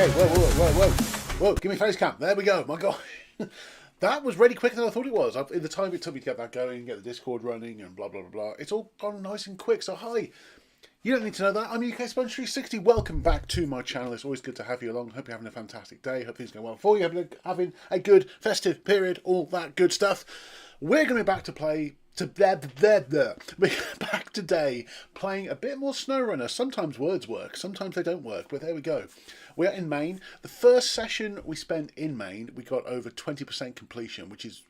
Okay, whoa, give me face cam. There we go, my God. That was really quicker than I thought it was. In the time it took me to get that going, get the Discord running, and blah, blah, blah, blah. It's all gone nice and quick, so hi. You don't need to know that. I'm UK Sponge 360. Welcome back to my channel. It's always good to have you along. Hope you're having a fantastic day. Hope things go well for you. Having a good festive period, all that good stuff. We're going to be back to play... We're back today playing a bit more Snowrunner. Sometimes words work, sometimes they don't work, but there we go. We are in Maine. The first session we spent in Maine, we got over 20% completion, which is,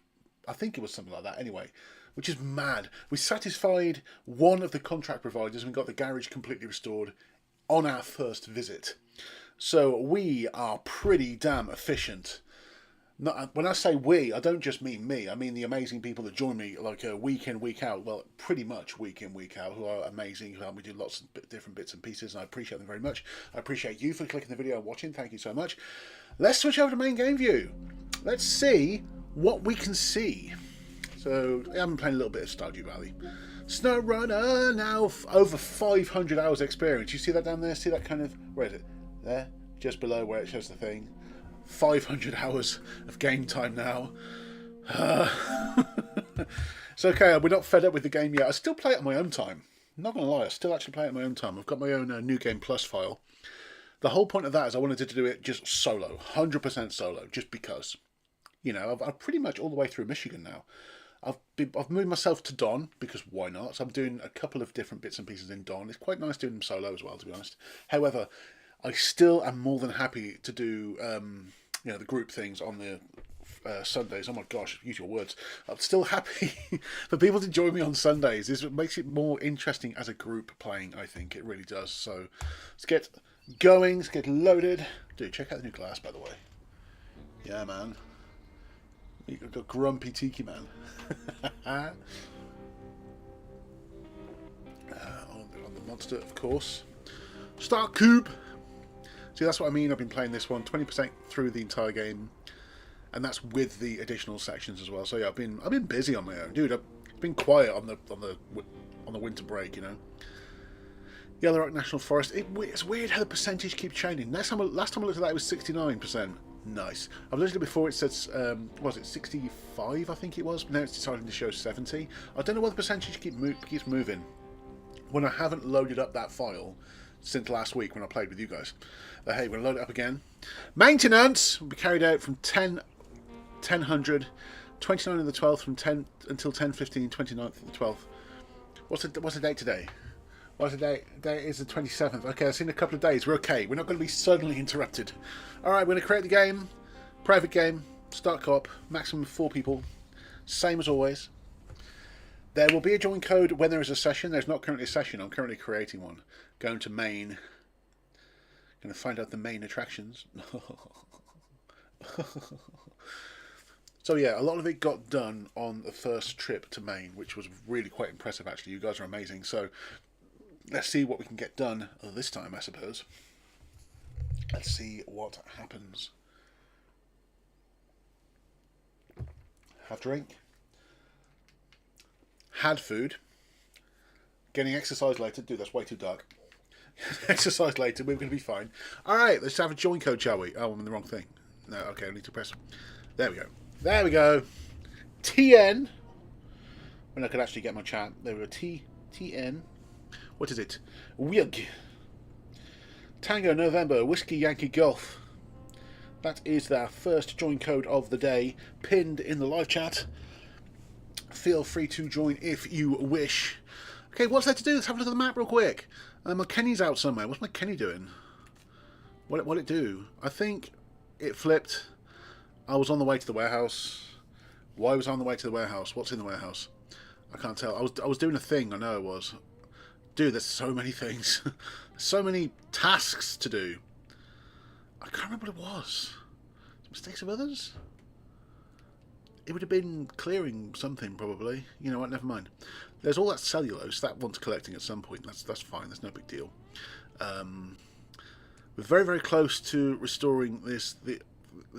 I think it was something like that anyway, which is mad. We satisfied one of the contract providers and we got the garage completely restored on our first visit. So we are pretty damn efficient. When I say we, I don't just mean me. I mean the amazing people that join me like week in, week out. Well, pretty much week in, week out, who are amazing, who help me do lots of different bits and pieces, and I appreciate them very much. I appreciate you for clicking the video and watching. Thank you so much. Let's switch over to main game view. Let's see what we can see. So, I've been playing a little bit of Stardew Valley. Snowrunner, now over 500 hours experience. You see that down there? See that kind of... Where is it? There? Just below where it shows the thing. 500 hours of game time now. It's okay, we're not fed up with the game yet. I still play it on my own time. I'm not going to lie, I still actually play it on my own time. I've got my own New Game Plus file. The whole point of that is I wanted to do it just solo. 100% solo, just because. You know, I'm pretty much all the way through Michigan now. I've moved myself to Don, because why not? So I'm doing a couple of different bits and pieces in Don. It's quite nice doing them solo as well, to be honest. However, I still am more than happy to do, you know, the group things on the Sundays. Oh my gosh, use your words. I'm still happy for people to join me on Sundays. This makes it more interesting as a group playing, I think. It really does. So let's get going, let's get loaded. Dude, check out the new glass, by the way. Yeah, man. You've got Grumpy Tiki Man. On the monster, of course. Start Coop. See, that's what I mean. I've been playing this one 20% through the entire game, and that's with the additional sections as well. So yeah, I've been busy on my own, dude. I've been quiet on the winter break, you know. Yellow Rock National Forest. It's weird how the percentage keeps changing. Last time I looked at that, it was 69%. Nice. I've looked at it before. It says, was it 65? I think it was. But now it's deciding to show 70. I don't know why the percentage keeps moving when I haven't loaded up that file since last week when I played with you guys. Hey, we're going to load it up again. Maintenance will be carried out from 10:00, 29 of the 12th, from 10 until 10:15, 29th of the 12th. What's the date today? What's the date? The date is the 27th. Okay, I've seen a couple of days. We're okay. We're not going to be suddenly interrupted. Alright, we're going to create the game. Private game. Start co-op. Maximum of 4 people. Same as always. There will be a join code when there is a session. There's not currently a session. I'm currently creating one. Going to Maine. Going to find out the main attractions. So yeah, a lot of it got done on the first trip to Maine, which was really quite impressive actually. You guys are amazing. So let's see what we can get done this time, I suppose. Let's see what happens. Have drink. Had food. Getting exercise later. Dude, that's way too dark. Exercise later. We're going to be fine. Alright, let's have a join code, shall we? Oh, I'm in the wrong thing. No, okay, I need to press. There we go. There we go. TN. When I could actually get my chat. There we go. TN. What is it? WIG. Tango November. Whiskey Yankee Golf. That is our first join code of the day. Pinned in the live chat. Feel free to join if you wish. Okay, what's there to do? Let's have a look at the map real quick. My Kenny's out somewhere. What's my Kenny doing? What'd it do? I think it flipped. I was on the way to the warehouse. Why was I on the way to the warehouse? What's in the warehouse? I can't tell. I was doing a thing. I know I was. Dude, there's so many things. So many tasks to do. I can't remember what it was. Mistakes of others? It would have been clearing something, probably. You know what, never mind. There's all that cellulose. That one's collecting at some point. That's fine. That's no big deal. We're very, very close to restoring the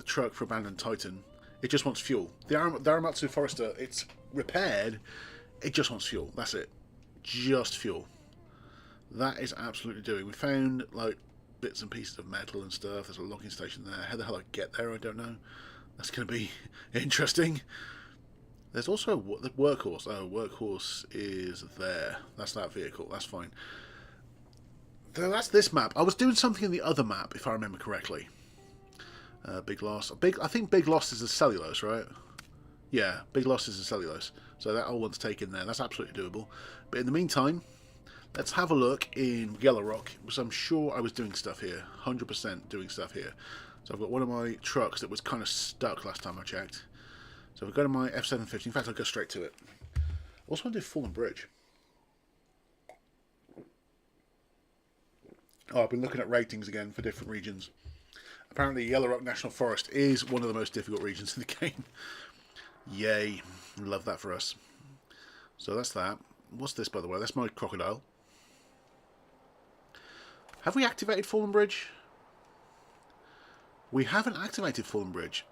truck for Abandoned Titan. It just wants fuel. The Aramatsu Forester, it's repaired. It just wants fuel. That's it. Just fuel. That is absolutely doing. We found, like, bits and pieces of metal and stuff. There's a logging station there. How the hell I get there, I don't know. That's going to be interesting. There's also the workhorse. Oh, workhorse is there. That's that vehicle. That's fine. So that's this map. I was doing something in the other map, if I remember correctly. Big loss. I think big loss is a cellulose, right? Yeah, big loss is a cellulose. So that all wants taken there. That's absolutely doable. But in the meantime, let's have a look in Yellow Rock, because I'm sure I was doing stuff here. 100% doing stuff here. So I've got one of my trucks that was kind of stuck last time I checked. So if I go to my F750, in fact I'll go straight to it. I also want to do Fallen Bridge. Oh, I've been looking at ratings again for different regions. Apparently Yellow Rock National Forest is one of the most difficult regions in the game. Yay. Love that for us. So that's that. What's this, by the way? That's my crocodile. Have we activated Fallen Bridge? We haven't activated Fallen Bridge.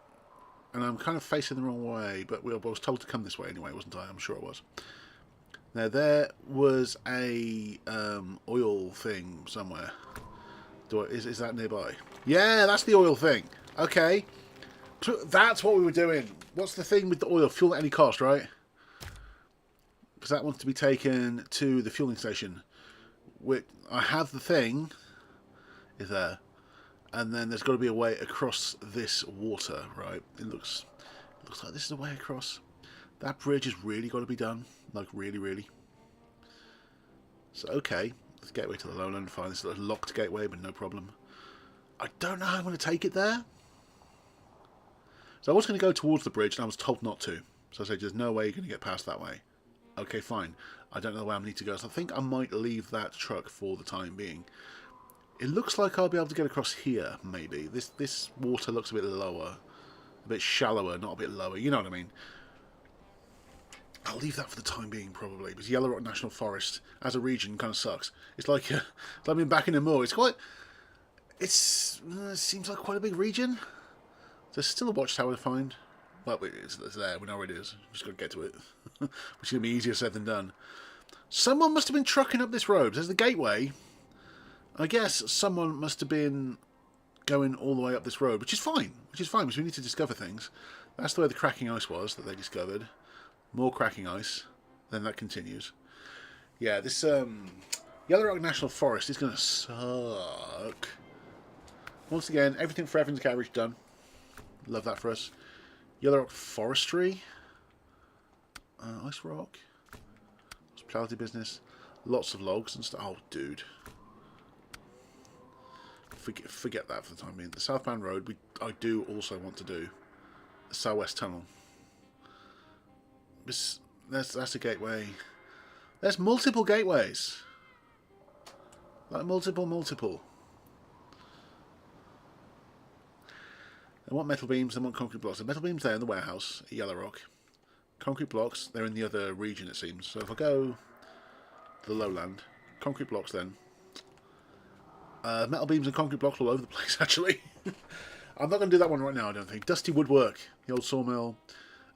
And I'm kind of facing the wrong way, but I was told to come this way anyway, wasn't I? I'm sure I was. Now, there was a oil thing somewhere. Is that nearby? Yeah, that's the oil thing. Okay. That's what we were doing. What's the thing with the oil? Fuel at any cost, right? Because that wants to be taken to the fueling station. Which I have the thing. Is there. And then there's got to be a way across this water, right? It looks like this is a way across. That bridge has really got to be done. Like, really, really. So, okay. Let's gateway to the lowland. Fine. This is a locked gateway, but no problem. I don't know how I'm going to take it there. So I was going to go towards the bridge, and I was told not to. So I said, there's no way you're going to get past that way. Okay, fine. I don't know where I need to go. So I think I might leave that truck for the time being. It looks like I'll be able to get across here, maybe. This water looks a bit lower. A bit shallower, not a bit lower. You know what I mean? I'll leave that for the time being, probably. Because Yellow Rock National Forest, as a region, kind of sucks. It's like being back in the moor. It seems like quite a big region. There's still a watchtower to find. Well, it's there. We know where it is. Just got to get to it. Which is going to be easier said than done. Someone must have been trucking up this road. There's the gateway. I guess someone must have been going all the way up this road, which is fine. Because we need to discover things. That's the way the cracking ice was that they discovered. More cracking ice. Then that continues. Yeah, this Yellow Rock National Forest is going to suck. Once again, everything for Evans Garage done. Love that for us. Yellow Rock Forestry. Ice Rock. Hospitality business. Lots of logs and stuff. Oh, dude. Forget that for the time being. The southbound road, I do also want to do. The Southwest Tunnel. That's a gateway. There's multiple gateways. Like multiple. I want metal beams, I want concrete blocks. The metal beams there in the warehouse at Yellow Rock. Concrete blocks, they're in the other region it seems. So if I go to the lowland, concrete blocks then. Metal beams and concrete blocks all over the place actually. I'm not going to do that one right now I don't think. Dusty woodwork, the old sawmill.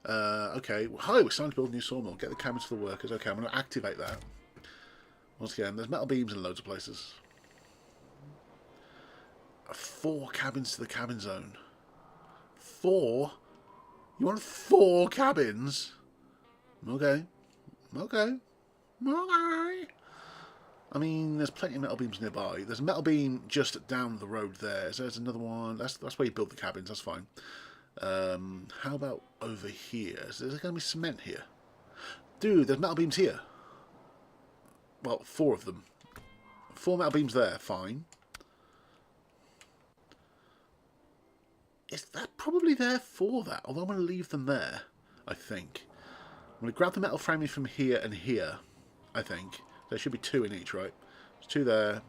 Okay, hi, we're starting to build a new sawmill. Get the cabins for the workers. Okay, I'm going to activate that. Once again, there's metal beams in loads of places. 4 cabins to the cabin zone. 4? You want 4 cabins? Okay. I mean, there's plenty of metal beams nearby. There's a metal beam just down the road there. So there's another one. That's where you build the cabins. That's fine. How about over here? Is there going to be cement here? Dude, there's metal beams here. Well, 4 of them. 4 metal beams there. Fine. Is that probably there for that? Although I'm going to leave them there, I think. I'm going to grab the metal framing from here and here, I think. There should be 2 in each, right? There's 2 there,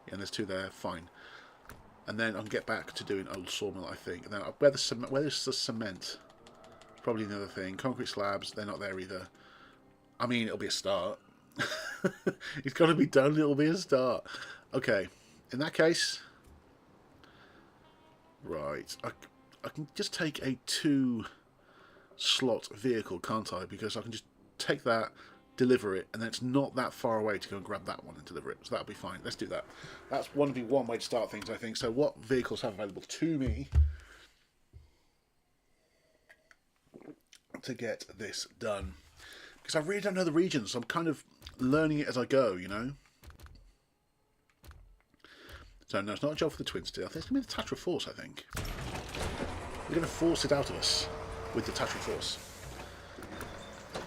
and there's 2 there. Fine. And then I'll get back to doing old sawmill, I think. And then where's the cement? Probably another thing. Concrete slabs, they're not there either. I mean, it'll be a start. It's got to be done. It'll be a start. Okay. In that case... Right, I can just take a 2-slot vehicle, can't I? Because I can just take that, deliver it, and then it's not that far away to go and grab that one and deliver it. So that'll be fine. Let's do that. That's one way to start things, I think. So what vehicles have available to me to get this done? Because I really don't know the regions, so I'm kind of learning it as I go, you know? So no, it's not a job for the twin still. I think it's going to be the Tatra Force, I think. We're going to force it out of us with the Tatra Force.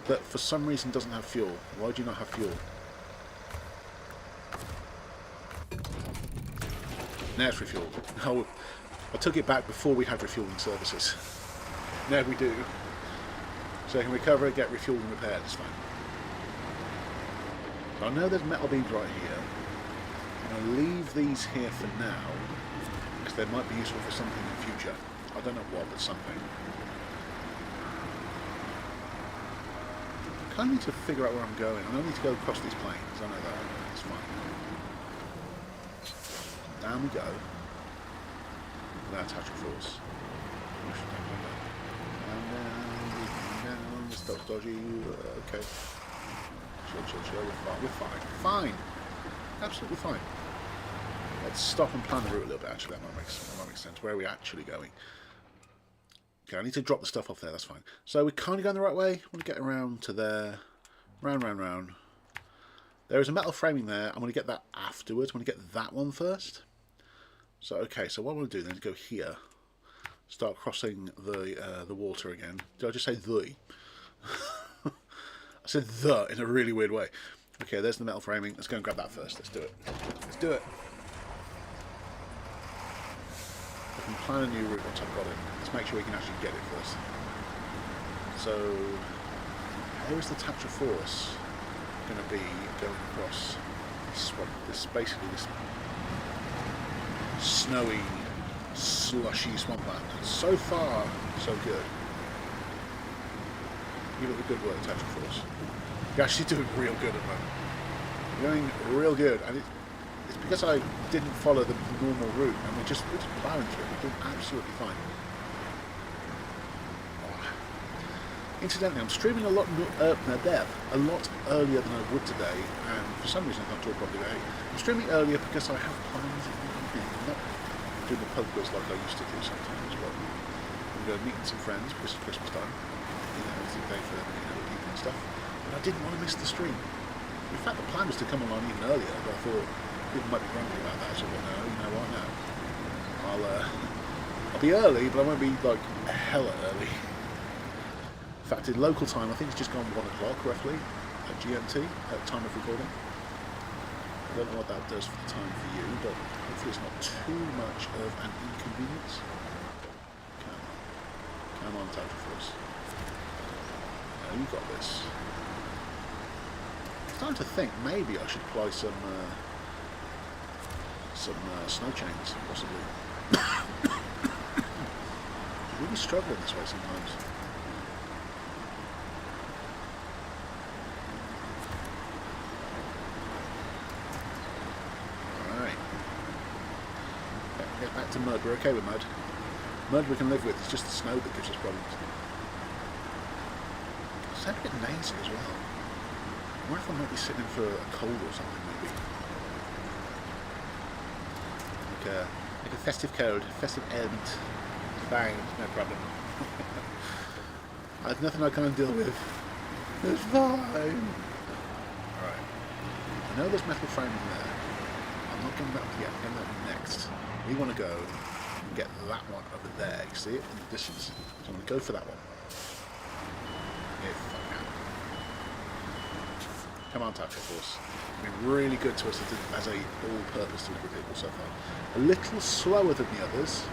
That for some reason doesn't have fuel. Why do you not have fuel? Now it's refueled. Oh, I took it back before we had refueling services. Now we do. So I can recover it, get refueled and repaired. It's fine. So I know there's metal beams right here. I'm going to leave these here for now because they might be useful for something in the future. I don't know what, but something. I kind of need to figure out where I'm going. I don't need to go across these plains. I know that. It's fine. Down we go. Without Tatra Force. Down. This stuff's dodgy. Okay. Chill. We're fine. Fine. Absolutely fine. Let's stop and plan the route a little bit. Actually, that might make sense. Where are we actually going? Okay, I need to drop the stuff off there, that's fine. So we're kind of going the right way. I want to get around to there. Round. There is a metal framing there. I'm going to get that afterwards. I'm going to get that one first. So, okay, so what I want to do then is go here. Start crossing the water again. Did I just say the? I said the in a really weird way. Okay, there's the metal framing. Let's go and grab that first. Let's do it. Let's do it. I can plan a new route once I've got it. Let's make sure we can actually get it first. So, here is the Tatra Force going to be going across this swamp. This basically this snowy, slushy swampland. So far, so good. Give it the good work, Tatra Force. You're actually doing real good at the moment. You're doing real good, and it's because I didn't follow the normal route, and we're just plowing through it. We're doing absolutely fine. Oh. Incidentally, I'm streaming a lot earlier than I would today, and for some reason I can't talk properly today. I'm streaming earlier because I have plans in the evening. I'm not doing the pub quiz like I used to do sometimes, but I'm going to meet some friends because it's Christmas time. You know, it's a day for evening and stuff. But I didn't want to miss the stream. In fact, the plan was to come along even earlier, but I thought people might be grumpy about that, so I thought, no, you know what, no. I'll be early, but I won't be, like, hella early. In fact, in local time, I think it's just gone 1 o'clock, roughly, at GMT, at time of recording. I don't know what that does for the time for you, but hopefully it's not too much of an inconvenience. Come on, Tatra Force. No, you got this. I'm starting to think maybe I should apply some snow chains, possibly. I'm really struggling this way sometimes. Alright. Get back to mud. We're okay with mud. Mud we can live with. It's just the snow that gives us problems. It's a bit nasty as well. I wonder if I might be sitting in for a cold or something, maybe. Like a festive cold, festive element. Fine, no problem. There's nothing I can't deal with. It's fine. Alright. I know there's metal framing there. I'm not getting that yet, I'm getting that next. We want to go and get that one over there. You see it in the distance? So I'm going to go for that one. If I can. Come on, Tatra Force. It's been really good to us as a all-purpose delivery vehicle so far. A little slower than the others,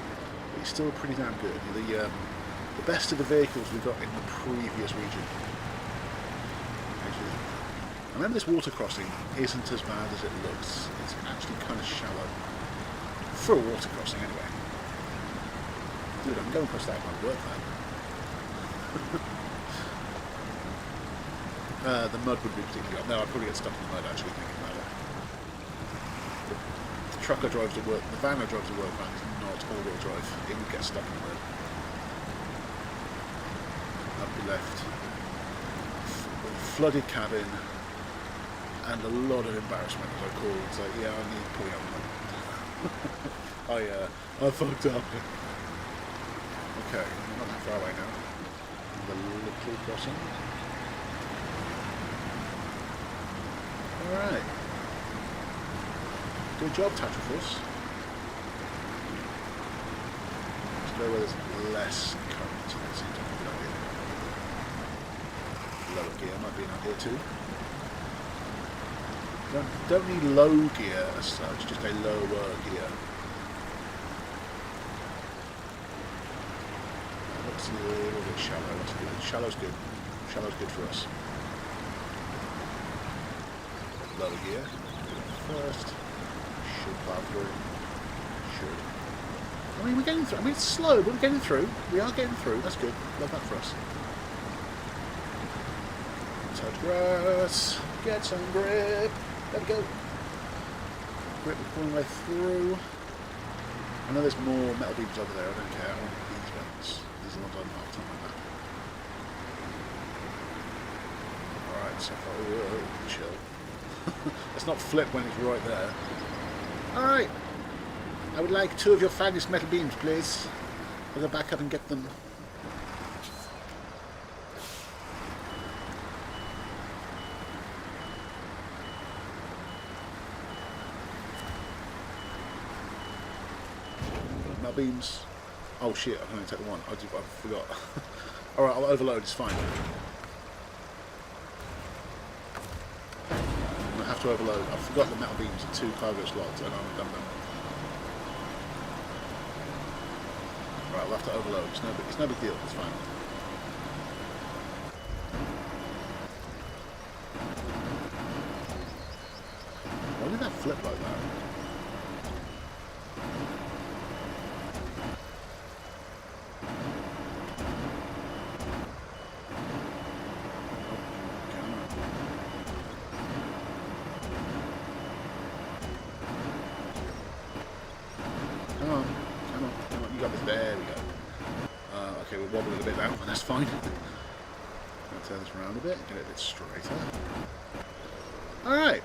but he's still pretty damn good. The best of the vehicles we got in the previous region. Actually, I remember this water crossing isn't as bad as it looks. It's actually kind of shallow. For a water crossing, anyway. Dude, I'm going across that might work, man. The mud would be particularly... No, I'd probably get stuck in the mud, actually, thinking about it. The truck I drive to work, the van I drive to work, man, is not all-wheel drive. It would get stuck in the mud. I'd be left flooded cabin, and a lot of embarrassment as I called. It's like, yeah, I need pulling up. I fucked up. Okay, I'm not that far away now. The little crossing. Alright. Good job, Tatrafus. Let's go where there's less current. That seems like a good idea. Lower gear might be an idea too. Don't need low gear as such, just a lower gear. That looks a little bit shallow, that's good. Shallow's good. Shallow's good for us. Lower gear. First. Should plow through. Should. I mean, we're getting through. I mean, it's slow, but we're getting through. We are getting through. That's good. Love that for us. Touch grass. Get some grip. There we go. Grip all the way through. I know there's more metal beams over there. I don't care. I want these ones. These are the ones I'm marked on my map. Alright, so far. Chill. Let's not flip when it's right there. Alright. I would like 2 of your finest metal beams, please. I'll go back up and get them. Metal beams. Oh shit, I can only take the one. I forgot. Alright, I'll overload, it's fine. I have to overload. I forgot the metal beams are 2 cargo slots and I've done them. Right, we'll have to overload. It's no big deal, it's fine. Why did that flip like that? There we go. Okay, we're wobbling a bit now, but that's fine. I'll turn this around a bit, get it a bit straighter. Alright.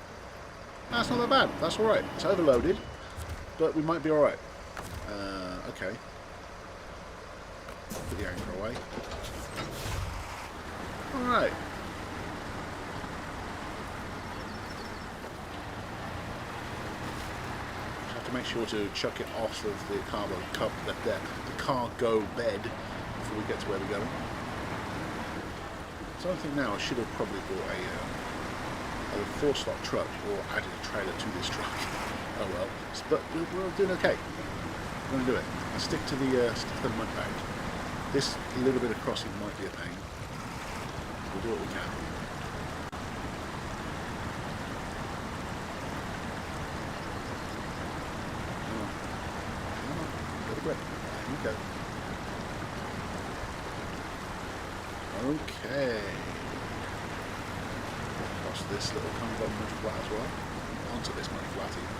That's not that bad. That's alright. It's overloaded, but we might be alright. Okay. Put the anchor away. Alright. Make sure to chuck it off of the cargo bed before we get to where we're going. So I think now I should have probably bought a 4-slot truck or added a trailer to this truck. Oh well, but we're doing okay. We're going to do it. I'll stick to the mud bag. This little bit of crossing might be a pain. We'll do what we can. There we go. Okay. Across this little kind of mud flat as well. Onto this mud flat even.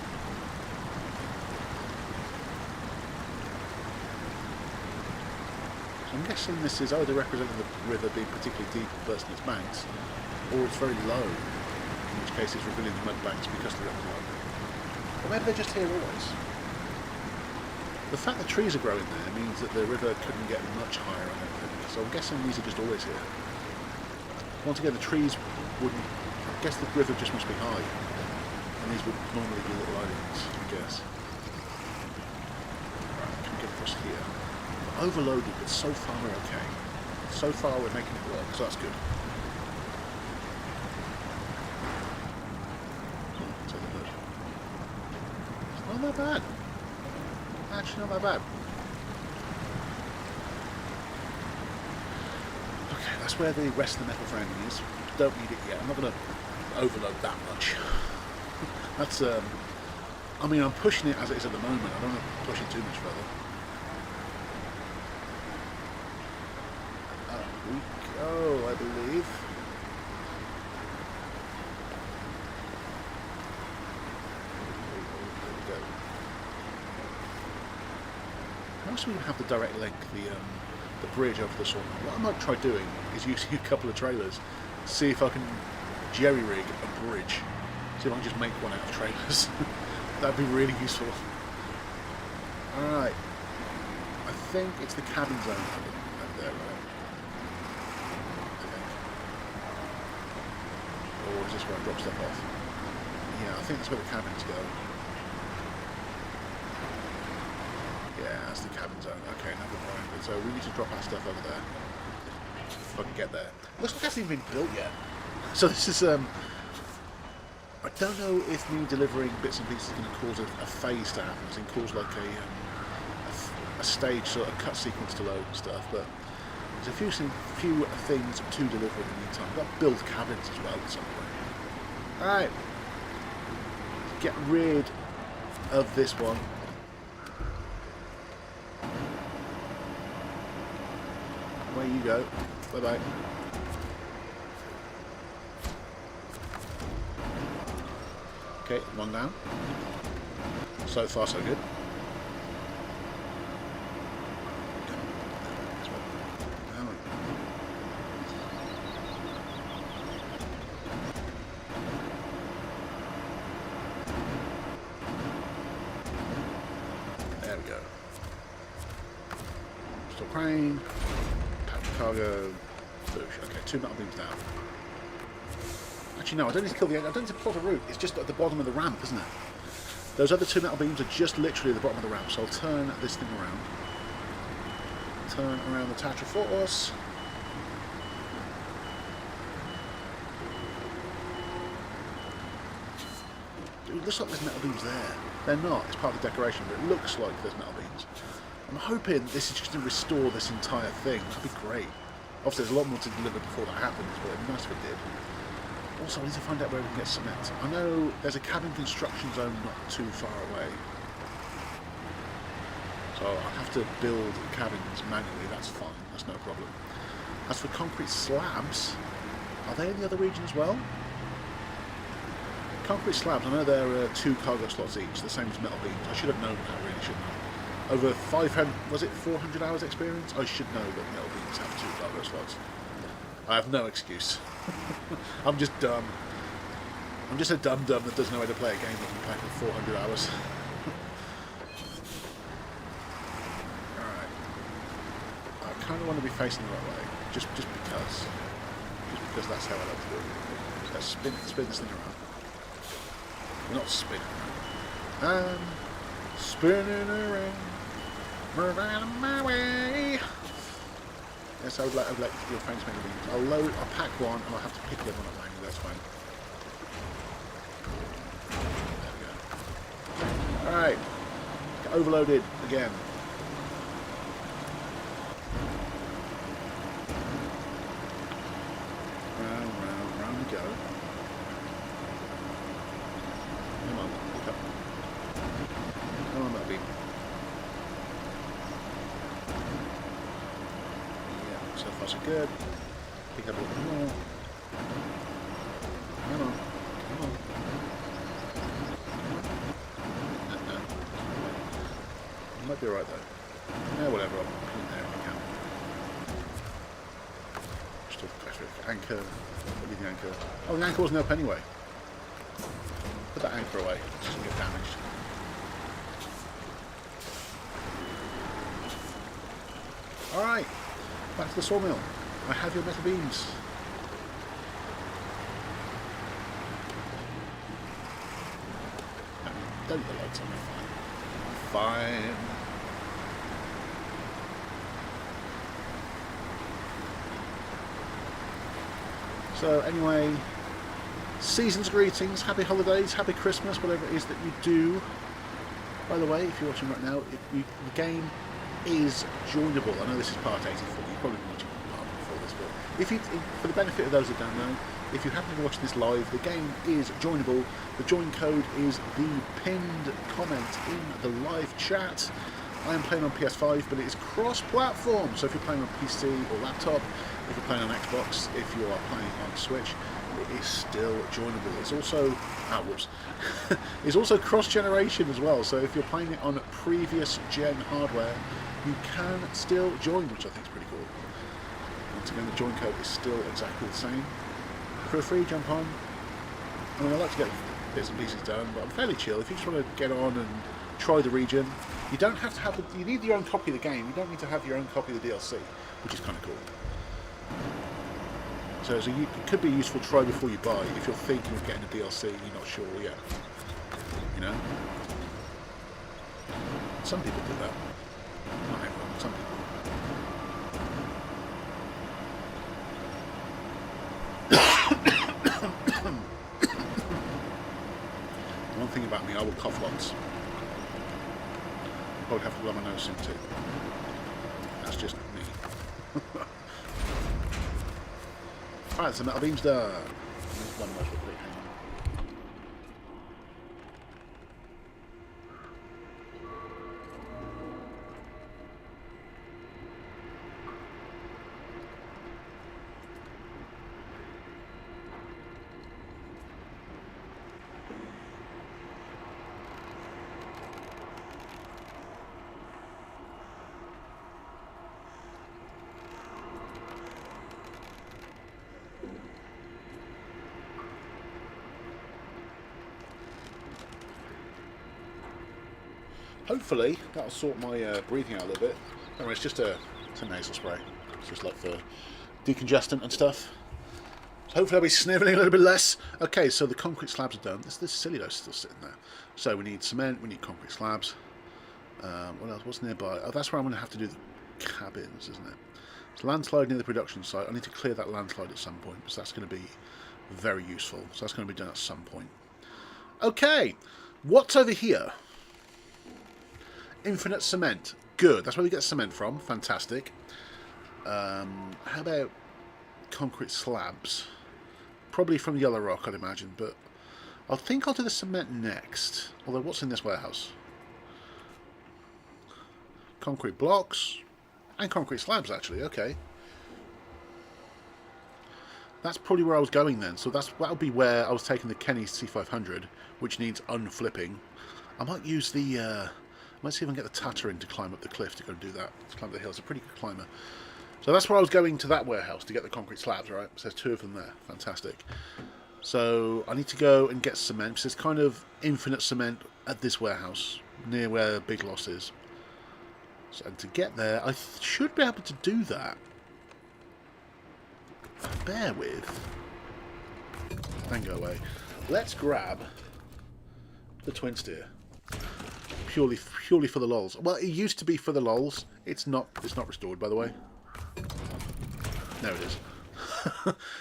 So I'm guessing this is either representing the river being particularly deep and bursting its banks, or it's very low, in which case it's revealing the mud banks because the river's low. Or maybe they're just here always. The fact that trees are growing there means that the river couldn't get much higher, I don't think. So I'm guessing these are just always here. Once again, the trees wouldn't... I guess the river just must be high. And these would normally be little islands, I guess. Right, can we get across here? We're overloaded, but so far we're okay. So far we're making it work, so that's good. Take the hood. It's not that bad. Actually not that bad. Okay, that's where the rest of the metal framing is. Don't need it yet. I'm not going to overload that much. That's, I mean, I'm pushing it as it is at the moment. I don't want to push it too much further. Up we go, I believe. We have the direct link, the bridge over the sawmill. What I might try doing is using a couple of trailers see if I can jerry-rig a bridge. See if I can just make one out of trailers. That'd be really useful. Alright. I think it's the cabin zone over there, right? Or is this where I drop stuff off? Yeah, I think that's where the cabins go. Yeah, that's the cabin zone. Okay, never mind. So we need to drop our stuff over there. If I can get there. Looks like it hasn't even been built yet. So this is, I don't know if me delivering bits and pieces is going to cause a phase to happen, as in cause like a stage sort of cut sequence to load and stuff, but there's a few things to deliver in the meantime. I've got to build cabins as well at some point. Alright. Get rid of this one. Away you go. Bye bye. Okay, one down. So far, so good. There we go. Still crane. Cargo. Boosh. Okay, 2 metal beams down. Actually, no, I don't need to kill the. I don't need to plot a route. It's just at the bottom of the ramp, isn't it? Those other 2 metal beams are just literally at the bottom of the ramp. So I'll turn this thing around. Turn around the Tatra Force. It looks like there's metal beams there. They're not. It's part of the decoration, but it looks like there's metal beams. I'm hoping this is just to restore this entire thing. That'd be great. Obviously, there's a lot more to deliver before that happens, but it'd be nice if it did. Also, I need to find out where we can get cement. I know there's a cabin construction zone not too far away. So I'll have to build cabins manually, that's fine, that's no problem. As for concrete slabs, are they in the other region as well? Concrete slabs, I know there are 2 cargo slots each, the same as metal beams. I should have known that, really, shouldn't I? Over 500, was it 400 hours experience? I should know that metal beams have 2 cargo slots. I have no excuse. I'm just dumb. I'm just a dum-dum that doesn't know how to play a game that can play for 400 hours. Alright. I kind of want to be facing the right way, just because that's how I like to do it. So spin this thing around. Well, not spin around. Spinning around. Move out of my way. Yes, I would like your friends make a beans. I'll pack one and I'll have to pick the other one up manually, that's fine. There we go. Alright. Get overloaded again. Round we go. Come on, pick up. Come on, that beam. So far so good. Pick up a little more. Come on. Come on. No. It might be alright though. Yeah, whatever. I'll put it there if I can. Just off the pressure. Anchor. What did the anchor? Oh, the anchor wasn't up anyway. Put that anchor away. It doesn't get damaged. Alright. Back to the sawmill. I have your metal beams. Don't the lights on. Fine. So anyway, season's greetings, happy holidays, happy Christmas, whatever it is that you do. By the way, if you're watching right now, the game is joinable. I know this is part 84. You've probably been watching part before this, but if you, for the benefit of those that don't know, if you happen to be watching this live, the game is joinable. The join code is the pinned comment in the live chat. I am playing on PS5, but it is cross-platform. So if you're playing on PC or laptop, if you're playing on Xbox, if you are playing on Switch, it is still joinable. It's also it's also cross-generation as well. So if you're playing it on previous gen hardware, you can still join, which I think is pretty cool. Once again, the join code is still exactly the same. feel free, jump on. I mean, I like to get bits and pieces done, but I'm fairly chill. If you just want to get on and try the region, you don't have to have. You need your own copy of the game. You don't need to have your own copy of the DLC, which is kind of cool. So it could be a useful try before you buy if you're thinking of getting a DLC and you're not sure yet. You know, some people do that. Not everyone. Some people. One thing about me, I will cough lots. I'll probably have to blow my nose soon too. That's just me. Alright, so metal beam's done. One more quick, hang on. Hopefully that'll sort my breathing out a little bit. Anyway, it's a nasal spray. It's just like for decongestant and stuff. So hopefully I'll be snivelling a little bit less. Okay, so the concrete slabs are done. This cellulose still sitting there. So we need cement, we need concrete slabs. What else? What's nearby? Oh, that's where I'm going to have to do the cabins, isn't it? It's landslide near the production site. I need to clear that landslide at some point, because that's going to be very useful. So that's going to be done at some point. Okay, what's over here? Infinite cement. Good. That's where we get cement from. Fantastic. How about concrete slabs? Probably from yellow rock, I'd imagine, but I think I'll do the cement next. Although, what's in this warehouse? Concrete blocks and concrete slabs, actually. Okay. That's probably where I was going then. So that'll be where I was taking the Kenny C500, which needs unflipping. I might use the... Let's see if I can get the Tatter in to climb up the cliff to go and do that. To climb the hill. It's a pretty good climber. So that's where I was going, to that warehouse to get the concrete slabs, right? So there's two of them there. Fantastic. So I need to go and get cement, because there's kind of infinite cement at this warehouse, near where Big Loss is. So, and to get there, I should be able to do that. Bear with. Then go away. Let's grab the twin steer. Purely for the lols. Well, it used to be for the lols. It's not restored, by the way. There it is.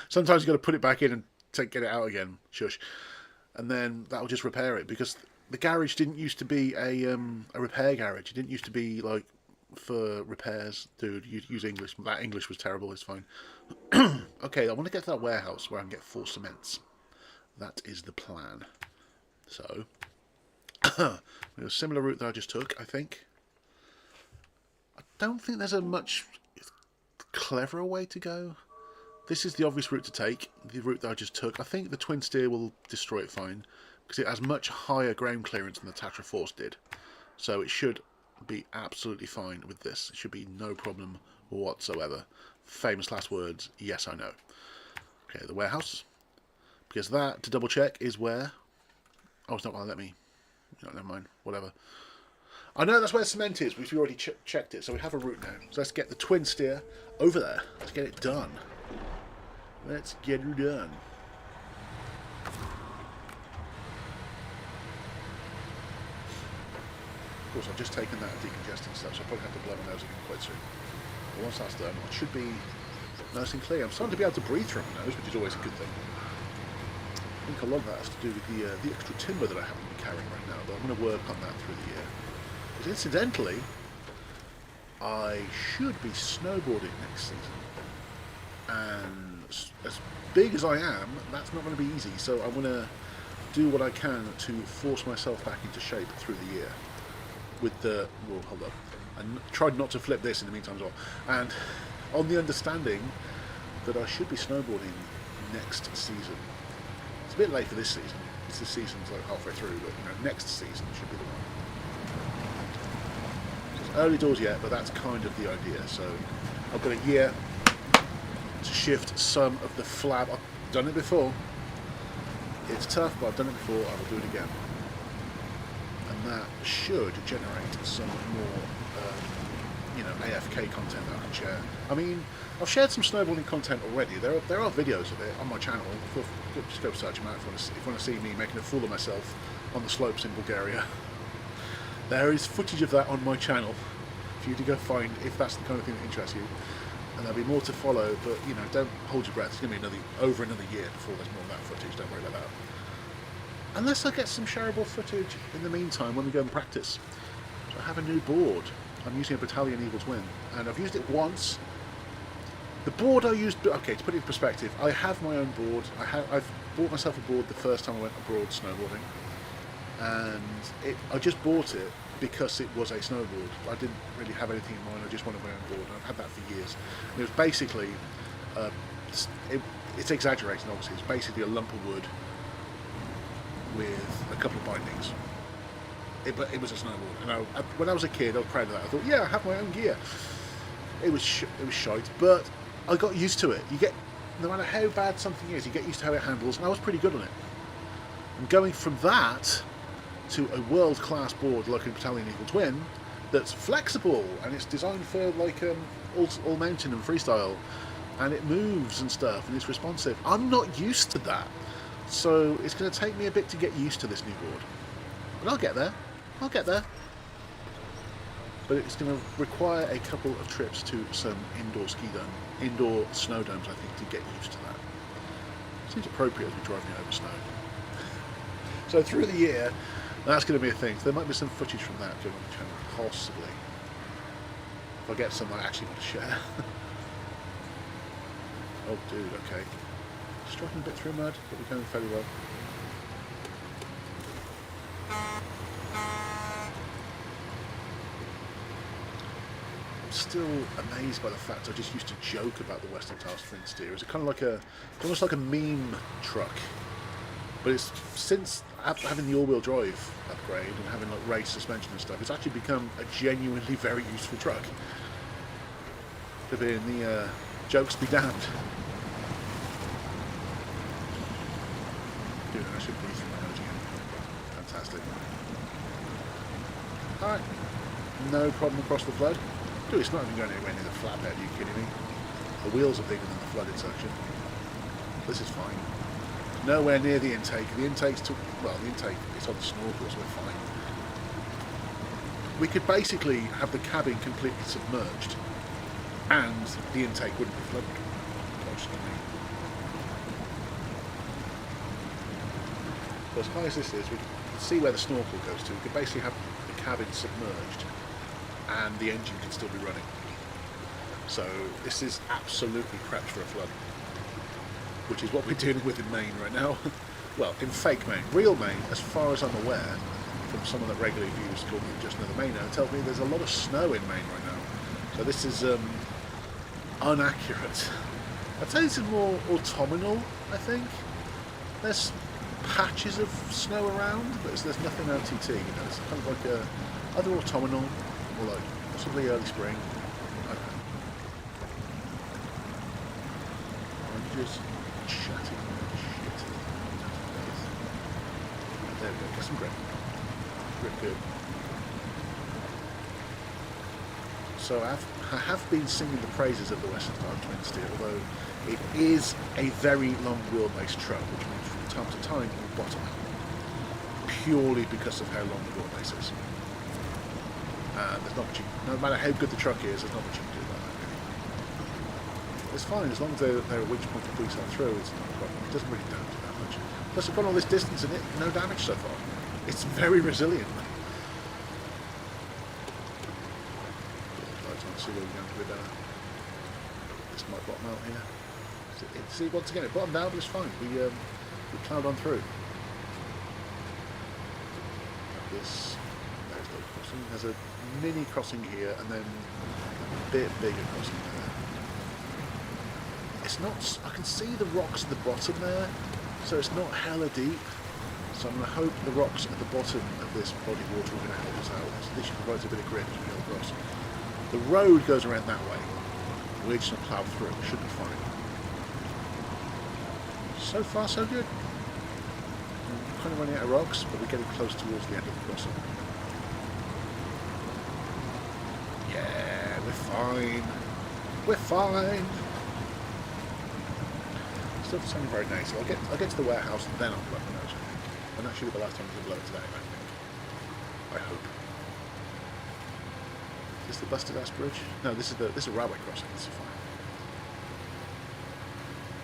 Sometimes you've got to put it back in and get it out again. Shush. And then that'll just repair it, because the garage didn't used to be a repair garage. It didn't used to be like for repairs. Dude, you use English. That English was terrible. It's fine. Okay, I want to get to that warehouse where I can get 4 cements. That is the plan. So... a similar route that I just took, I think. I don't think there's a much cleverer way to go. This is the obvious route to take, the route that I just took. I think the twin steer will destroy it fine, because it has much higher ground clearance than the Tatra Force did. So it should be absolutely fine with this. It should be no problem whatsoever. Famous last words, yes I know. Okay, the warehouse. Because that, to double check, is where... Oh, it's not going to let me... No, never mind. Whatever. I know that's where cement is, because we already checked it, so we have a route now. So let's get the twin steer over there. Let's get it done. Let's get it done. Of course, I've just taken that decongesting stuff, so I'll probably have to blow my nose again quite soon. But once that's done, it should be nice and clear. I'm starting to be able to breathe through my nose, which is always a good thing. I think a lot of that has to do with the extra timber that I happen to be carrying right now, but I'm going to work on that through the year. Because incidentally, I should be snowboarding next season. And as big as I am, that's not going to be easy, so I'm going to do what I can to force myself back into shape through the year. With the... Well, hold up. I tried not to flip this in the meantime as well. And on the understanding that I should be snowboarding next season. It's a bit late for this season. This season's like halfway through, but next season should be the one. It's early doors yet, but that's kind of the idea. So I've got a year to shift some of the flab. Done it before. It's tough, but I've done it before. I will do it again. And that should generate some more, AFK content that I can share. I mean, I've shared some snowboarding content already. There are videos of it on my channel. Just go search them out if you want to see me making a fool of myself on the slopes in Bulgaria. There is footage of that on my channel for you to go find if that's the kind of thing that interests you. And there'll be more to follow, but don't hold your breath. It's going to be over another year before there's more of that footage. Don't worry about that. Unless I get some shareable footage in the meantime when we go and practice. So I have a new board. I'm using a Battalion Eagle Twin, and I've used it once. The board I used, okay, to put it in perspective, I have my own board. I've bought myself a board the first time I went abroad snowboarding, and I just bought it because it was a snowboard. I didn't really have anything in mind. I just wanted my own board, and I've had that for years. And it was basically, it's exaggerating obviously. It's basically a lump of wood with a couple of bindings. But it was a snowboard. And when I was a kid, I was proud of that. I thought, yeah, I have my own gear. It was shite, but I got used to it. No matter how bad something is, you get used to how it handles, and I was pretty good on it. And going from that to a world-class board like a Battalion Eagle Twin that's flexible and it's designed for like all mountain and freestyle, and it moves and stuff and it's responsive. I'm not used to that, so it's going to take me a bit to get used to this new board, but I'll get there. But it's going to require a couple of trips to some indoor snow domes, I think, to get used to that. Seems appropriate as we're driving over snow. So through the year, that's going to be a thing. So there might be some footage from that going on the channel, possibly. If I get some I actually want to share. Oh, dude, okay. Struggling a bit through mud, but we're going fairly well. I'm still amazed by the fact I just used to joke about the Western Tiles Twin Steer. It's kind of like it's almost like a meme truck. But it's since having the all-wheel drive upgrade and having like race suspension and stuff, it's actually become a genuinely very useful truck. The jokes be damned. Dude, I should breathe through my nose again. Fantastic. Alright. No problem across the flood. Dude, it's not even going anywhere near the flatbed, are you kidding me? The wheels are bigger than the flooded section. This is fine. Nowhere near the intake. The intake is on the snorkel, so we're fine. We could basically have the cabin completely submerged and the intake wouldn't be flooded. So as high as this is, we can see where the snorkel goes to. We could basically have the cabin submerged and the engine can still be running. So this is absolutely prepped for a flood, which is what we're dealing with in Maine right now. Well, in fake Maine. Real Maine, as far as I'm aware, from someone that regularly views called me Just Another Mainer, tells me there's a lot of snow in Maine right now. So this is inaccurate. I'd say this is more autumnal, I think. There's patches of snow around, but there's nothing LTT, It's kind of like either autumnal or like possibly early spring. I don't know. I'm just chatting shit. There we go, get some grip. Grip good. So I have been singing the praises of the Western Tiles Twin Steer, although it is a very long wheelbase truck, which means from time to time it will bottom out, purely because of how long the wheelbase is. There's not much no matter how good the truck is, there's not much you can do about that, really. It's fine, as long as they're at which point to breeze that through, it's not a problem. It doesn't really damage it that much. Plus I've got all this distance in it, no damage so far. It's very resilient. See where we're going with this might bottom out here. See, once again, it bottomed out, but it's fine. We ploughed on through. There's the crossing. There's a mini crossing here, and then a bit bigger crossing there. It's not. I can see the rocks at the bottom there, so it's not hella deep. So I'm going to hope the rocks at the bottom of this body of water are going to help us out. This should provide a bit of grip as we go across. The road goes around that way. We're just going to plough through. It should be fine. So far, so good. We're kind of running out of rocks, but we're getting close towards the end of the crossing. Yeah, we're fine. We're fine. Still sounding very nice. So I'll get to the warehouse and then I'll blow my nose, I think. And that should be the last time I'm going to blow it today, I think. I hope. Is this the busted ass bridge? No, this is a railway crossing. This is fine.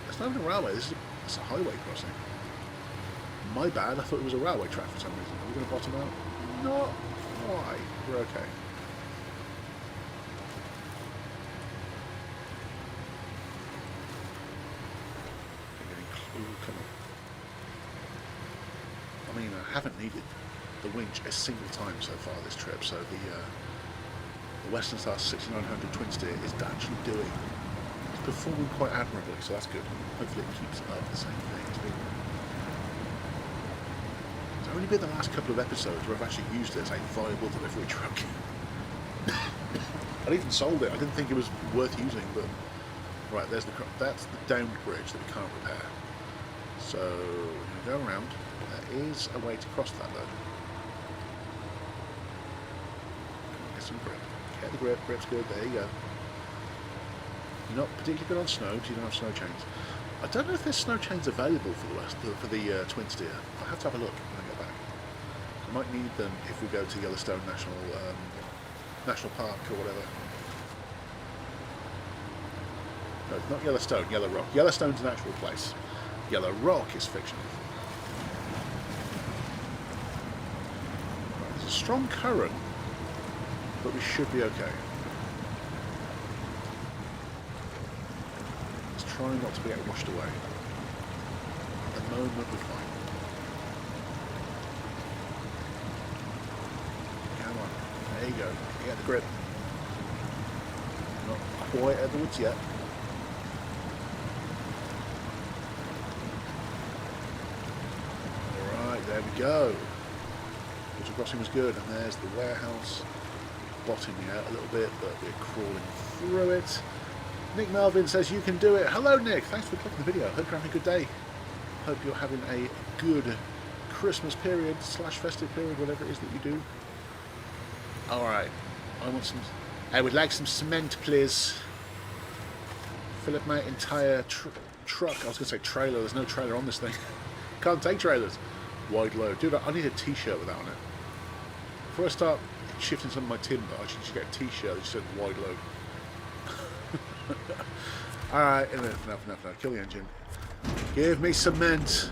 It's not even a railway. It's a highway crossing. My bad. I thought it was a railway track for some reason. Are we going to bottom out? Not quite. We're okay. Come on. I mean, I haven't needed the winch a single time so far this trip, so the Western Star 6900 twin steer is actually doing, it's performing quite admirably, so that's good. Hopefully it keeps up the same thing. It's only been the last couple of episodes where I've actually used it as a viable delivery truck. I even sold it. I didn't think it was worth using, but right, that's the downed bridge that we can't repair. So we're going to go around. There is a way to cross that though. Get some grip. Get the grip. Grip's good. There you go. You're not particularly good on snow because you don't have snow chains. I don't know if there's snow chains available for the twin steer. I'll have to have a look when I get back. I might need them if we go to Yellowstone National Park or whatever. No, not Yellowstone. Yellow Rock. Yellowstone's an actual place. Yellow Rock is fictional. Right, there's a strong current, but we should be okay. Let's try not to get washed away. At the moment we're fine. Come on, there you go. You get the grip. Not quite at the woods yet. There we go. Water crossing was good, and there's the warehouse. Bottoming out a little bit, but we're crawling through it. Nick Melvin says you can do it. Hello Nick, thanks for clicking the video. Hope you're having a good day. Hope you're having a good Christmas period / festive period, whatever it is that you do. Alright, I would like some cement please. Fill up my entire truck. I was going to say trailer, there's no trailer on this thing. Can't take trailers. Wide load. Dude, I need a t-shirt with that on it. Before I start shifting some of my timber, I should just get a t-shirt that says wide load. Alright, enough. Kill the engine. Give me cement.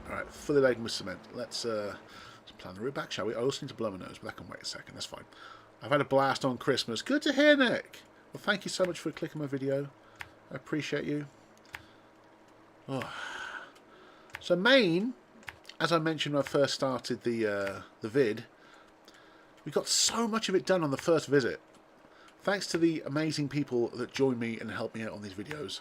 Alright, fully laden with cement. Let's plan the route back, shall we? I also need to blow my nose, but that can wait a second. That's fine. I've had a blast on Christmas. Good to hear, Nick. Well, thank you so much for clicking my video. I appreciate you. Oh. So Maine, as I mentioned when I first started the vid, we got so much of it done on the first visit. Thanks to the amazing people that joined me and helped me out on these videos.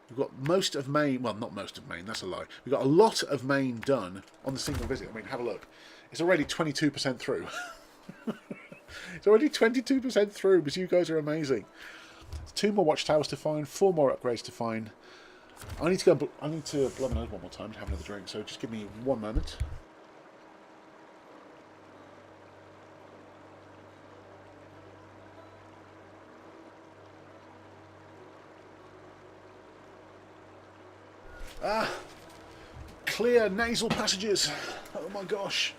We've got most of Maine, well not most of Maine, that's a lie. We've got a lot of Maine done on the single visit. I mean, have a look. It's already 22% through. It's already 22% through because you guys are amazing. 2 more watchtowers to find, 4 more upgrades to find. I need to blow my nose one more time to have another drink, so just give me 1 moment. Ah, clear nasal passages. Oh my gosh.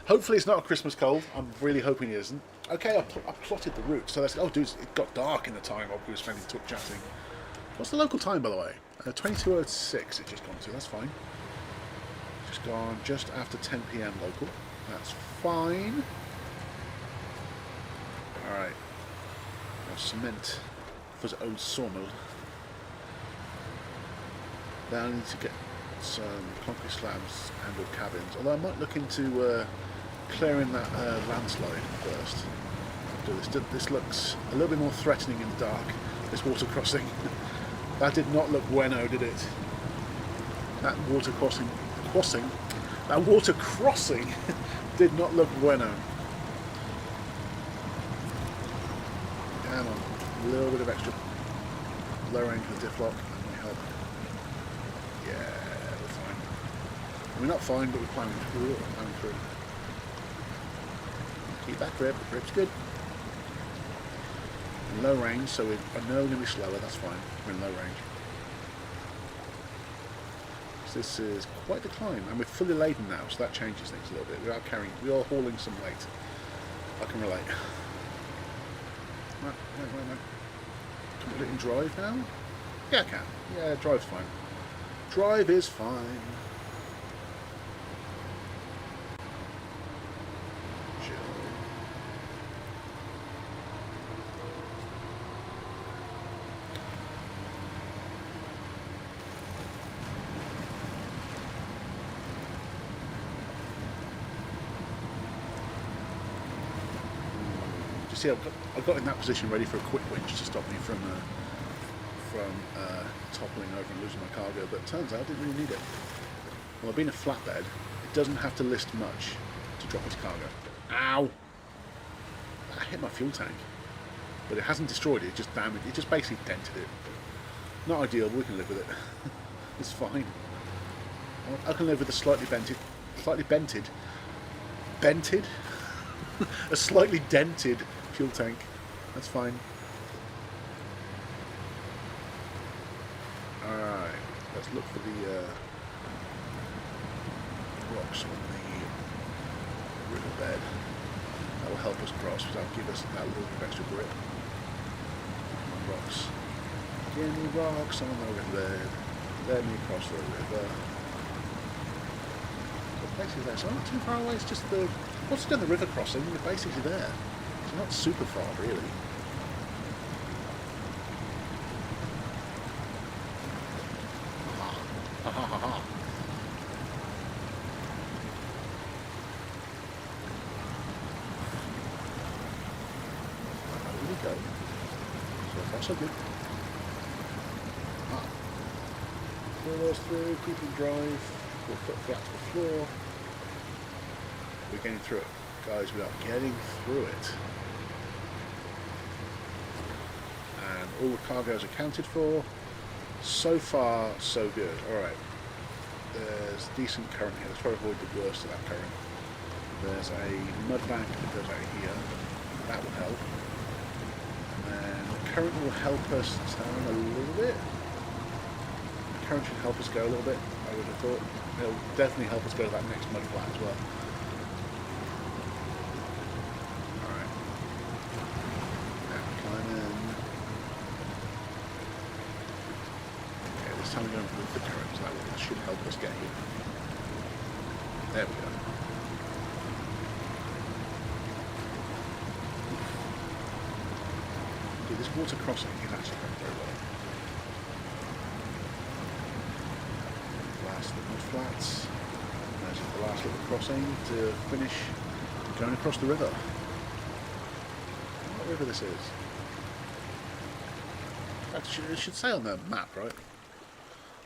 Hopefully it's not a Christmas cold. I'm really hoping it isn't. Okay, I plotted the route, so that's. Oh, dude, it got dark in the time while we were spending chatting. What's the local time, by the way? 22:06 it's just gone to, that's fine. Just gone just after 10 PM local. That's fine. Alright. Cement for the old sawmill. Now I need to get some concrete slabs and or cabins. Although I might look into clearing that landslide first. Do this. This looks a little bit more threatening in the dark, this water crossing. That did not look bueno, did it? That water crossing did not look bueno. Come on, a little bit of extra low range with diff lock. That might help. Yeah, we're fine. We're not fine, but we're plowing through. Keep that grip. The grip's good. In low range, so I know we're going to be slower. That's fine. We're in low range. So this is quite the climb, and we're fully laden now, so that changes things a little bit. We are hauling some weight. I can relate. Right. Can we put it in drive now? Yeah, I can. Yeah, drive's fine. Drive is fine. See, I've got in that position ready for a quick winch to stop me from toppling over and losing my cargo, but it turns out I didn't really need it. Well, being a flatbed, it doesn't have to list much to drop its cargo. Ow! That hit my fuel tank, but it hasn't destroyed it, it just damaged it, it just basically dented it. Not ideal, but we can live with it. It's fine. I can live with a slightly bented, a slightly dented fuel tank. That's fine. Alright, let's look for the rocks on the riverbed. That will help us cross, that'll give us that little bit of extra grip. Rocks. Give me rocks on the riverbed. Let me cross the river. The base is there, so I'm not too far away, it's just the... Once you've done the river crossing, the basics are there. It's not super far, really. Ha ha ha ha. There we go. So far, so good. Pull those through, keep in drive, we'll foot flat to the floor. We're getting through it. Guys, we are getting through it. And all the cargoes accounted for. So far, so good. Alright. There's decent current here. Let's try to avoid the worst of that current. There's a mud bank that goes out here. That will help. And then the current will help us turn a little bit. The current should help us go a little bit, I would have thought. It'll definitely help us go to that next mud flat as well. Time we're going with the current, so that should help us get here. There we go. Okay, this water crossing is actually going very well. Last little flats. There's the last little crossing to finish going across the river. What river this is? It should say on the map, right?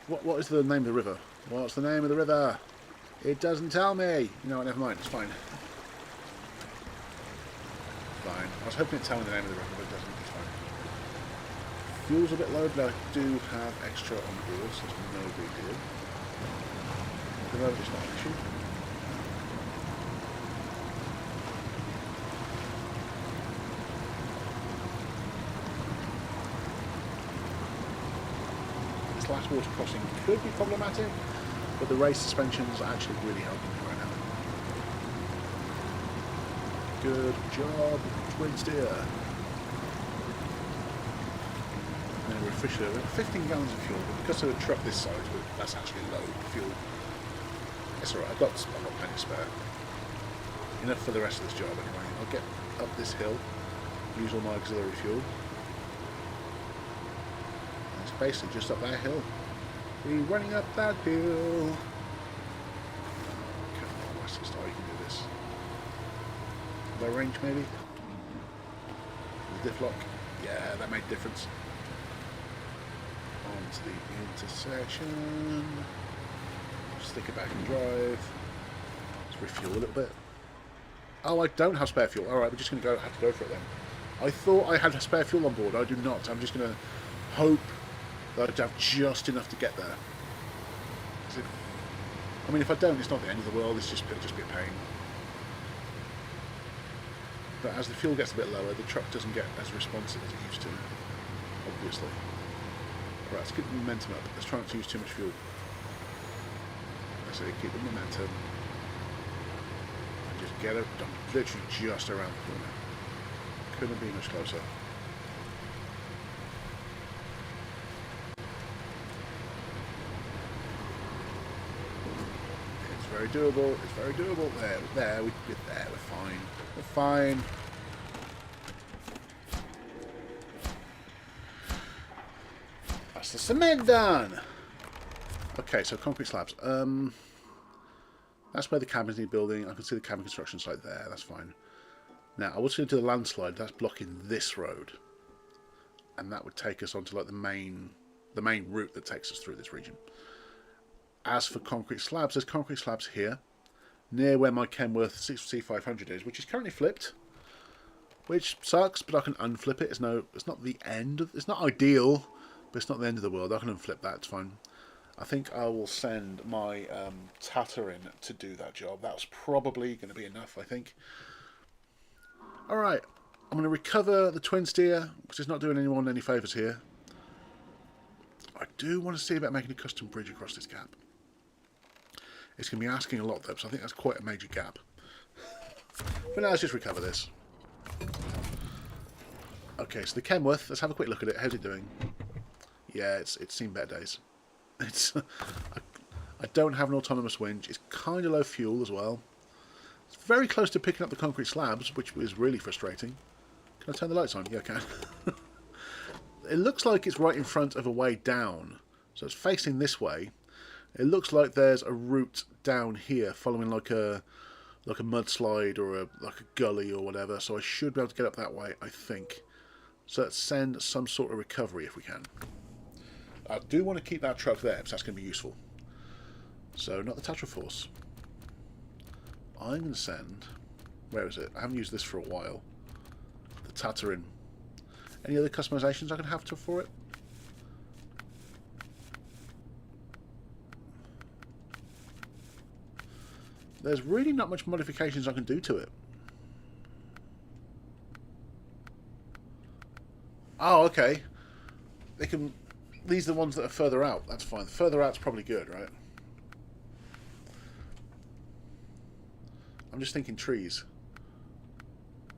What is the name of the river? What's the name of the river? It doesn't tell me. You know what, never mind, it's fine. Fine. I was hoping it'd tell me the name of the river, but it doesn't, it's fine. Fuel's a bit low, but I do have extra on board, so it's no big deal. The road is not an issue. Last water crossing could be problematic, but the race suspensions are actually really helping me right now. Good job, twin steer. And then we're officially over 15 gallons of fuel, but because of a truck this size, that's actually low fuel. It's alright, I've got plenty spare. Enough for the rest of this job anyway. I'll get up this hill, use all my auxiliary fuel. Basically just up that hill. We're running up that hill. Come on, Western Star, you can do this. Low range maybe? The diff lock? Yeah, that made a difference. On to the intersection. Stick it back in drive. Let's refuel a little bit. Oh, I don't have spare fuel. Alright, we're just going to have to go for it then. I thought I had spare fuel on board. I do not. I'm just going to hope But I'd have just enough to get there. I mean, if I don't, it's not the end of the world. It'll just be a pain. But as the fuel gets a bit lower, the truck doesn't get as responsive as it used to, obviously. Right, let's keep the momentum up. Let's try not to use too much fuel. So keep the momentum. And just get it done. Literally just around the corner. Couldn't be much closer. It's very doable. It's very doable. We're fine. We're fine. That's the cement done. Okay, so concrete slabs. That's where the cabins need building. I can see the cabin construction site there. That's fine. Now, I was going to do the landslide. That's blocking this road, and that would take us onto like the main route that takes us through this region. As for concrete slabs, there's concrete slabs here, near where my Kenworth C500 is, which is currently flipped, which sucks. But I can unflip it. It's not the end. It's not ideal, but it's not the end of the world. I can unflip that. It's fine. I think I will send my Tatter in to do that job. That's probably going to be enough, I think. Alright, I'm going to recover the twin steer, which is not doing anyone any favours here. I do want to see about making a custom bridge across this gap. It's going to be asking a lot though, so I think that's quite a major gap. But now let's just recover this. Okay, so the Kenworth, let's have a quick look at it. How's it doing? Yeah, it's seen better days. I don't have an autonomous winch. It's kind of low fuel as well. It's very close to picking up the concrete slabs, which is really frustrating. Can I turn the lights on? Yeah, I can. It looks like it's right in front of a way down. So it's facing this way. It looks like there's a route down here following like a mudslide or like a gully or whatever. So I should be able to get up that way, I think. So let's send some sort of recovery if we can. I do want to keep that truck there because that's going to be useful. So, not the Tatra Force. I'm going to send... Where is it? I haven't used this for a while. The Tatra in. Any other customizations I can have for it? There's really not much modifications I can do to it. Oh, okay. They can... These are the ones that are further out. That's fine. The further out's probably good, right? I'm just thinking trees.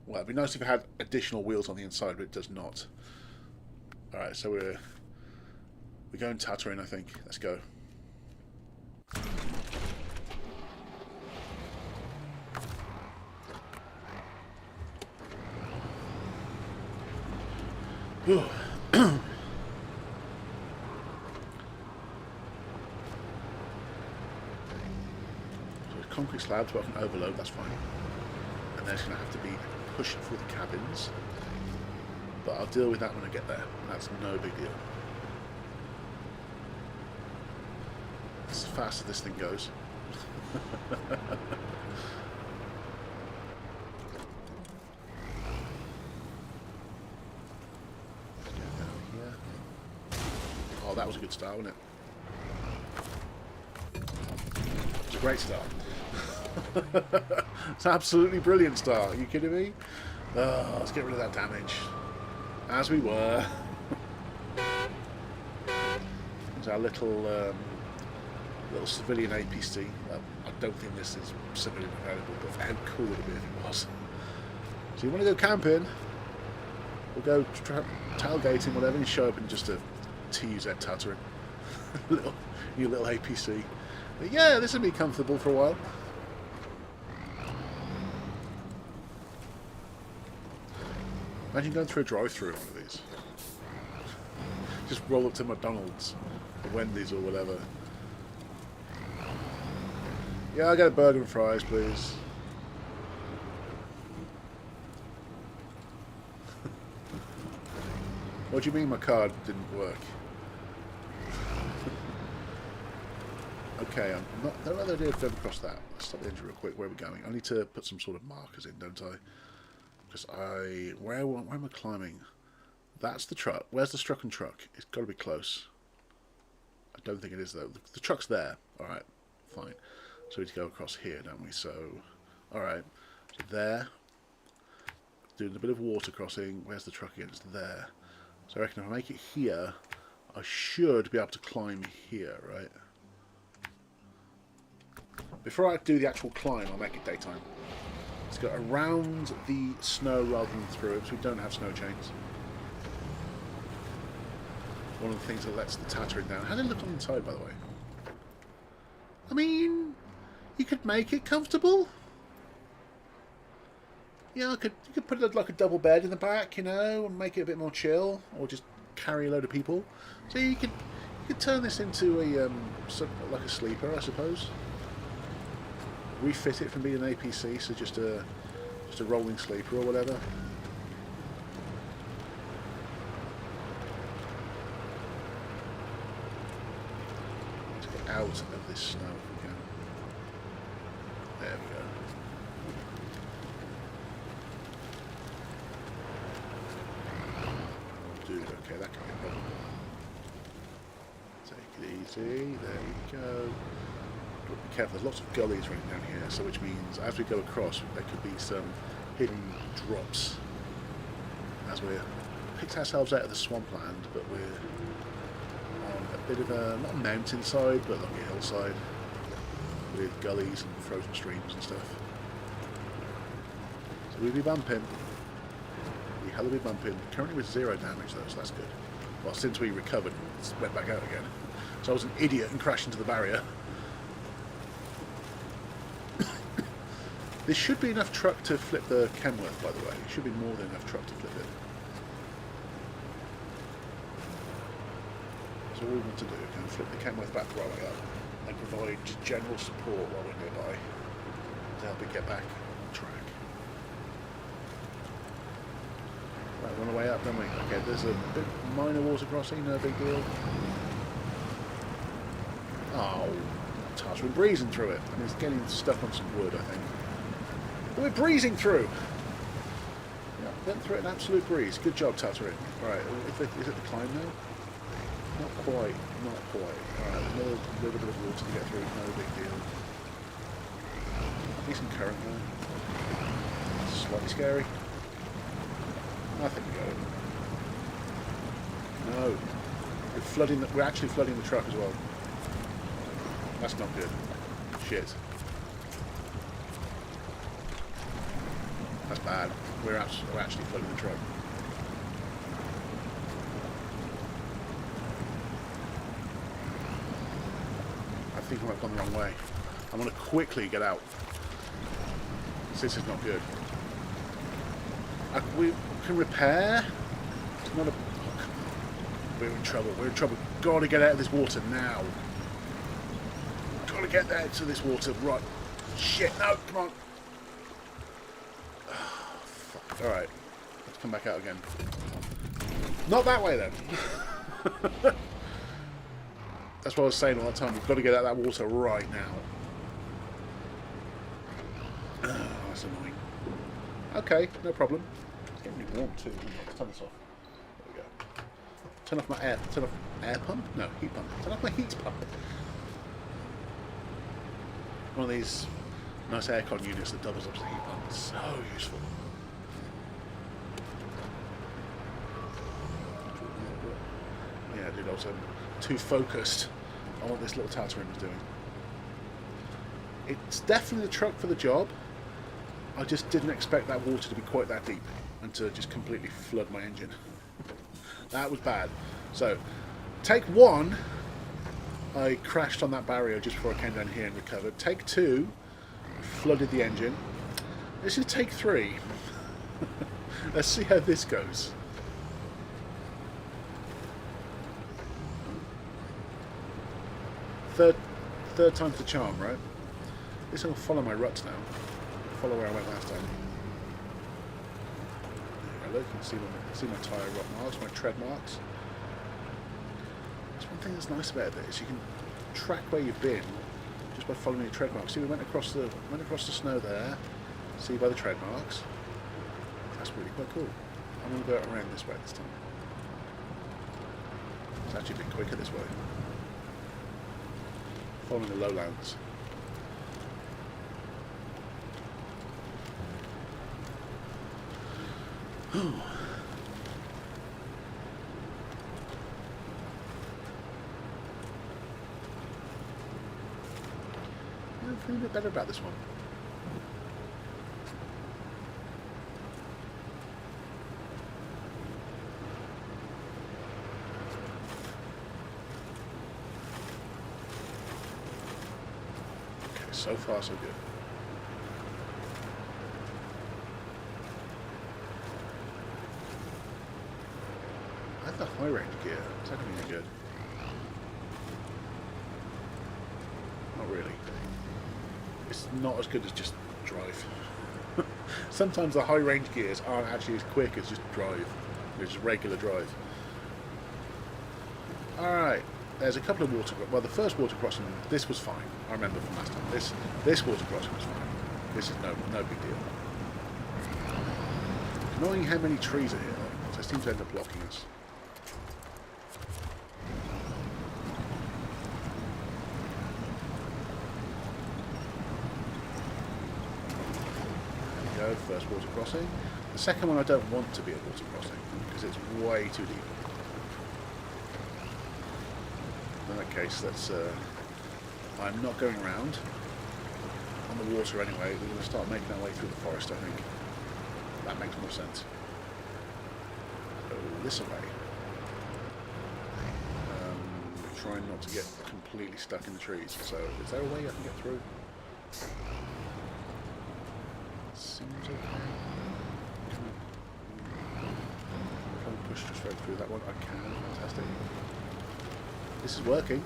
Well, it'd be nice if it had additional wheels on the inside, but it does not. Alright, so we're going Tatooine, I think. Let's go. Concrete slabs, but I can overload, that's fine. And there's going to have to be pushing for the cabins. But I'll deal with that when I get there. That's no big deal. As fast as this thing goes. Oh, that was a good start, wasn't it? It's a great start. It's an absolutely brilliant start. Are you kidding me? Oh, let's get rid of that damage. As we were. There's our little civilian APC. I don't think this is civilian available, but how cool would it be if it was? So you want to go camping? We'll go tailgating, whatever, and show up in just a TUZ Tatooine. Your little APC. But yeah, this would be comfortable for a while. Imagine going through a drive-through on one of these. Just roll up to McDonald's or Wendy's or whatever. Yeah, I'll get a burger and fries, please. What do you mean my card didn't work? Okay, I'm not. Don't let the idea of going across that. Let's stop the engine real quick. Where are we going? I need to put some sort of markers in, don't I? Because where am I climbing? That's the truck. Where's the Strucken truck? It's got to be close. I don't think it is though. The truck's there. Alright, fine. So we need to go across here, don't we? So, alright. So there. Doing a bit of water crossing. Where's the truck again? It's there. So I reckon if I make it here, I should be able to climb here, right? Before I do the actual climb, I'll make it daytime. Let's go around the snow rather than through it, because we don't have snow chains. One of the things that lets the Tatterin down. How did it look on the inside, by the way? I mean, you could make it comfortable. Yeah, you could put like a double bed in the back, you know, and make it a bit more chill, or just carry a load of people. So you could turn this into a like a sleeper, I suppose. Refit it from being an APC, so just a rolling sleeper or whatever. Let's get out of this snow if we can. There we go. Dude, okay, that can be a problem. Take it easy, there we go. But be careful, there's lots of gullies running down here, so which means as we go across there could be some hidden drops as we're picked ourselves out of the swampland, but we're on a bit of a, not a mountainside, but like a hillside with gullies and frozen streams and stuff. So we'll be bumping. We hella be bumping. Currently with 0 damage though, so that's good. Well, since we recovered, it went back out again. So I was an idiot and crashed into the barrier. This should be enough truck to flip the Kenworth, by the way. It should be more than enough truck to flip it. So all we want to do is kind of flip the Kenworth back the right way up and provide just general support while we're nearby to help it get back on track. Right, we're on the way up, don't we? Okay, there's a bit minor water crossing, no big deal. Oh, Tatterin breezing through it. And it's getting stuck on some wood, I think. But we're breezing through! Yeah, went through it in absolute breeze. Good job, Tatterin. Right, is it the climb now? Not quite, not quite. Alright, another little bit of water to get through, no big deal. Decent current there. Slightly scary. I think we go. No. We're actually flooding the truck as well. That's not good. Shit. That's bad. We're actually flooding the truck. I think I might have gone the wrong way. I want to quickly get out. This is not good. We can repair. It's not a... We're in trouble. We're in trouble. Got to get out of this water now. Got to get there to this water. Right. Shit. No. Come on. Oh, fuck. All right. Let's come back out again. Not that way then. That's what I was saying all the time. We've got to get out of that water right now. Oh, that's annoying. Okay. No problem. It's getting really warm too. Let's turn this off. There we go. Turn off my air pump? No, heat pump. Turn off my heat pump. One of these nice aircon units that doubles up as a heat pump. It's so useful. Yeah, dude, I was too focused on what this little Tatterin was doing. It's definitely the truck for the job. I just didn't expect that water to be quite that deep and to just completely flood my engine. That was bad. So, take one, I crashed on that barrier just before I came down here and recovered. Take two, flooded the engine. This is take three. Let's see how this goes. Third time's the charm, right? This will follow my ruts now. Follow where I went last time. There you can see my tyre rot marks, my tread marks. That's one thing that's nice about it is you can track where you've been just by following your tread marks. See, we went across the snow there. See by the tread marks. That's really quite cool. I'm going to go around this way this time. It's actually a bit quicker this way. following the lowlands. I'm feeling a bit better about this one. Okay, so far so good. I have the high range gear. Is that going to be any good? Not really. It's not as good as just drive. Sometimes the high range gears aren't actually as quick as just drive. It's just regular drive. Alright, there's a couple of water... Well, the first water crossing, this was fine. I remember from last time. This water crossing was fine. This is no big deal. Annoying how many trees are here, though. They seem to end up blocking us. First water crossing. The second one I don't want to be a water crossing because it's way too deep. In that case, that's I'm not going around on the water anyway. We're going to start making our way through the forest, I think. That makes more sense. So this way. Trying not to get completely stuck in the trees. So is there a way I can get through? Seems okay. Can I push straight through that one? I can. Fantastic. This is working.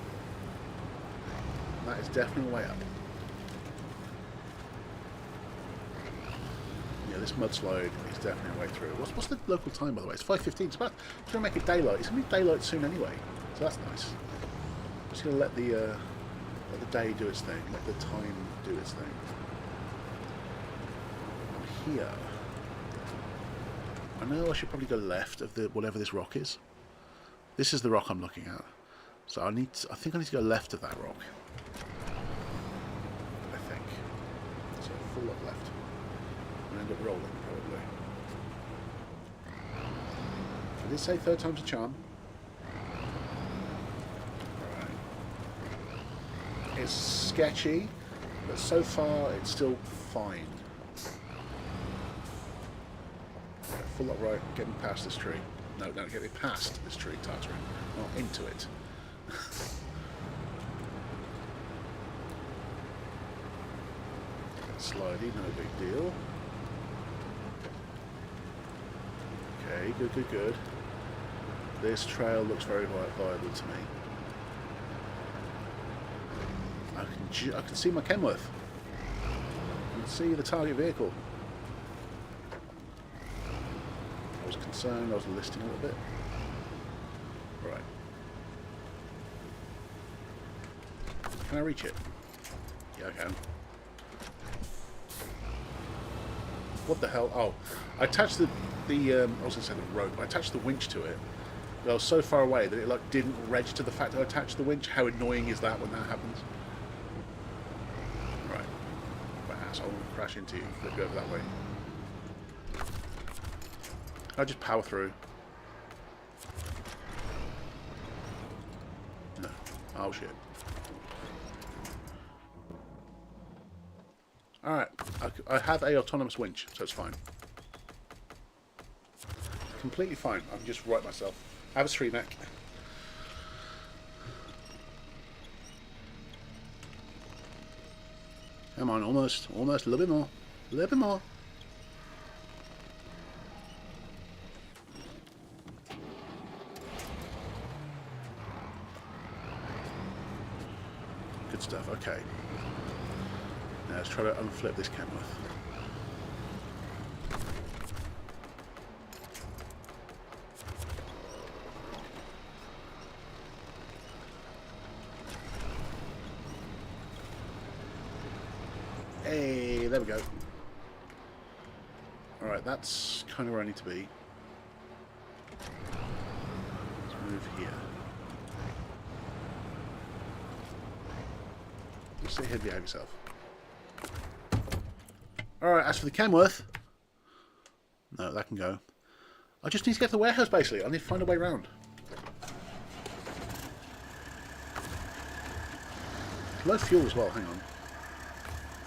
That is definitely a way up. Yeah, this mudslide is definitely a way through. What's the local time, by the way? It's 5:15. It's going to make it daylight. It's going to be daylight soon anyway, so that's nice. I'm just going to let the day do its thing. Let the time do its thing. Here. I know I should probably go left of the whatever this rock is. This is the rock I'm looking at. So I think I need to go left of that rock. I think. So full up left. And end up rolling probably. I did say third time's a charm. Alright. It's sketchy, but so far it's still fine. Full up right, getting past this tree. No, getting past this tree, Tartary. Not into it. Slidey, no big deal. Okay, good. This trail looks very viable to me. I can see my Kenworth. I can see the target vehicle. Concerned, I was listing a little bit. Right. Can I reach it? Yeah, I can. What the hell? Oh, I attached I was going to say the rope. I attached the winch to it. But I was so far away that it like didn't register the fact that I attached the winch. How annoying is that when that happens? Right. Perhaps I want to crash into you. Flip you over that way. I just power through. No. Oh shit. Alright. I have a autonomous winch, so it's fine. Completely fine. I can just right myself. I have a street mech. Come on, almost. A little bit more. A little bit more. Good stuff. Okay. Now let's try to unflip this Kenworth. Hey, there we go. Alright, that's kind of where I need to be. Let's move here. Just sit here and behave yourself. Alright, as for the Kenworth... No, that can go. I just need to get to the warehouse, basically. I need to find a way around. Low fuel as well, hang on.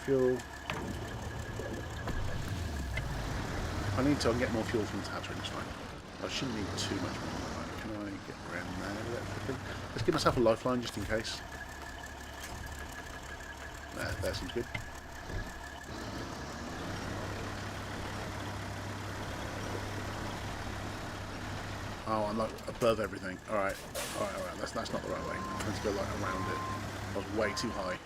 Fuel. I need to get more fuel from the tabs, it's fine. I shouldn't need too much more. Right, can I get around there? Let's give myself a lifeline just in case. There seems good. Oh, I'm like above everything. Alright. Alright. That's not the right way. I'm trying to go like around it. I was way too high.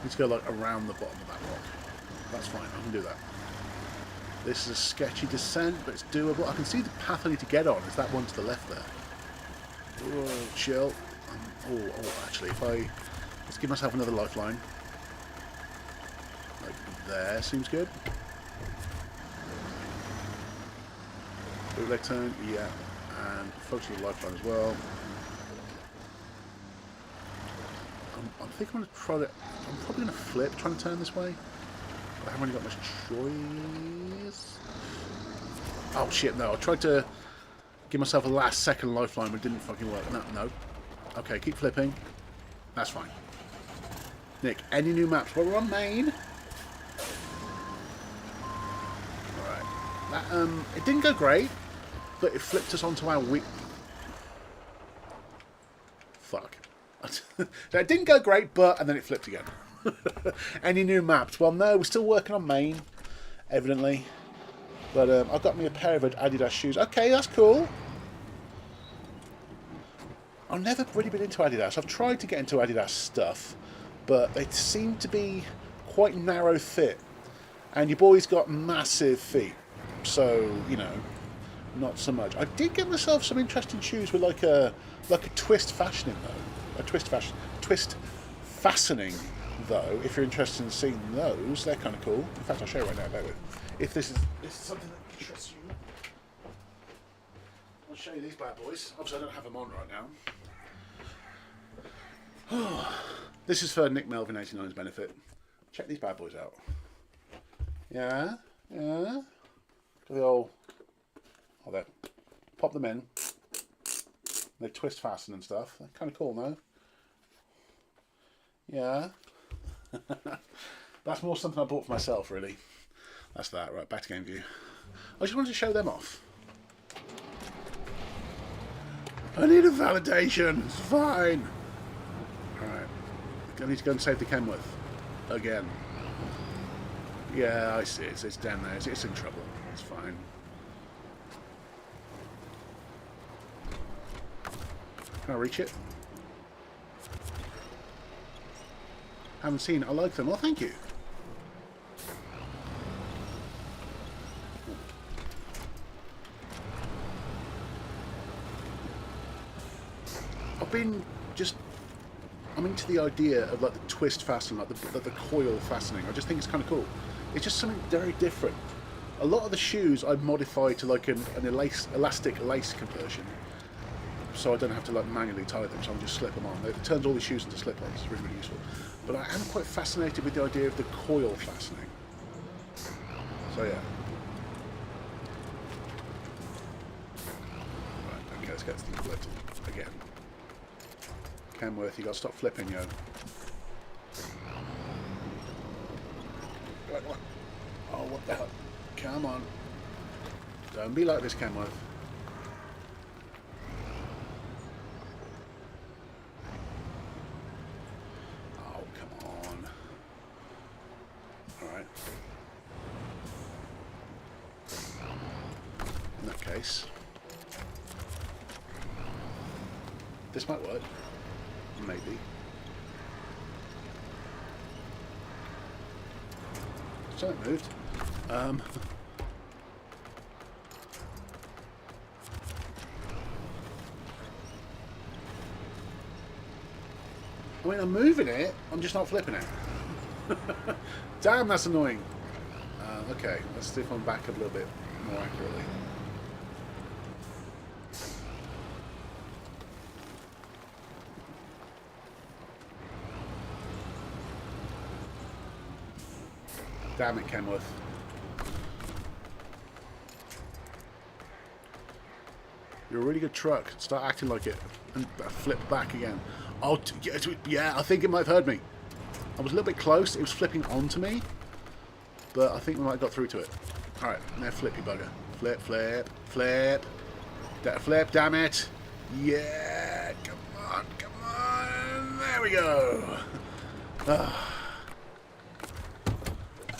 Need to go like around the bottom of that rock. That's fine, I can do that. This is a sketchy descent, but it's doable. I can see the path I need to get on. Is that one to the left there? Oh, chill. Actually, if I... Let's give myself another lifeline. Like there, seems good. Bootleg turn, yeah. And focus on the lifeline as well. I think I'm going to try to... I'm probably going to flip, trying to turn this way. I haven't really got much choice. Oh shit, no. I tried to give myself a last second lifeline, but it didn't fucking work. No. Okay, keep flipping. That's fine. Nick, any new maps? Well, we're on main. Alright. That, it didn't go great, but it flipped us onto our weak... Fuck. It didn't go great, but... And then it flipped again. Any new maps? Well, no, we're still working on main, evidently. But I've got me a pair of Adidas shoes. Okay, that's cool. I've never really been into Adidas. I've tried to get into Adidas stuff, but they seem to be quite narrow fit. And your boy's got massive feet. So, you know, not so much. I did get myself some interesting shoes with like a twist fashioning, though. Twist fastening, though. If you're interested in seeing those, they're kind of cool. In fact, I'll show you right now. Bear with. If this is something that interests you, I'll show you these bad boys. Obviously, I don't have them on right now. This is for Nick Melvin 89's benefit. Check these bad boys out. Yeah. The old... Oh, there. Pop them in. They twist fasten and stuff. They're kind of cool, no? Yeah. That's more something I bought for myself, really. That's that. Right, back to game view. I just wanted to show them off. I need a validation. It's fine. Alright. I need to go and save the Kenworth. Again. Yeah, I see it. It's down there. It's in trouble. It's fine. Can I reach it? Haven't seen it. I like them. Well, thank you. I'm into the idea of like the twist fastening, like the coil fastening. I just think it's kind of cool. It's just something very different. A lot of the shoes I modify to like an elastic lace conversion, so I don't have to like manually tie them. So I'll just slip them on. It turns all the shoes into slip-ons. It's really, really useful. But I am quite fascinated with the idea of the coil fastening. So yeah. Right, okay, let's get this thing flipped again. Kenworth, you got to stop flipping, yo. Oh, what the hell? Come on. Don't be like this, Kenworth. Oh, come on. Alright. In that case, this might work. Maybe. Something moved. I mean, I'm moving it. I'm just not flipping it. Damn, that's annoying. Okay, let's see if I'm back a little bit. more accurately. Damn it, Kenworth. You're a really good truck. Start acting like it. And flip back again. Oh, yeah, I think it might have heard me. I was a little bit close. It was flipping onto me. But I think we might have got through to it. Alright, now flip, you bugger. Flip, flip, flip. Flip, damn it. Yeah, come on, come on. There we go.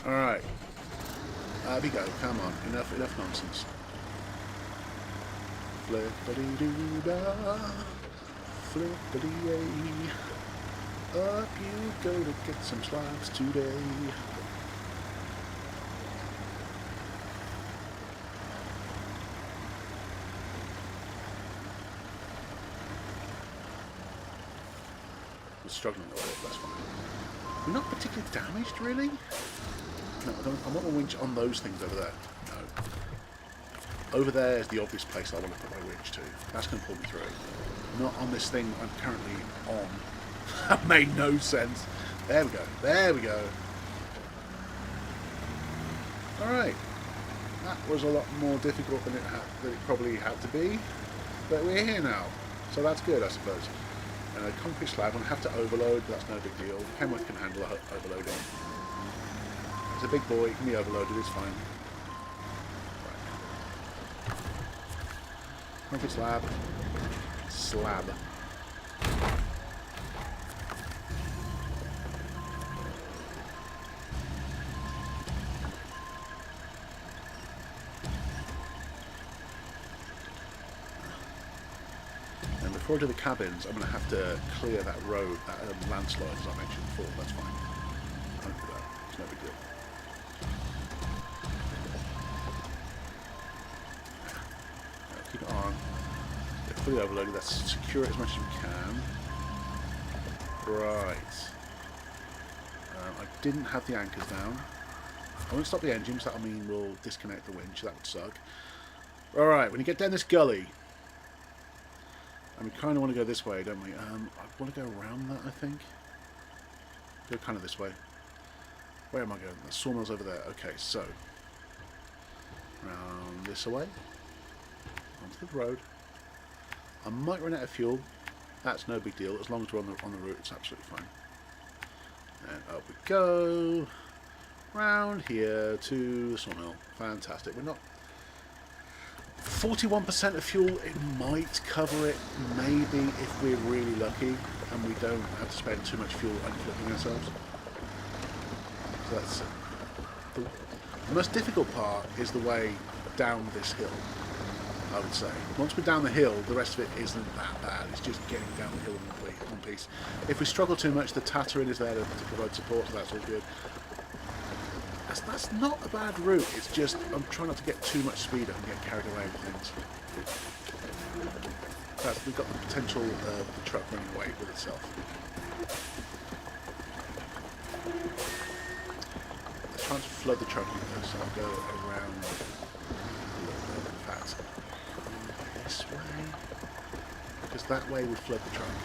Alright. There we go. Come on. Enough nonsense. Flippity-doo-dah. Flippity-yay. Up you go to get some slabs today. We're struggling a little bit, that's fine. We're not particularly damaged, really. No, I want a winch on those things over there. No. Over there is the obvious place I want to put my winch to. That's going to pull me through. Not on this thing I'm currently on. That made no sense. There we go. There we go. Alright. That was a lot more difficult than it probably had to be. But we're here now. So that's good, I suppose. And a concrete slab, I'm going to have to overload, but that's no big deal. Kenworth can handle overloading. It's a big boy, it can be overloaded, it's fine. Right. Concrete slab. Slab. Before I do the cabins, I'm going to have to clear that road, that landslide, as I mentioned before. That's fine. I'll do that. It's no big deal. Keep it on. Get fully overloaded. Let's secure it as much as we can. Right. I didn't have the anchors down. I won't stop the engines. That'll mean we'll disconnect the winch. That would suck. Alright, when you get down this gully, and we kind of want to go this way, don't we? I want to go around that, I think. Go kind of this way. Where am I going? The sawmill's over there. Okay, so. Round this way. Onto the road. I might run out of fuel. That's no big deal. As long as we're on the route, it's absolutely fine. And up we go. Round here to the sawmill. Fantastic. We're not... 41% of fuel, it might cover it, maybe, if we're really lucky and we don't have to spend too much fuel unflipping ourselves. So that's the most difficult part is the way down this hill, I would say. Once we're down the hill, the rest of it isn't that bad. It's just getting down the hill in one piece. If we struggle too much, the tattering is there to provide support, so that's all good. That's not a bad route, it's just I'm trying not to get too much speed up and get carried away with things. We've got the potential of the truck running away with itself. Let's try and flood the truck in, so I'll go around a little bit, in fact. This way, because that way we flood the truck.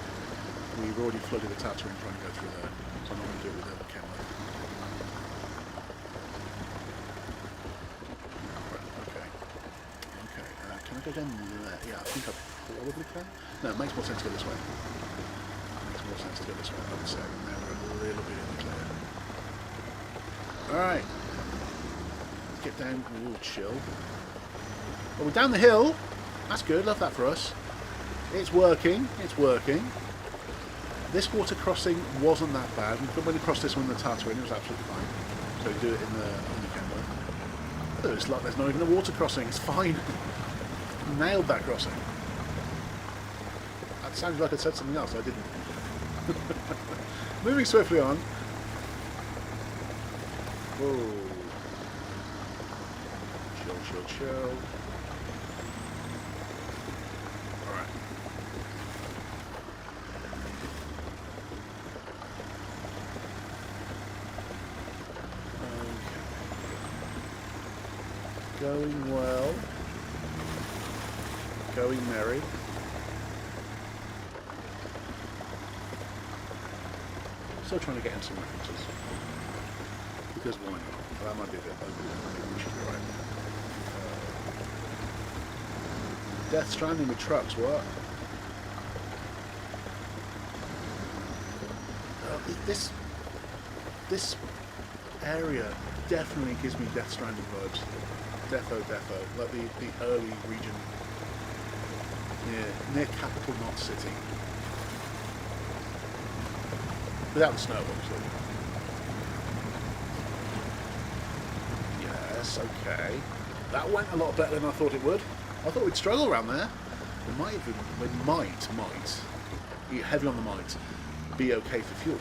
We've already flooded the tattering trying to go through there, so I'm not going to do it with the camera. Can I go down there? Yeah, I think I probably can. No, it makes more sense to go this way. It makes more sense to go this way, I would say. Now we're a little bit in the clear. Alright. Let's get down. Ooh, chill. Well, we're down the hill. That's good. Love that for us. It's working. It's working. This water crossing wasn't that bad. When we crossed this one in the Tatooine, it was absolutely fine. So we do it in the camera. Oh, it's like there's not even a water crossing. It's fine. Nailed that crossing. That sounded like I said something else. I didn't. Moving swiftly on. Whoa. Chill, chill, chill. Alright. Going well. Going merry. Still trying to get in some references. Because why not? Well, that might be a bit ugly. Maybe we should be right. Death Stranding with trucks, what? This area definitely gives me Death Stranding vibes. Defo, like the early region near Capital Knot City. Without the snow, obviously. Yes, okay. That went a lot better than I thought it would. I thought we'd struggle around there. We might, heavy on the might, be okay for fuel.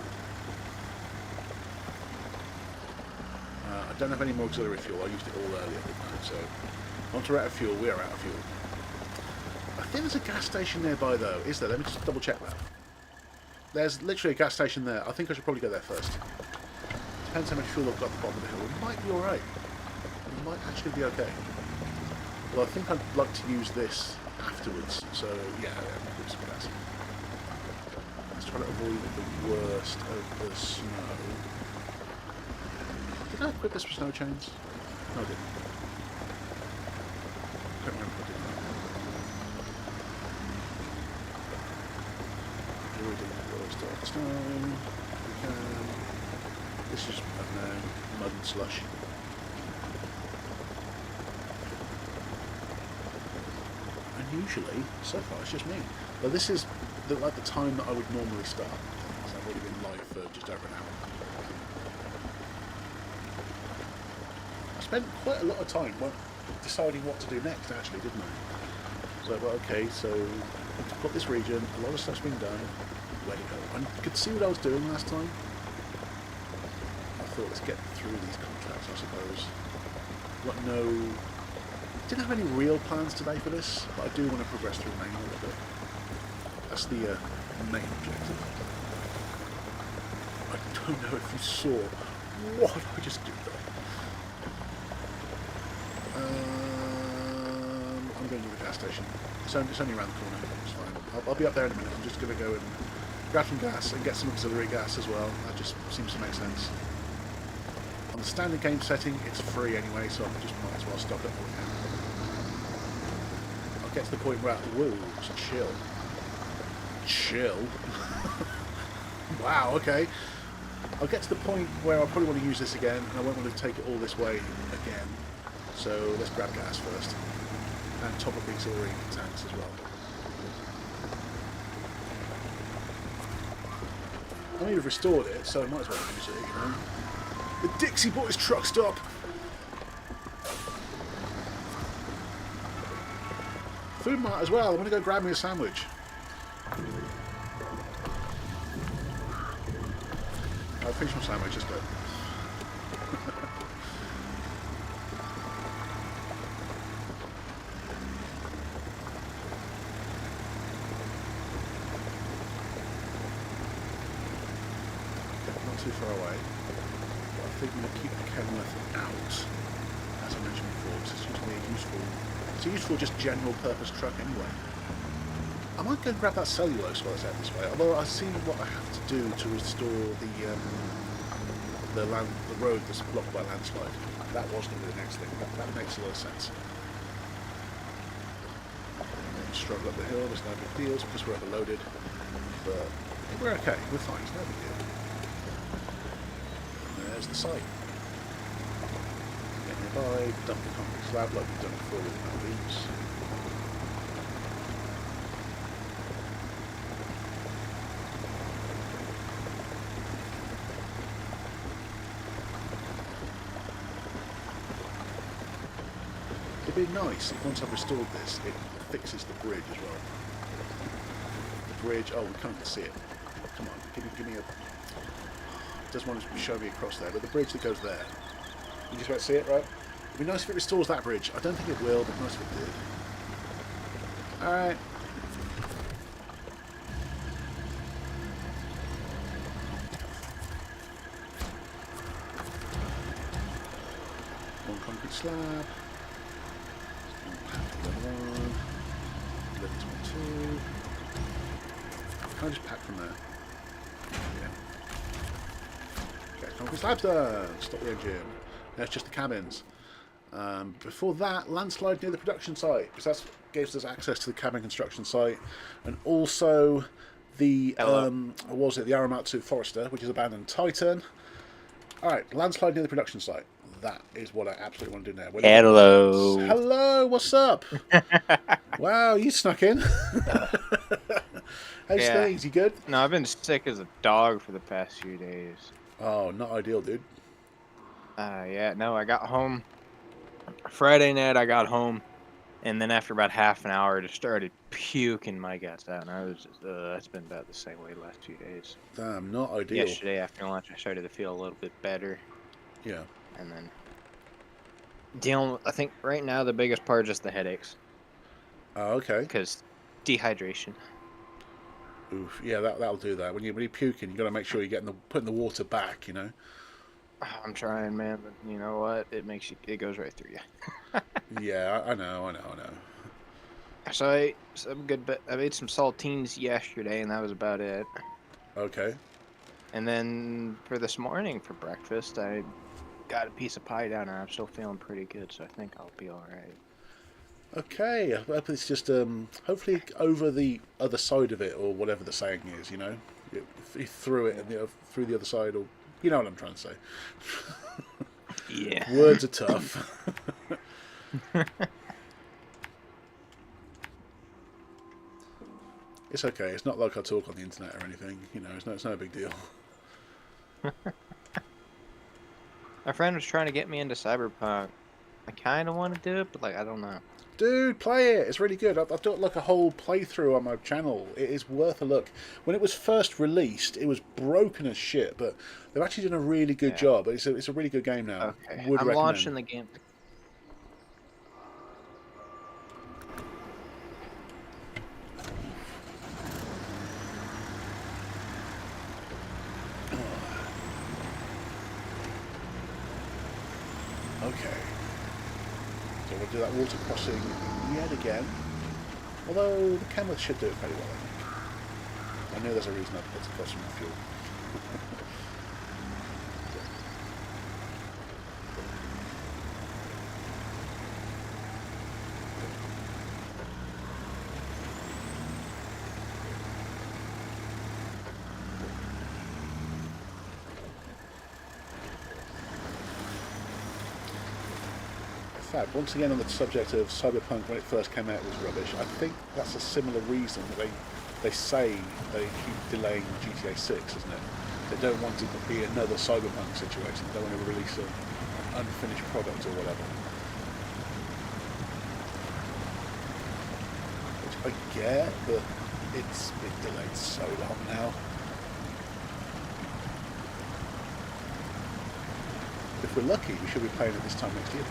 I don't have any more auxiliary fuel. I used it all earlier, didn't I? So, once we're out of fuel, we are out of fuel. I think there's a gas station nearby, though. Is there? Let me just double check that. There's literally a gas station there. I think I should probably go there first. Depends how much fuel I've got at the bottom of the hill. We might be alright. We might actually be okay. Well, I think I'd like to use this afterwards. So, yeah, I'm going to some gas. Let's try to avoid the worst of the snow. Did I equip this with snow chains? No, I didn't. I can't remember if I did. Avoiding the worst of the snow. We can. This is, I don't know, mud and slush. And usually, so far, it's just me. But this is like the time that I would normally start. So I've already been live for just over an hour. I spent quite a lot of time deciding what to do next, actually, didn't I? So, well, okay, so I've got this region, a lot of stuff's been done. Where to go? I could see what I was doing last time. I thought, let's get through these contracts, I suppose. Got no... Didn't have any real plans today for this, but I do want to progress through main a little bit. That's the main objective. I don't know if you saw what I just did there. I'm going to the gas station. It's only around the corner. It's fine. I'll be up there in a minute. I'm just going to go and grab some gas and get some auxiliary gas as well. That just seems to make sense. On the standard game setting, it's free anyway, so I just might as well stop it while I can. I'll get to the point where, whoa, it's chill. Chill? Wow, okay. I'll get to the point where I'll probably want to use this again, and I won't want to take it all this way again. So let's grab gas first. And top up the auxiliary tanks as well. I mean, we've restored it, so I might as well use it, you know. The Dixie Boys truck stop! Food mart as well. I'm going to go grab me a sandwich. I'll finish my sandwich, just go. Not too far away. But I think I'm going to keep the Kenworth out, as I mentioned before, because it's usually it's a useful just general purpose truck anyway. I might go and grab that cellulose while it's out this way, although I see what I have to do to restore the road that's blocked by landslide. That was going to be the next thing. That makes a lot of sense. Struggle up the hill, there's no big deals because we're overloaded, but we're okay, we're fine, it's no big deal. And there's the site. Get nearby, dump the concrete slab like we've done before with the beams. It'd be nice if once I've restored this, it fixes the bridge as well. The bridge, oh, we can't even see it. Come on, give me a... It doesn't want to show me across there, but the bridge that goes there. You just about to see it, right? It'd be nice if it restores that bridge. I don't think it will, but nice if it did. Alright. One concrete slab. Level 1. Level 2. Can I just pack from there? Yeah. Okay, concrete slabs done. Stop the engine. There's just the cabins. Before that, landslide near the production site, because that gives us access to the cabin construction site, and also the what was it? The Aramatsu Forester, which is abandoned Titan. All right, landslide near the production site. That is what I absolutely want to do now. Hello. Hello, what's up? Wow, you snuck in. How's things? You good? No, I've been sick as a dog for the past few days. Oh, not ideal, dude. Yeah, no, I got home Friday night. I got home, and then after about half an hour, I just started puking my guts out, and I was just, that's been about the same way the last 2 days. Damn, not ideal. Yesterday after lunch, I started to feel a little bit better. Yeah. And then dealing with, I think right now the biggest part is just the headaches. Oh, okay. Because dehydration. Oof. Yeah, that'll do that. When you're puking, you got to make sure you're putting the water back. You know. I'm trying, man, but you know what? It goes right through you. Yeah, I know. So I ate I made some saltines yesterday, and that was about it. Okay. And then for this morning for breakfast, I got a piece of pie down, and I'm still feeling pretty good, so I think I'll be all right. Okay, I hope it's just hopefully over the other side of it, or whatever the saying is. You know, you threw it and through the other side, or you know what I'm trying to say. Yeah. Words are tough. It's okay. It's not like I talk on the internet or anything. You know, it's no big deal. My friend was trying to get me into Cyberpunk. I kind of want to do it, but I don't know. Dude, play it. It's really good. I've done like a whole playthrough on my channel. It is worth a look. When it was first released, it was broken as shit, but they've actually done a really good job. It's a really good game now. Okay, Would I'm recommend. launching the game. Okay. So we'll do that water crossing yet again. Although the camera should do it very well, I think. I know there's a reason I put the cost of my fuel. Once again, on the subject of Cyberpunk, when it first came out, was rubbish. I think that's a similar reason that they say they keep delaying GTA 6, isn't it? They don't want it to be another Cyberpunk situation. They don't want to release an unfinished product or whatever. Which I get, but it's been delayed so long now. If we're lucky, we should be playing it this time next year.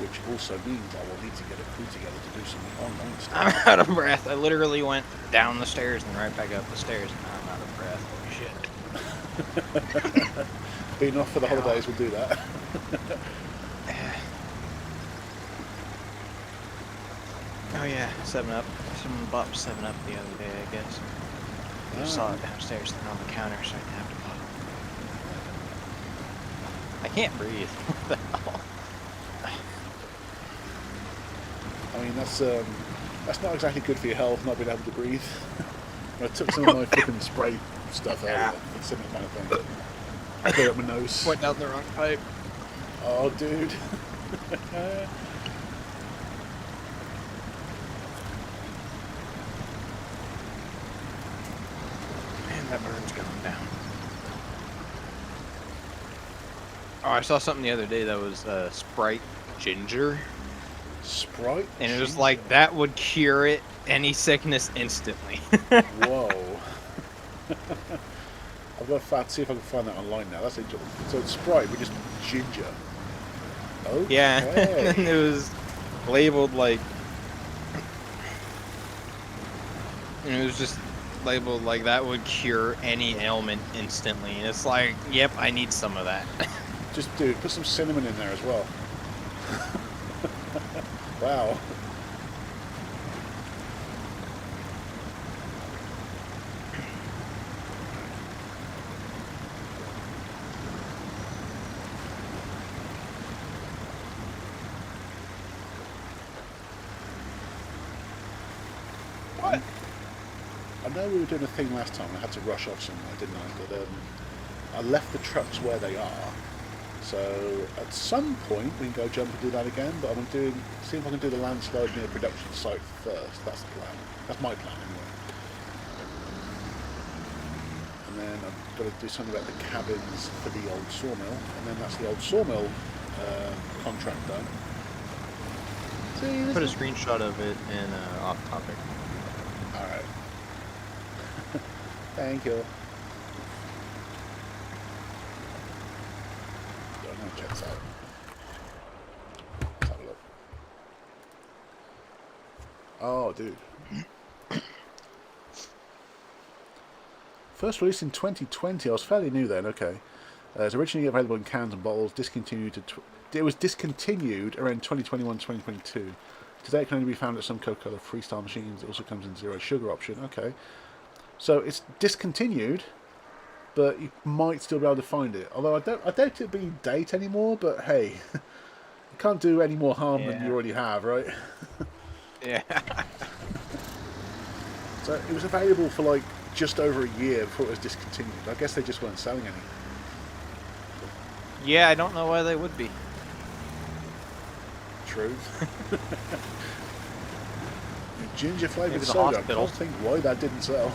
Which also means I will need to get a crew together to do some online stuff. I'm out of breath. I literally went down the stairs and right back up the stairs, and I'm out of breath. Holy shit. Being off for the holidays will do that. Oh yeah, 7-Up. Someone bought 7-Up the other day, I guess. I saw it downstairs on the counter, so I didn't have to pop it. I can't breathe. What the hell? I mean, that's not exactly good for your health, not being able to breathe. I took some of my flipping spray stuff out of it, it's similar kind of thing. I put it up my nose. Went down the wrong pipe. Oh, dude. Man, that burn's going down. Oh, I saw something the other day that was Sprite Ginger. Sprite? And it was like, that would cure it, any sickness instantly. Whoa. I've got to see if I can find that online now. That's interesting. So it's Sprite, but just ginger. Okay. Yeah, and it was labeled like And it was just labeled like that would cure any ailment instantly. And it's like, yep, I need some of that. Just, dude, put some cinnamon in there as well. Wow. What? I know we were doing a thing last time. I had to rush off somewhere, didn't I? But I left the trucks where they are. So at some point we can go jump and do that again. But I'm doing see if I can do the landslide near the production site first. That's the plan. That's my plan anyway. And then I've got to do something about the cabins for the old sawmill. And then that's the old sawmill contract done. See, Put a screenshot of it in off topic. All right. Thank you. Check this out. Let's have a look. Oh, dude. First released in 2020. I was fairly new then. Okay. It was originally available in cans and bottles. Discontinued. It was discontinued around 2021-2022. Today it can only be found at some Coca-Cola Freestyle machines. It also comes in zero sugar option. Okay. So it's discontinued, but you might still be able to find it. Although I doubt it'll be in date anymore. But hey, you can't do any more harm than you already have, right? Yeah. So it was available for like just over a year before it was discontinued. I guess they just weren't selling any. Yeah, I don't know why they would be. True. Ginger flavoured Maybe the soda. I hospital. can't think why that didn't sell.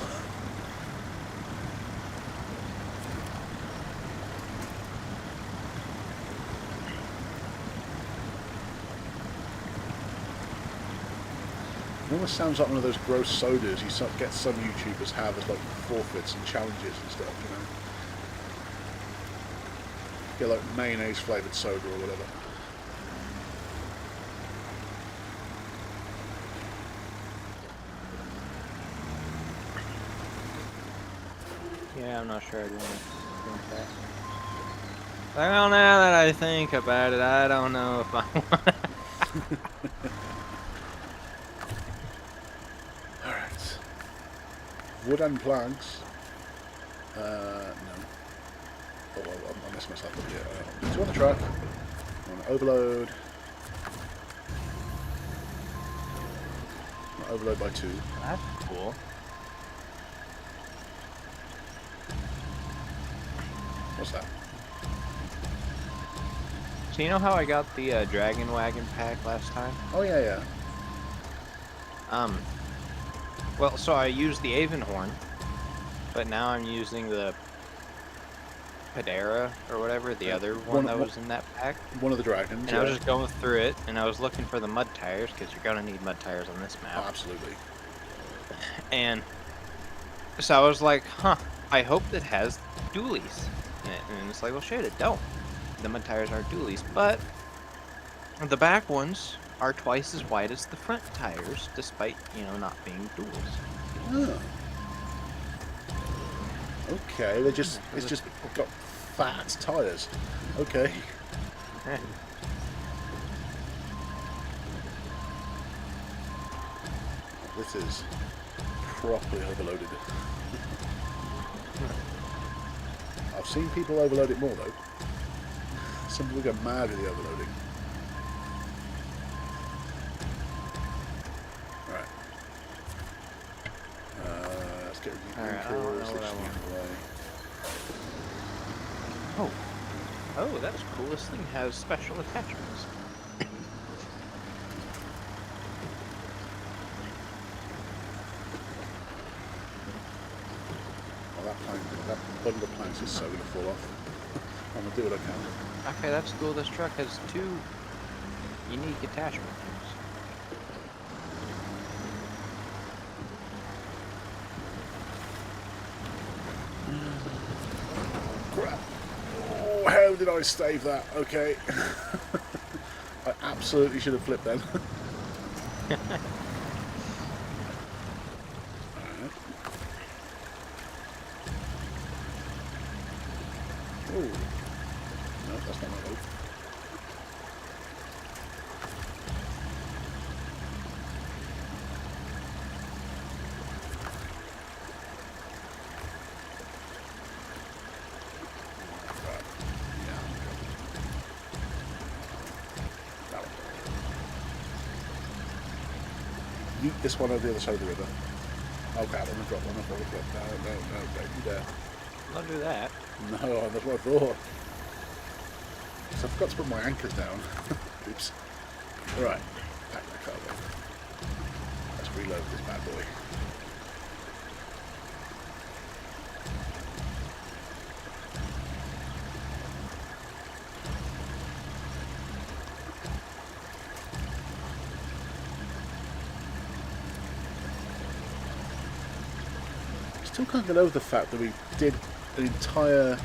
It almost sounds like one of those gross sodas you get some YouTubers have as like forfeits and challenges and stuff, you know. Get like mayonnaise flavoured soda or whatever. Yeah, I'm not sure I do want that. Well, now that I think about it, I don't know if I want. Alright. Wooden planks. No. Oh, well, I messed myself up here. Two on the truck. I want to overload. I want to overload by 2. That's cool. What's that? So you know how I got the Dragon Wagon pack last time? Oh, yeah, yeah. Well, so I used the Avonhorn, but now I'm using the Padera or whatever, the other one that was in that pack. One of the dragons. And I was just going through it, and I was looking for the mud tires, because you're going to need mud tires on this map. Oh, absolutely. And so I was like, huh, I hope it has dualies in it. And it's like, well, shit, it don't. The mud tires are dualies, but the back ones are twice as wide as the front tires, despite, not being duals. Oh. Okay, it's just got fat tires. Okay. This is properly overloaded. I've seen people overload it more though. Some people go mad with the overloading. Right. Let's get rid of the Alright, I don't know what I want. Oh, that's cool. This thing has special attachments. Well, that bundle of planks is so going to fall off. I'm going to do what I can. Okay, that's cool. This truck has 2 unique attachment things. Crap. Oh, how did I stave that? Okay. I absolutely should have flipped then. Alright. yeet this one over the other side of the river. Oh god, I'm gonna drop one. No, don't you dare. Don't do that. No, that's what I thought. So I forgot to put my anchors down. Oops. Right, pack the cargo. Let's reload this bad boy. Still can't get over the fact that we did an entire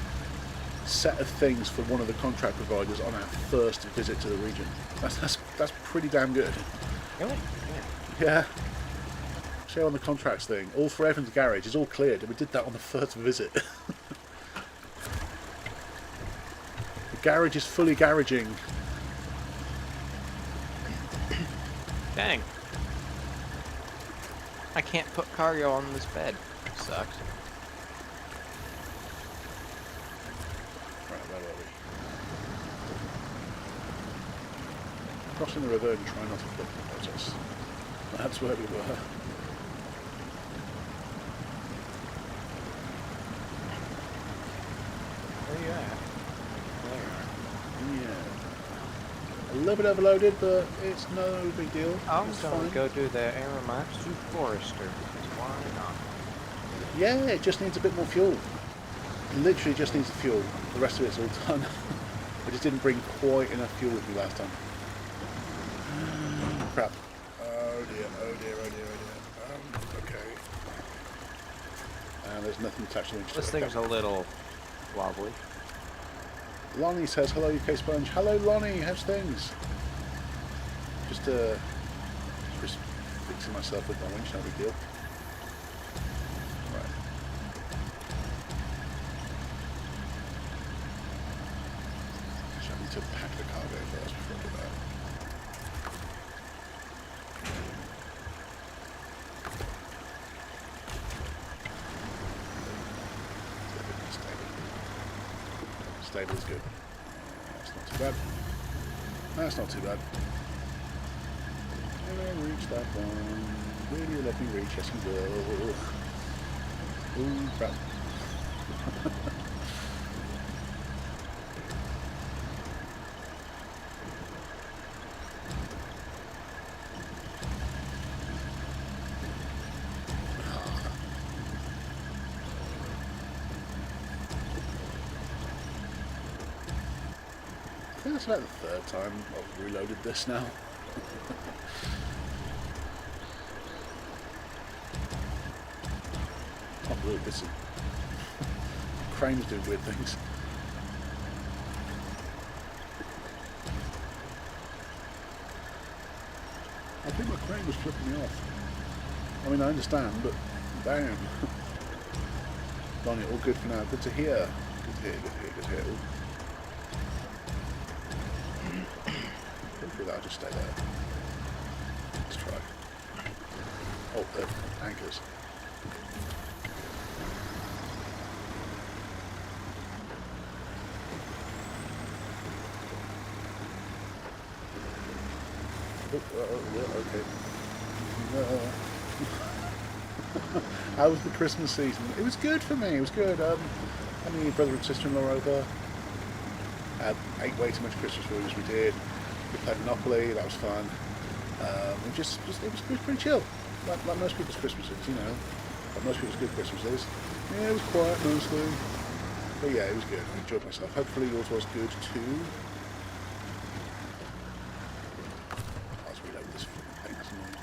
set of things for one of the contract providers on our first visit to the region. That's pretty damn good. Really? Yeah. Share on the contracts thing. All for Evan's garage is all cleared, and we did that on the first visit. The garage is fully garaging. Dang. I can't put cargo on this bed. Sucks. Right, where are we? Crossing the river and trying not to flip the process. That's where we were. Where you at? There. Yeah. A little bit overloaded, but it's no big deal. I'm It's gonna fine. go do the Aramatsu Forester, because why not? Yeah, it just needs a bit more fuel. Literally just needs the fuel. The rest of it's all done. I just didn't bring quite enough fuel with me last time. Crap. Oh dear, oh dear, oh dear, oh dear. Okay. And there's nothing attached to the winch. This thing's a little wobbly. Lonnie says, hello UK Sponge. Hello Lonnie, how's things? Just fixing myself with my winch, no big deal. Right. So I need to pack the cargo first before I do that. Stable is good. That's not too bad. That's not too bad. Will I reach that one? Will you let me reach? Yes, you will. Ooh, crap. I think that's about the third time I've reloaded this now. Oh, look, this is... Crane's doing weird things. I think my crane was flipping me off. I mean, I understand, but damn. Donnie, all good for now. Good to hear. Good to hear, good to hear, good to hear. Hopefully that'll just stay there. Let's try. Oh, the anchors. Oh, okay. No. How was the Christmas season? It was good for me. It was good. Had my brother and sister-in-law over. Ate way too much Christmas food as we did. We played Monopoly. That was fun. It was pretty chill. Like most people's Christmases, you know. Like most people's good Christmases. Yeah, it was quiet mostly. But yeah, it was good. I enjoyed myself. Hopefully yours was good too. Let's reload this thing. That's annoying.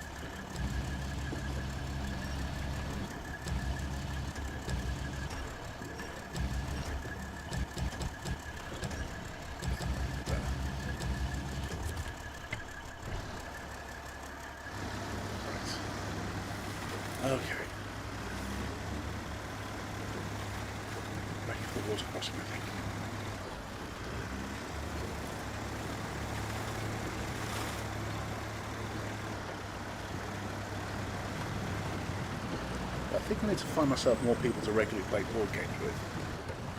Okay. Ready for the water crossing, I think. I think I need to find myself more people to regularly play board games with.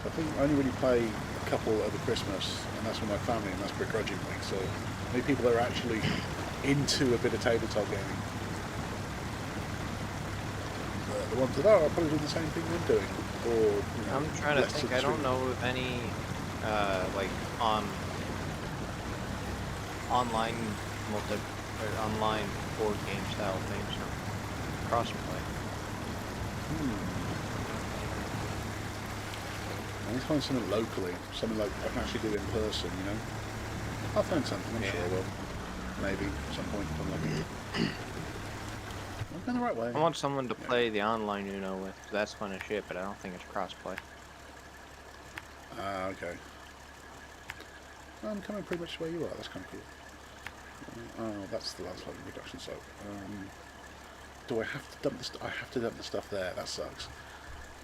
I think I only really play a couple over Christmas, and that's with my family, and that's begrudgingly. So maybe people that are actually into a bit of tabletop gaming. The ones that are probably doing the same thing I'm doing, or you know, I'm trying to less think. to I the don't street. know of any like online multi or online board game style things or crossplay. I need to find something locally, something like I can actually do in person. You know, I'll find something. I'm sure I Yeah. will. Maybe at some point. I'm lucky. I'm going the right way. I want someone to Yeah. play the online Uno with, 'cause that's fun as shit, but I don't think it's crossplay. Ah, okay. I'm coming pretty much where you are. That's kind of cool. Oh, that's the landslide reduction site. Do I have to dump this? I have to dump the stuff there. That sucks.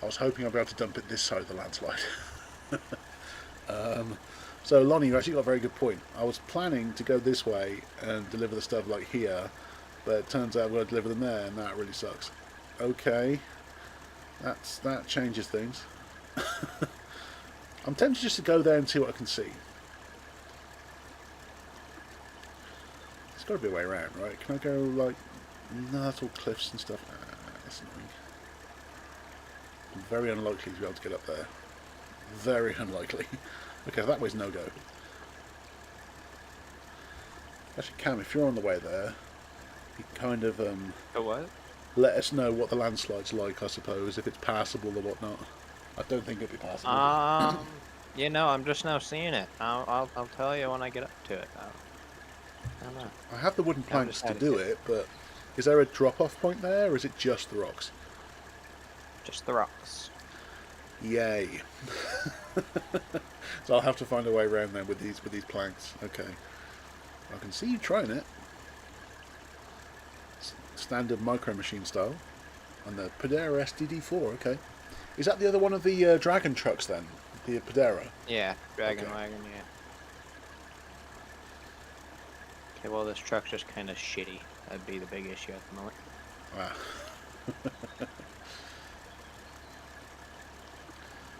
I was hoping I'd be able to dump it this side of the landslide. So Lonnie, you actually got a very good point. I was planning to go this way and deliver the stuff like here, but it turns out I've got to deliver them there, and that really sucks. Okay, that changes things. I'm tempted just to go there and see what I can see. There's got to be a way around, right? Can I go like... No, that's all cliffs and stuff. That's annoying. I'm very unlikely to be able to get up there. Very unlikely. Okay, that way's no go. Actually, Cam, if you're on the way there, you kind of The what? let us know what the landslide's like, I suppose, if it's passable or whatnot. I don't think it'd be passable. You know, I'm just now seeing it. I'll tell you when I get up to it. I don't know. I have the wooden Haven't planks to decided do yet. it, but is there a drop-off point there, or is it just the rocks? Just the rocks. Yay! So I'll have to find a way around then with these planks. Okay, I can see you trying it. Standard micro machine style, and the Pedera SDD4. Okay, is that the other one of the dragon trucks then? The Pedera. Yeah, dragon Okay. wagon. Yeah. Okay, well, this truck's just kind of shitty. That'd be the big issue at the moment. Ah.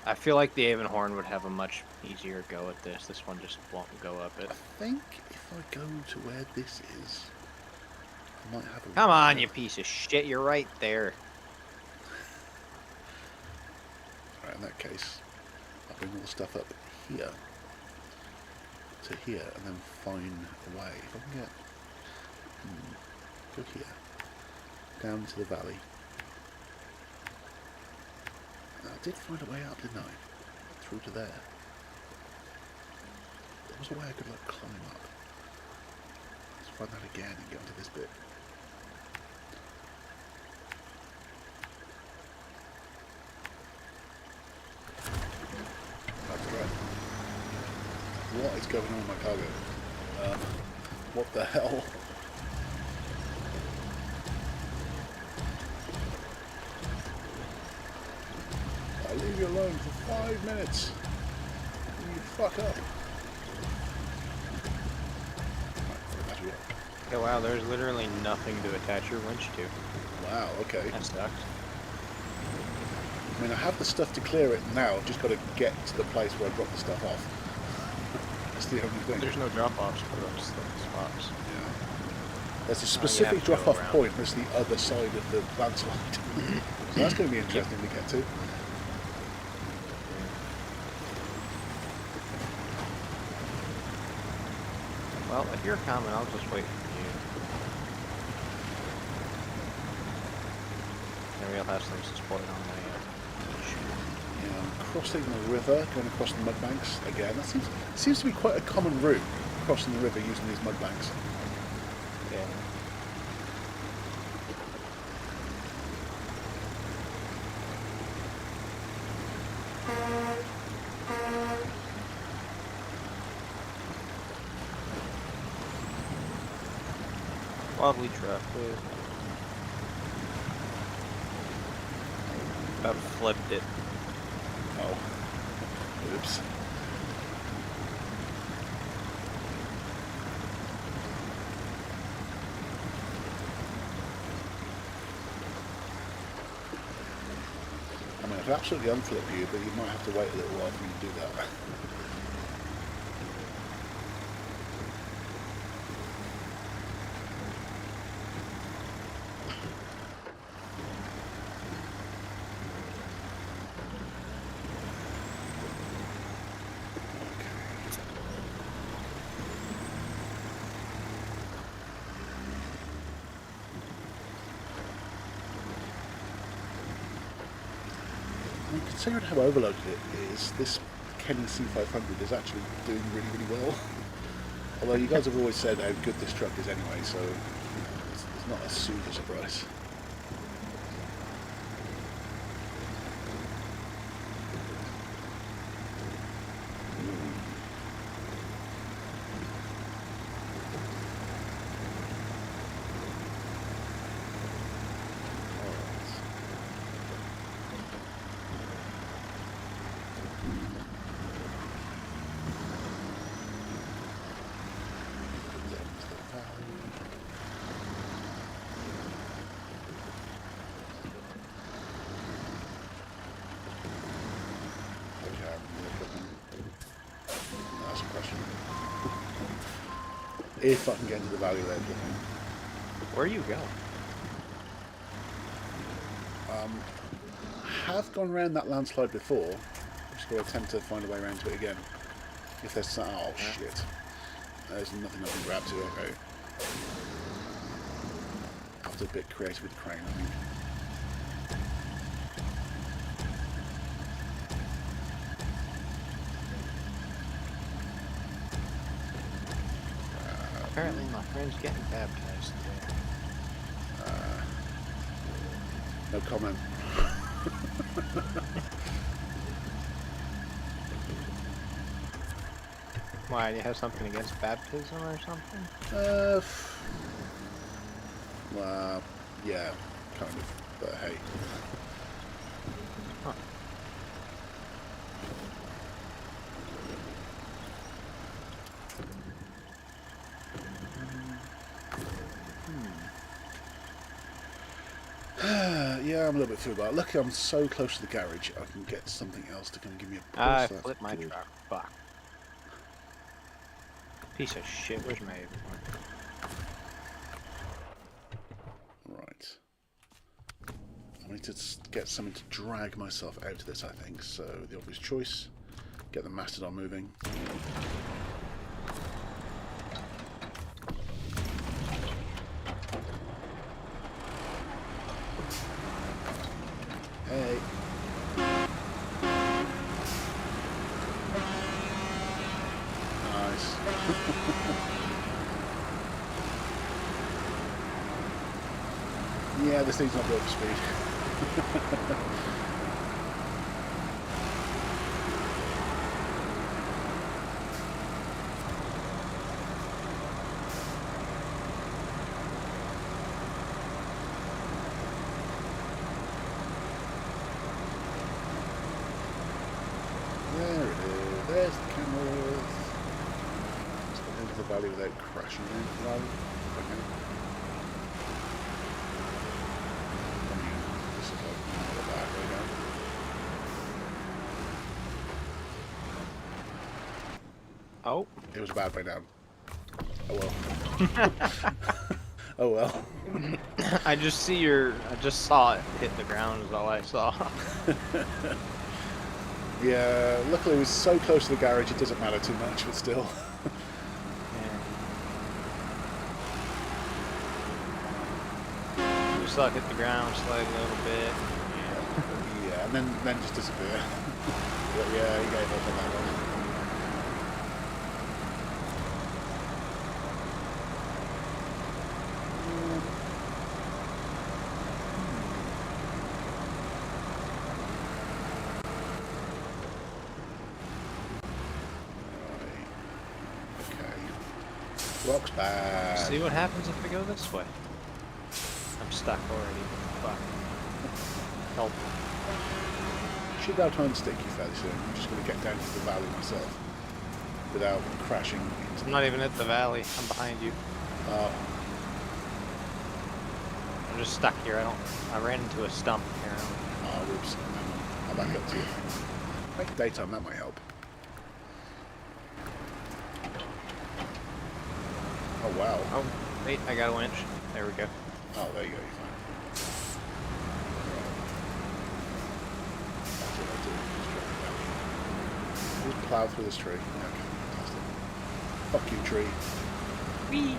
I feel like the Avonhorn would have a much easier go at this. This one just won't go up it. I think if I go to where this is, I might have a... Come on, you piece of shit. You're right there. Alright, in that case, I'll bring all the stuff up here to here and then find a way. If I can get... go here, down to the valley. I did find a way up, didn't I? Through to there. There was a way I could like climb up. Let's find that again and get onto this bit. That's right. What is going on with my cargo? What the hell? I'll leave you alone for 5 minutes. You fuck up. Okay, wow, there's literally nothing to attach your winch to. Wow, okay. That sucks. I mean, I have the stuff to clear it now. I've just got to get to the place where I drop the stuff off. That's the only thing. There's no drop-offs for those spots. Yeah. There's a have specific to go drop-off around. point that's the other side of the landslide. So that's going to be interesting to get to. Well, if you're coming, I'll just wait for you. Maybe I'll have some support on my beach. Yeah, I'm crossing the river, going across the mud banks again. That seems to be quite a common route, crossing the river using these mud banks. Yeah. Lovely truck, dude. About flipped it. Oh. Oops. I mean, I could absolutely unflip you, but you might have to wait a little while for me to do that. mean, considering how overloaded it is, this Kenny C500 is actually doing really, really well. Although you guys have always said how good this truck is anyway, so it's not a super surprise. If I can get into the valley there, Where are you going? I have gone around that landslide before. I'm just going to attempt to find a way around to it again. If there's some... Oh, shit. There's nothing I can grab to, okay. I have to be a bit creative with the crane, I think. Apparently my friend's getting baptized today. No comment. Why, do you have something against baptism or something? Well, yeah, kind of, but hey. Huh. Yeah, I'm a little bit through, but luckily I'm so close to the garage, I can get something else to kind of give me a push. I so flipped my good. truck. Fuck. Piece of shit. Where's my everyone? Right. I need to get something to drag myself out of this, I think. So the obvious choice, get the Mastodon moving. Hey. Nice. Yeah, this thing's not built for speed. There it is. There's the cameras. Let's get into the valley without crashing into the valley. Okay. This is like not a bad way down. Oh. It was a bad way down. Oh well. Oh well. I just saw it hit the ground is all I saw. Yeah, luckily it was so close to the garage it doesn't matter too much, but still. Yeah. Just saw it hit the ground, slide a little bit. Yeah, and then just disappear. But yeah, he gave up on that one. Rock's bad. See what happens if I go this way. I'm stuck already. Fuck. Help. Should be able to unstick you fairly soon. I'm just going to get down to the valley myself without crashing into. I'm not even at the valley. I'm behind you. Oh, I'm just stuck here. I ran into a stump here. oh, whoops. I'll back up to you. Make daytime, that might help. Oh, wow. Oh, wait, I got a winch. There we go. Oh, there you go, you're fine. That's what I do. Just drop it down. Just plow through this tree. Yeah, okay, fantastic. Fuck you, tree. Whee!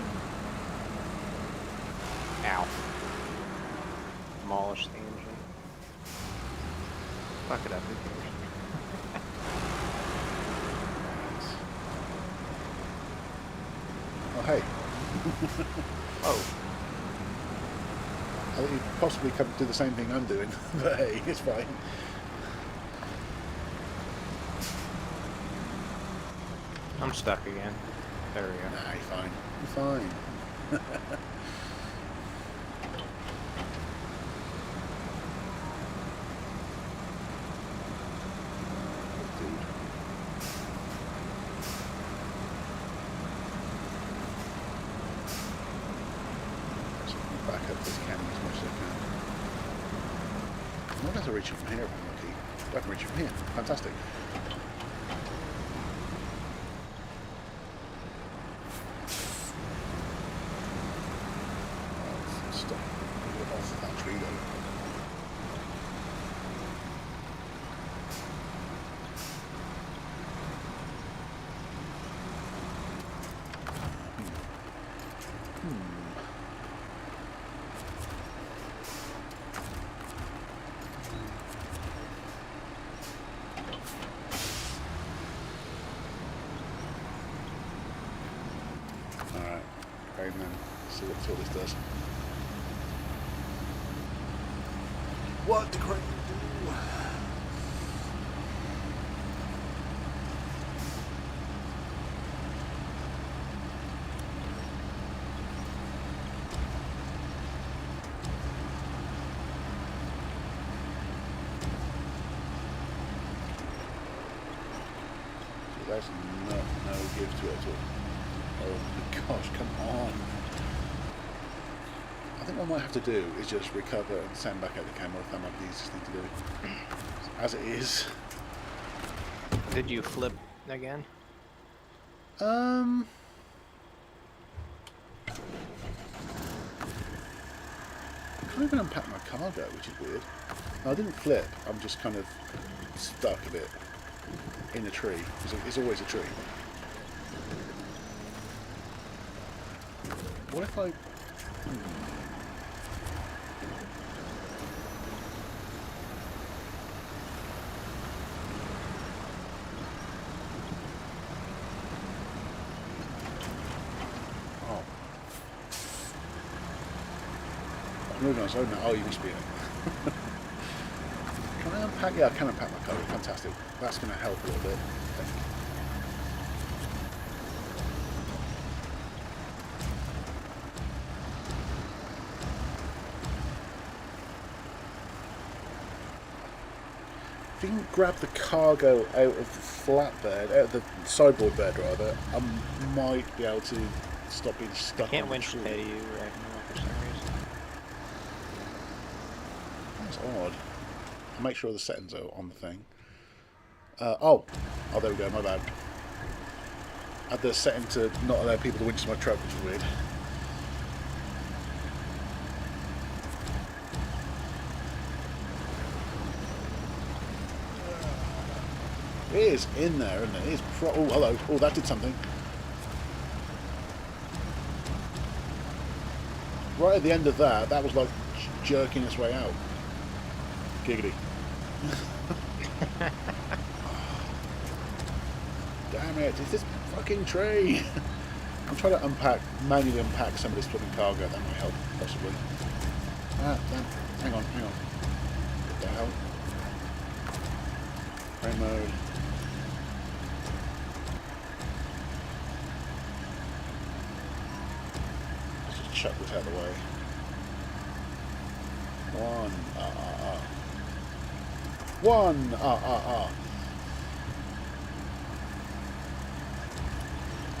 Ow. Demolish the engine. Fuck it up. Who cares? Oh, hey. Oh, I think you'd possibly come do the same thing I'm doing, but hey, it's fine. I'm stuck again. There we go. Nah, you're fine. You're fine. Dude. So I'll back up this canyon as much as I can. I wonder if I reach it from here if I'm lucky. I can reach it from here. Fantastic. Stop. Get off that tree though. Alright, right then, see what this does. What the crane do? That's no give to it at all. Oh my gosh, come on. I think what I might have to do is just recover and send back out the camera. That might be the easiest thing to do. As it is. Did you flip again? I can't even unpack my cargo, which is weird. No, I didn't flip. I'm just kind of stuck a bit in a tree. It's always a tree. What if I... Oh. I'm moving on its own now. Oh, you must be in it. Can I unpack? Yeah, I can unpack my cargo. Fantastic. That's going to help a little bit, I think. If you can grab the cargo out of the flatbed, out of the sideboard bed rather, I might be able to stop being stuck Can't on the winch tree. pay you right now for some reason. That's odd. I'll make sure the settings are on the thing. Oh, there we go, my bad. I had the setting to not allow people to winch my truck, which is weird. It is in there, isn't it? It is oh, hello. Oh, that did something. Right at the end of that, that was like jerking its way out. Giggity. Damn it, it's this fucking tree. I'm trying to manually unpack some of this flipping cargo. That might help, possibly. Ah, damn. Hang on. What the hell? Frame mode. Let's just chuck this out of the way. One.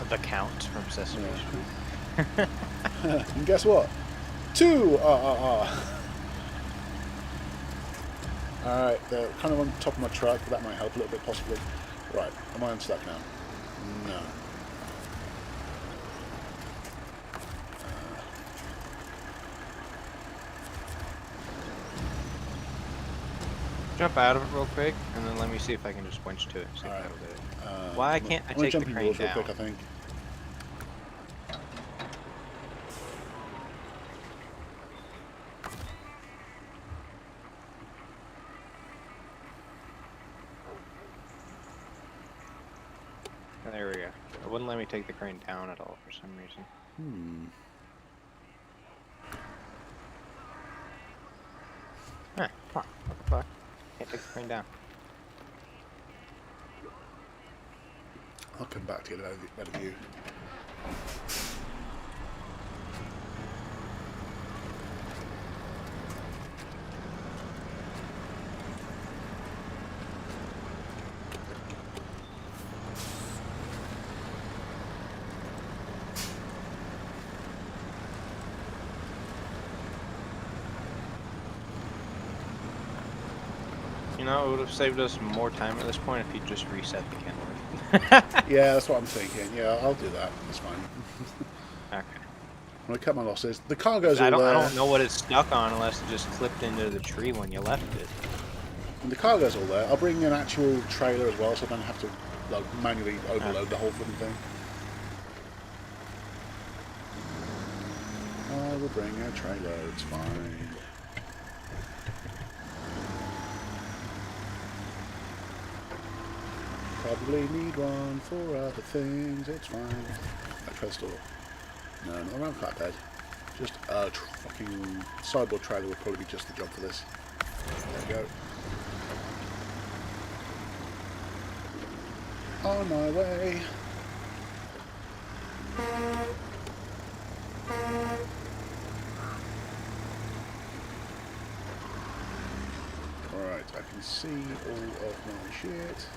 The Count from Sesame Street. And guess what? Two. Alright, they're kind of on top of my truck, but that might help a little bit, possibly. Right, am I unstuck now? No. Jump out of it real quick, and then let me see if I can just winch to it. See if Alright. that'll do it. Why can't I I'm gonna take the jump in crane yours real down? quick, I think. It wouldn't let me take the crane down at all for some reason. Huh, come on, what the fuck? Can't take the crane down. I'll come back to get a better view. You know, it would have saved us more time at this point if you just reset the Kenworth. Yeah, that's what I'm thinking. Yeah, I'll do that. That's fine. Okay. I'm gonna cut my losses. The cargo's all I there. don't know what it's stuck on unless it just clipped into the tree when you left it. And the cargo's all there. I'll bring an actual trailer as well, so I don't have to like manually overload the whole fucking thing. I will bring a trailer. It's fine. Probably need one for other things. It's fine. A coastal. No, not around flatbed. Just a fucking sideboard trailer would probably be just the job for this. There we go. On my way. Alright, I can see all of my shit. Just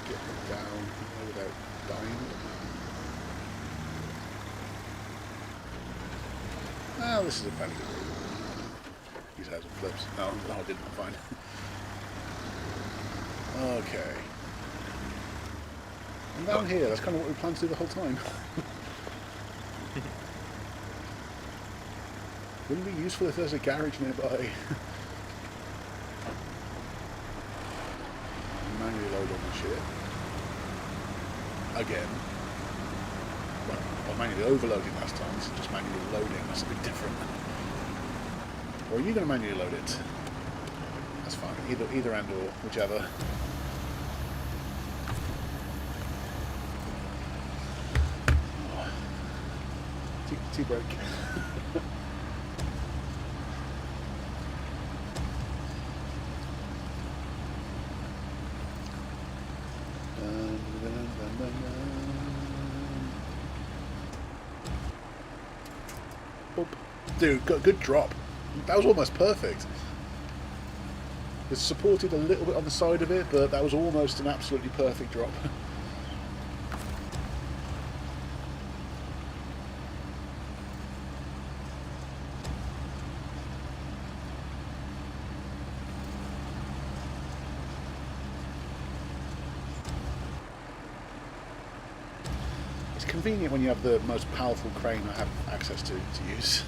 get them down here without dying. Oh, this is a fairly good route. These has some flips. No, I didn't. Fine. Okay. And down here, that's kind of what we planned to do the whole time. Wouldn't it be useful if there's a garage nearby? Manually load on the shit. Again. Well, I manually overloading last time, this is just manually loading, that's a bit different. Or are you going to manually load it? That's fine, either and or, whichever. Tea break. Oh, dude, got a good drop. That was almost perfect. It's supported a little bit on the side of it, but that was almost an absolutely perfect drop. Convenient when you have the most powerful crane I have access to use.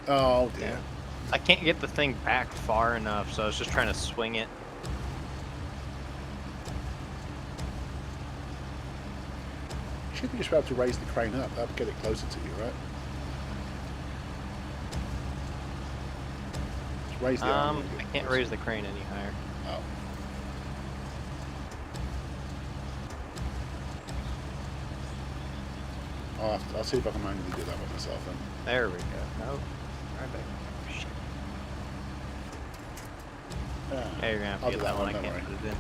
Oh dear. Yeah. I can't get the thing back far enough, so I was just trying to swing it. You should be just able to raise the crane up. That would get it closer to you, right? Just raise the arm. I can't raise the crane any higher. Oh. I'll see if I can manually do that by myself then. There we go. Nope. Right back. Shit. Yeah, you're gonna have to I'll get do that one. I don't can't worry. put it in.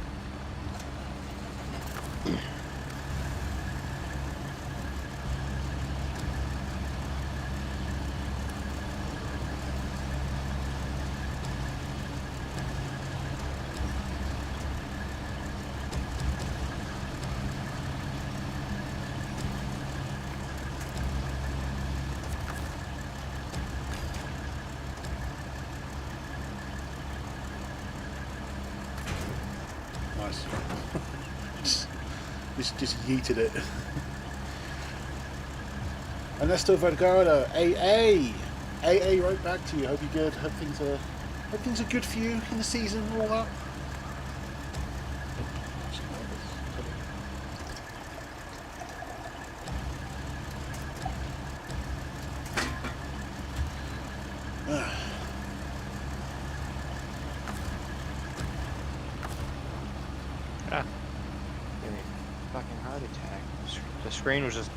Nice. just yeeted it. Ernesto Vergara, AA, right back to you. Hope you're good. Hope things are good for you in the season and all that. The screen was just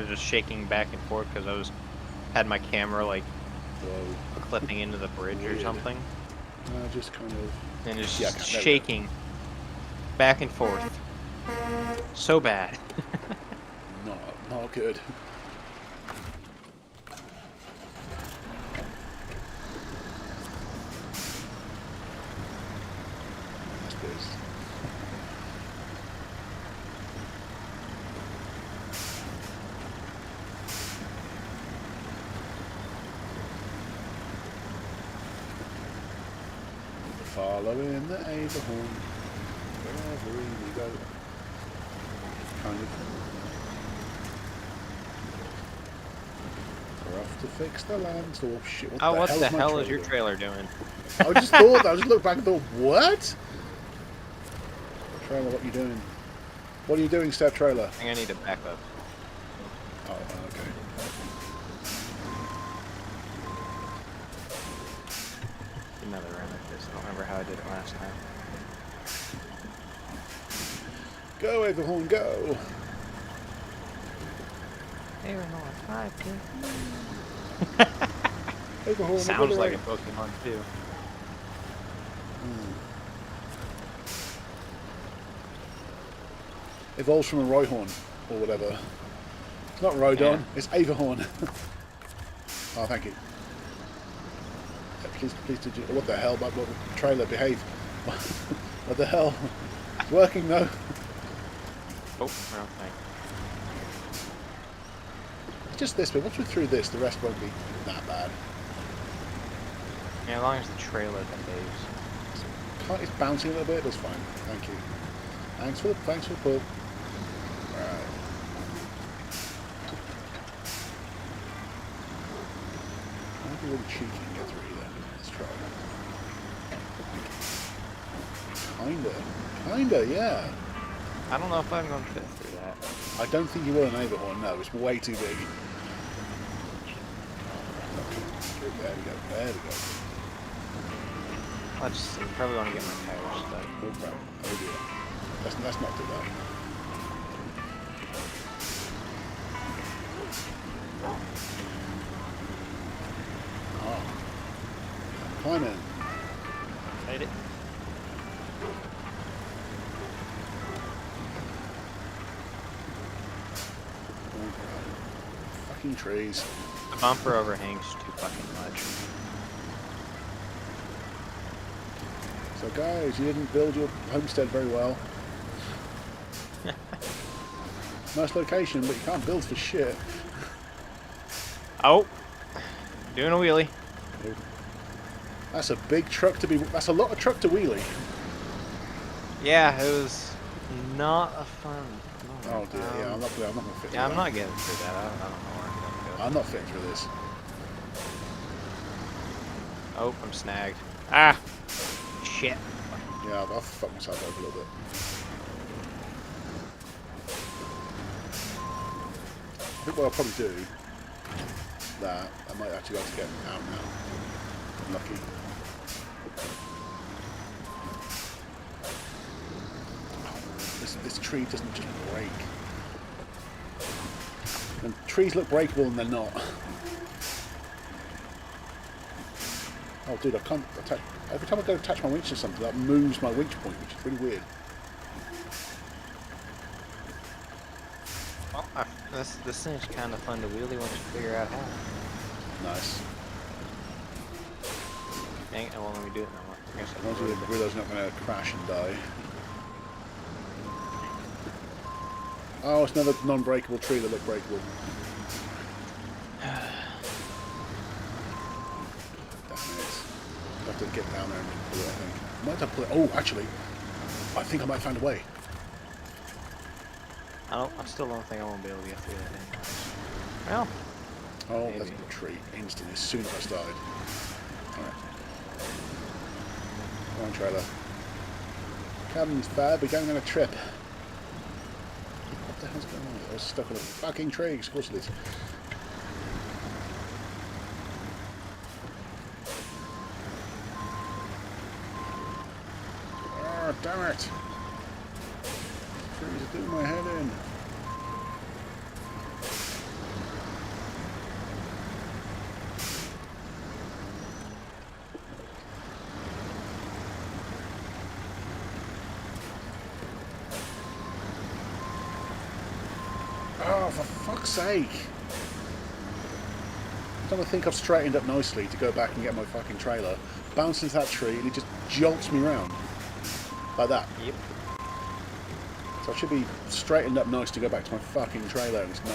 just shaking back and forth because had my camera like Whoa. clipping into the bridge or Weird. something, Just kind of. and it's Yeah, just there we go. shaking back and forth. So bad. Not good. That's good. Following the Averhorn, wherever we go. Kind of. We're off to fix the land. Oh shit! What the my hell is your trailer trailer doing? I just thought. I just looked back and thought, what? Trailer, what are you doing? What are you doing, Step Trailer? I think I need to back up. Oh, okay. Another round like this. I don't remember how I did it last time. Go, Averhorn, go! Averhorn, Sounds like a Pokemon too. Evolves from a Rhyhorn, or whatever. It's not Rhydon, Yeah. it's Averhorn. Oh, thank you. Yeah, please, did you... What the hell? What trailer, behave. What the hell? It's working, though. Oh, wrong thing. It's just this bit. Once we're through this, the rest won't be that bad. Yeah, as long as the trailer behaves. It's bouncing a little bit, that's fine. Thank you. Thanks for the pull. Alright. Might be really cheeky and get through here. Let's try. Kinda, yeah. I don't know if I'm going to fit through that. I don't think you will an Averhorn, no, it's way too big. There we go. I just probably want to get my tires stuck. Oh crap, oh dear. That's not too bad. Oh. Climbing. Made it. Oh crap. Fucking trees. The bumper overhangs too fucking much. So guys, you didn't build your homestead very well. Nice location, but you can't build for shit. Oh! Doing a wheelie. That's a big truck to be... That's a lot of truck to wheelie. Yeah, it was not a fun. Oh dear, yeah, I'm not gonna fit through Yeah, I'm that. not getting through that. I don't know where I'm going to go. I'm not fitting through this. Oh, I'm snagged. Ah! Shit. Yeah, I'll fuck myself over a little bit. I think what I'll probably do, I might actually be able to get out now. I'm lucky. Oh, this tree doesn't just break. And trees look breakable and they're not. Oh dude, I can't attach... Every time I go to attach my winch to something, that moves my winch point, which is really weird. Well, this thing's kind of fun to wheelie once you figure out how. Nice. Dang it, it won't let me do it no more. I guess I Once can you do it. realise you're not going to crash and die. Oh, it's another non-breakable tree that looked breakable. Damn it. I have to get down there and pull it, I think. I might have to pull it. Oh, actually, I think I might have found a way. I still don't think I won't be able to get through that anyway. Well, Oh, maybe. that's a tree. Instantly, as soon as I started. Alright. Come on, trailer. Cabin's bad, we're going on a trip. What the hell's going on? I was stuck on a fucking tree. Of course it is. Oh, damn it. Trees are doing my head in. fuck's sake. I don't think I've straightened up nicely to go back and get my fucking trailer. Bounce into that tree and it just jolts me round. Like that. Yep. So I should be straightened up nice to go back to my fucking trailer and it's not.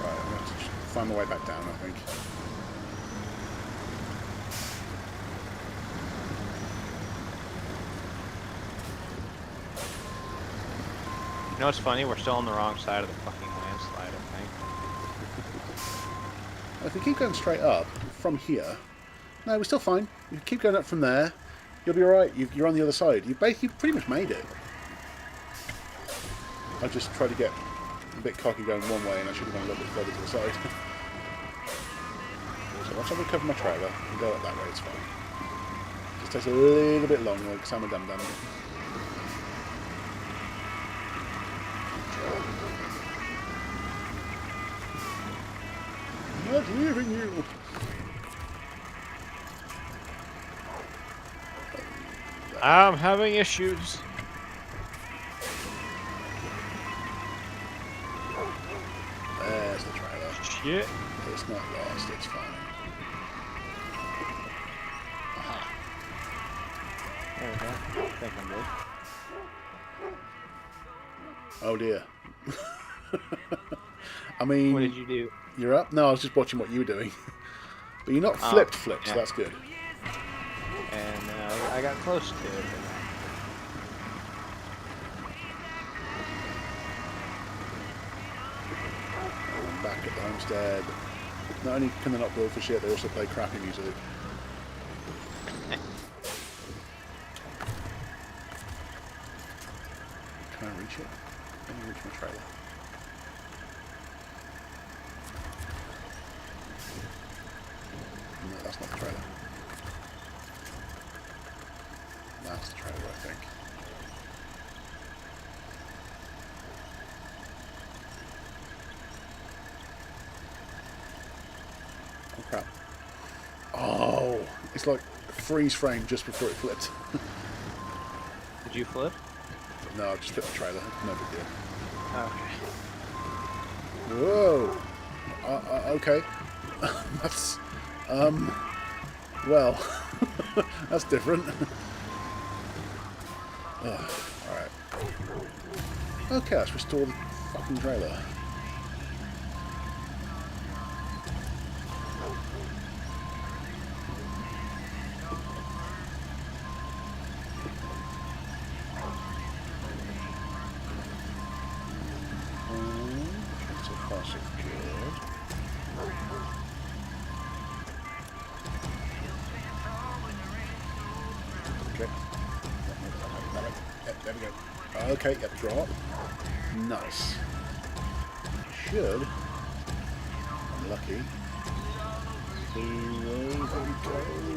Right, I'm going to have to find my way back down, I think. You know what's funny? We're still on the wrong side of the fucking landslide, I think. If we keep going straight up from here, no, we're still fine. You keep going up from there, you'll be alright. You're on the other side. You pretty much made it. I just tried to get a bit cocky going one way and I should have gone a little bit further to the side. So once I recover my trailer and go up that way, it's fine. Just takes a little bit longer because I'm a dum-dum. Not leaving you. I'm having issues. There's the trailer. Shit. It's not lost, it's fine. Aha. There we go. I think I'm good. Oh dear. I mean... What did you do? You're up? No, I was just watching what you were doing. But you're not flipped, so yeah. that's good. And I got close to it. I'm back at the homestead. Not only can they not blow for shit, they also play crappy music. Can I reach it? Can I reach my trailer? No, that's not the trailer. That's the trailer, I think. Oh crap. Oh, it's like freeze frame just before it flipped. Did you flip? No, I just flipped the trailer. No big deal. Okay. Whoa. Okay. That's, well, that's different. Alright. Okay, let's restore the fucking trailer. So far so good. Okay. Yep, there we go. Okay, yep, drop. Nice. Should. I'm lucky. So, there we go.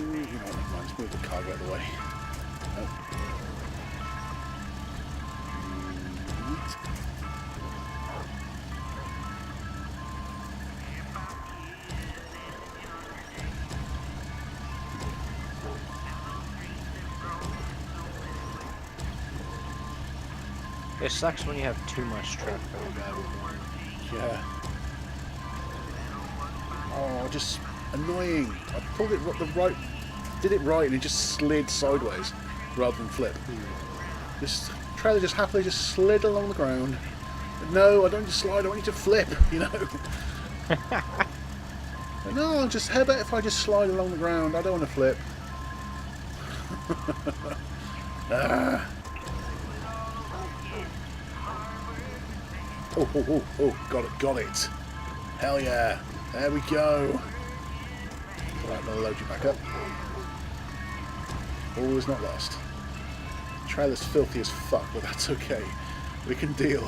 You know what, never mind. Let's move the cargo out of the way. Nope. It sucks when you have too much truck for the guy with one. Yeah. Oh, just annoying. I pulled it did it right, and it just slid sideways rather than flip. This trailer just happily just slid along the ground. But no, I don't just slide. I want you to flip. You know. But no, just how about if I just slide along the ground? I don't want to flip. Ah. Oh, got it. Hell yeah. There we go. Right, I'm gonna load you back up. All is not lost. The trailer's filthy as fuck, but that's okay. We can deal.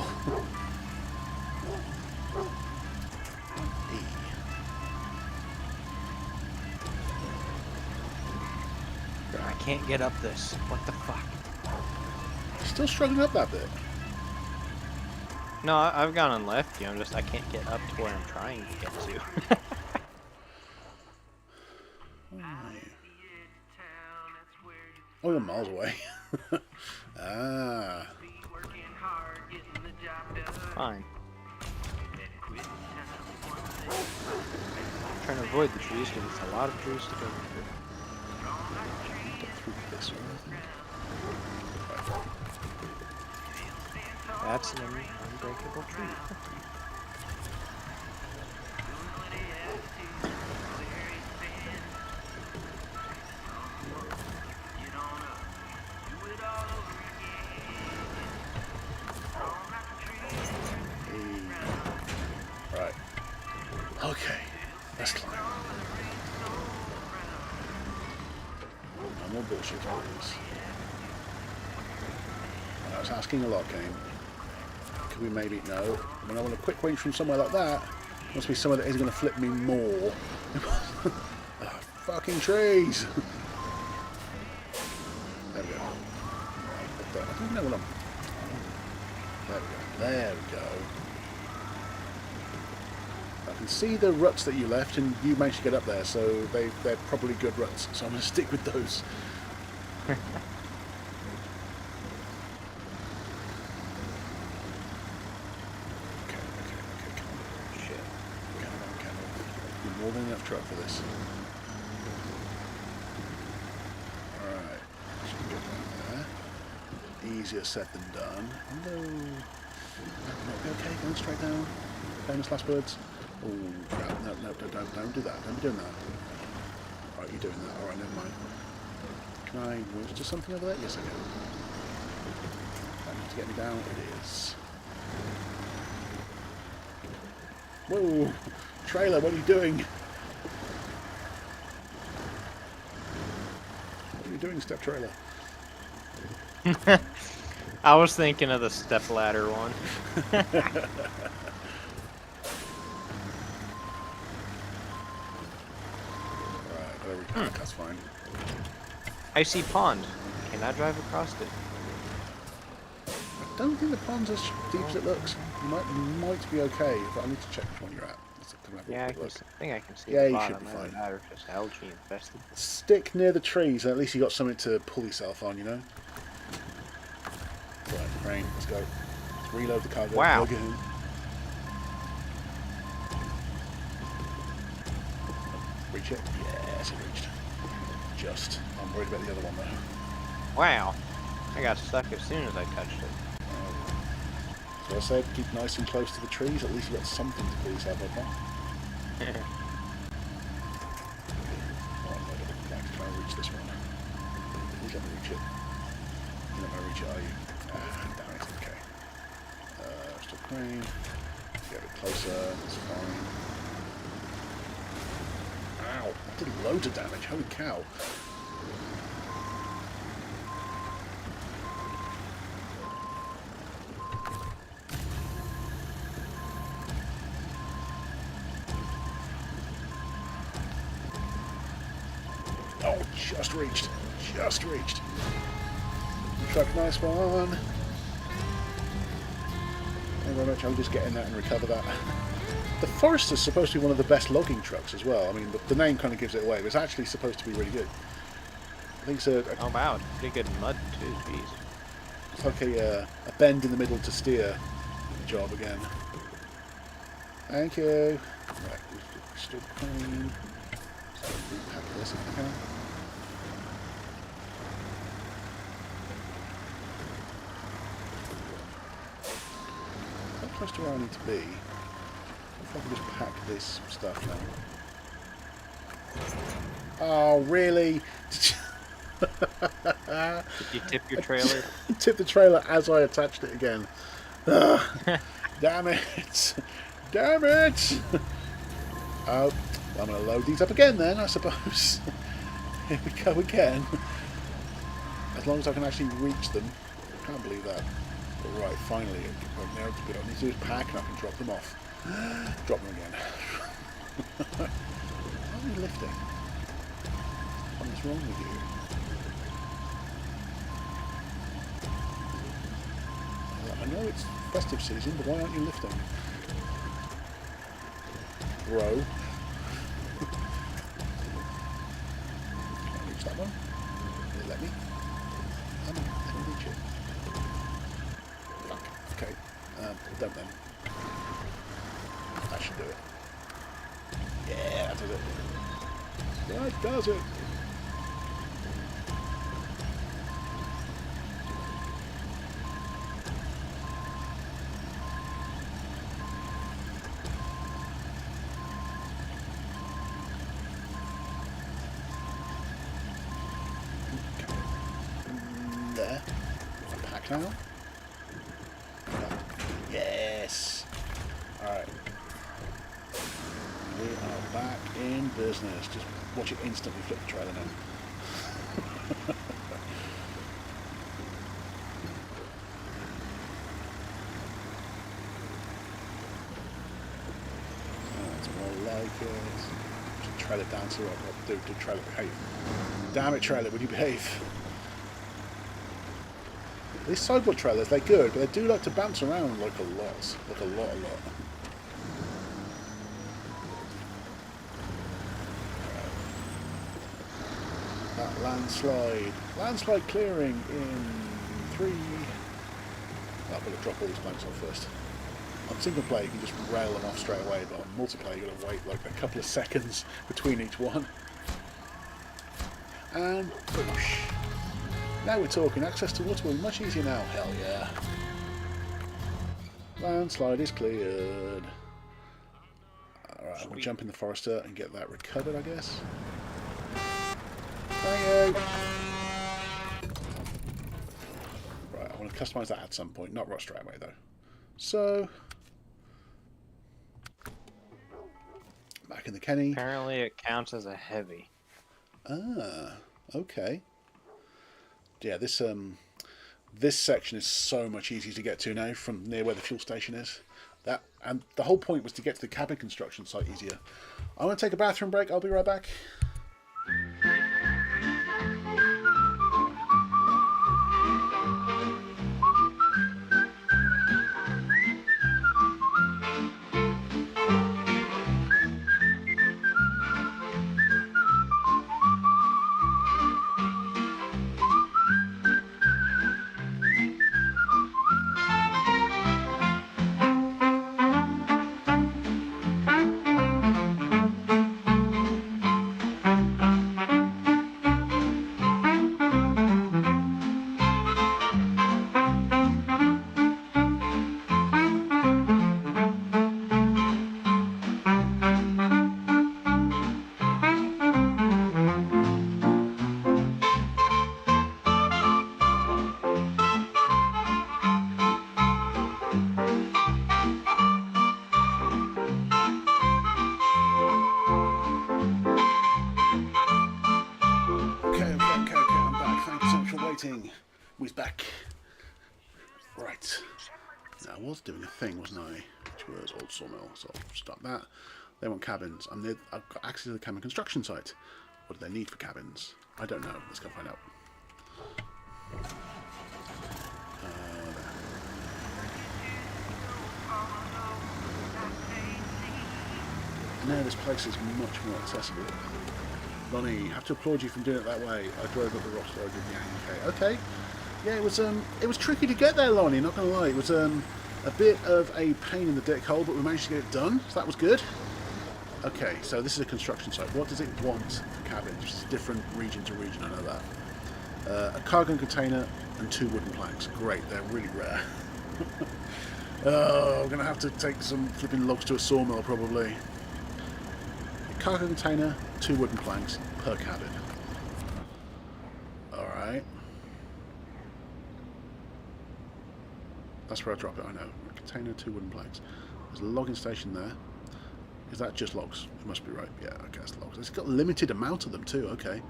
I can't get up this. What the fuck? Still struggling up that bit. No, I've gone and left you. I can't get up to where I'm trying to get to. Oh, you're miles away. Ah. fine. I'm trying to avoid the trees because it's a lot of trees to go through. Get through this one, I think. That's an unbreakable tree. Right. Okay. Let's climb. No more bullshit, please. I was asking a lot, game. Could we maybe... No. When I want a quick range from somewhere like that, it must be somewhere that is going to flip me more. Fucking trees! There we go. I don't know what I'm... There we go. There we go. I can see the ruts that you left, and you managed to get up there, so they're probably good ruts. So I'm going to stick with those. Okay. Come on. Shit. Come on. You're more than enough truck for this. Alright. Should get down there. Easier said than done. No. Okay, going straight down. Famous last words. Oh, crap. No, don't do that. Don't be doing that. Right, you're doing that. Alright, never mind. Can I move to something over there? Yes, I can. That needs to get me down. It is. Whoa! Trailer, what are you doing? What are you doing, step trailer? I was thinking of the step ladder one. That's fine. Icy pond. Can I drive across it? I don't think the pond's as deep as it looks. You might be okay, but I need to check which one you're at. Yeah, I think I can see yeah, the you bottom. should be fine. Or just algae infested. Stick near the trees, and at least you got something to pull yourself on, you know? Right, Rain, let's go. Let's reload the cargo. Wow. Plug it in. Reach it? Yes, it reached. Just. I'm worried about the other one, though. Wow. I got stuck as soon as I touched it. So I said, keep nice and close to the trees. At least you got something to pull yourself up on. Oh, I'm going to try and reach this one. Please let me reach it. You're not going to reach it, are you? Damn it. Okay. Stop crane. Get a bit closer. That's fine. Ow. That did loads of damage. Holy cow. Oh, just reached. Just reached. Truck, nice one. Thank you very much. I'll just get in that and recover that. The Forester's supposed to be one of the best logging trucks as well. I mean, the name kind of gives it away, but it's actually supposed to be really good. I think it's oh wow, it's pretty good mud too, jeez. It's like a bend in the middle to steer job again. Thank you. Right, we've still clean. So repack this if I can. How close to where I need to be? If I can just pack this stuff now. Oh, really? Did you tip your trailer? Tip the trailer as I attached it again. Damn it! Damn it! Oh, I'm going to load these up again then, I suppose. Here we go again. As long as I can actually reach them. I can't believe that. But right, finally, now it's good. I need to do is pack and I can drop them off. Drop them again. How are you lifting? What's wrong with you? I know it's festive season, but why aren't you lifting? Bro. Can I reach that one? Will it let me? Let me reach it. Fuck. Okay. Don't then. should do it. Yeah, that does it. That does it. There. Pack now. Yes. Alright. We are back in business. Just watch it instantly flip the trailer now. That's more like it. Trailer dancer up. Do trailer behave. Damn it, trailer, would you behave? These sideboard trailers, they're good, but they do like to bounce around like a lot. Like a lot. That landslide clearing in 3. I'm going to drop all these planks off first. On single player you can just rail them off straight away, but on multiplayer you've got to wait like a couple of seconds between each one. And boosh. Now we're talking. Access to water will be much easier now. Hell yeah. Landslide is cleared. Alright, I'm going to jump in the Forester and get that recovered, I guess. Thank you. Right, I want to customise that at some point. Not right straight away, though. So... back in the Kenny. Apparently it counts as a heavy. Ah, okay. Yeah, this section is so much easier to get to now from near where the fuel station is. That, and the whole point was to get to the cabin construction site easier. I'm going to take a bathroom break. I'll be right back. We's back. Right. Now I was doing a thing, wasn't I? Which was old sawmill, so I'll stop that. They want cabins. I've got access to the cabin construction site. What do they need for cabins? I don't know. Let's go find out. Now this place is much more accessible. Lonnie, I have to applaud you for doing it that way. I drove up the roster, I did the okay. Yeah, it was tricky to get there, Lonnie, not going to lie. It was a bit of a pain in the dick hole, but we managed to get it done, so that was good. Okay, so this is a construction site. What does it want for cabins? It's different region to region, I know that. A cargo container and 2 wooden planks. Great, they're really rare. Oh, I'm going to have to take some flipping logs to a sawmill, probably. A cargo container, 2 wooden planks per cabin. Alright. That's where I drop it, I know. A container, 2 wooden planks. There's a logging station there. Is that just logs? It must be right. Yeah, okay, it's logs. It's got a limited amount of them too, okay.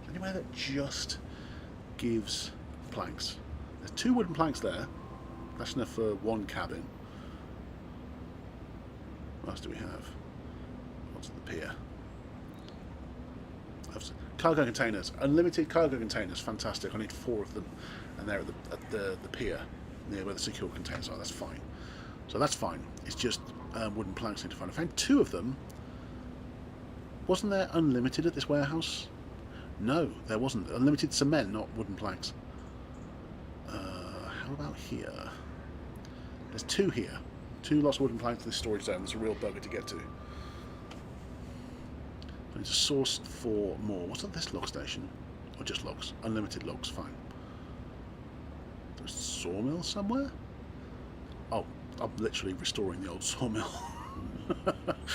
Anywhere that just gives planks. There's 2 wooden planks there. That's enough for 1 cabin. What else do we have? What's the pier? Cargo containers. Unlimited cargo containers. Fantastic. I need 4 of them. And they're at the pier, near where the secure containers are. That's fine. So that's fine. It's just wooden planks I need to find. I found 2 of them. Wasn't there unlimited at this warehouse? No, there wasn't. Unlimited cement, not wooden planks. How about here? There's 2 here. 2 lots of wooden planks for this storage zone. That's a real bugger to get to. I need to source for more. What's at this log station? Or just logs? Unlimited logs, fine. There's a sawmill somewhere? Oh, I'm literally restoring the old sawmill.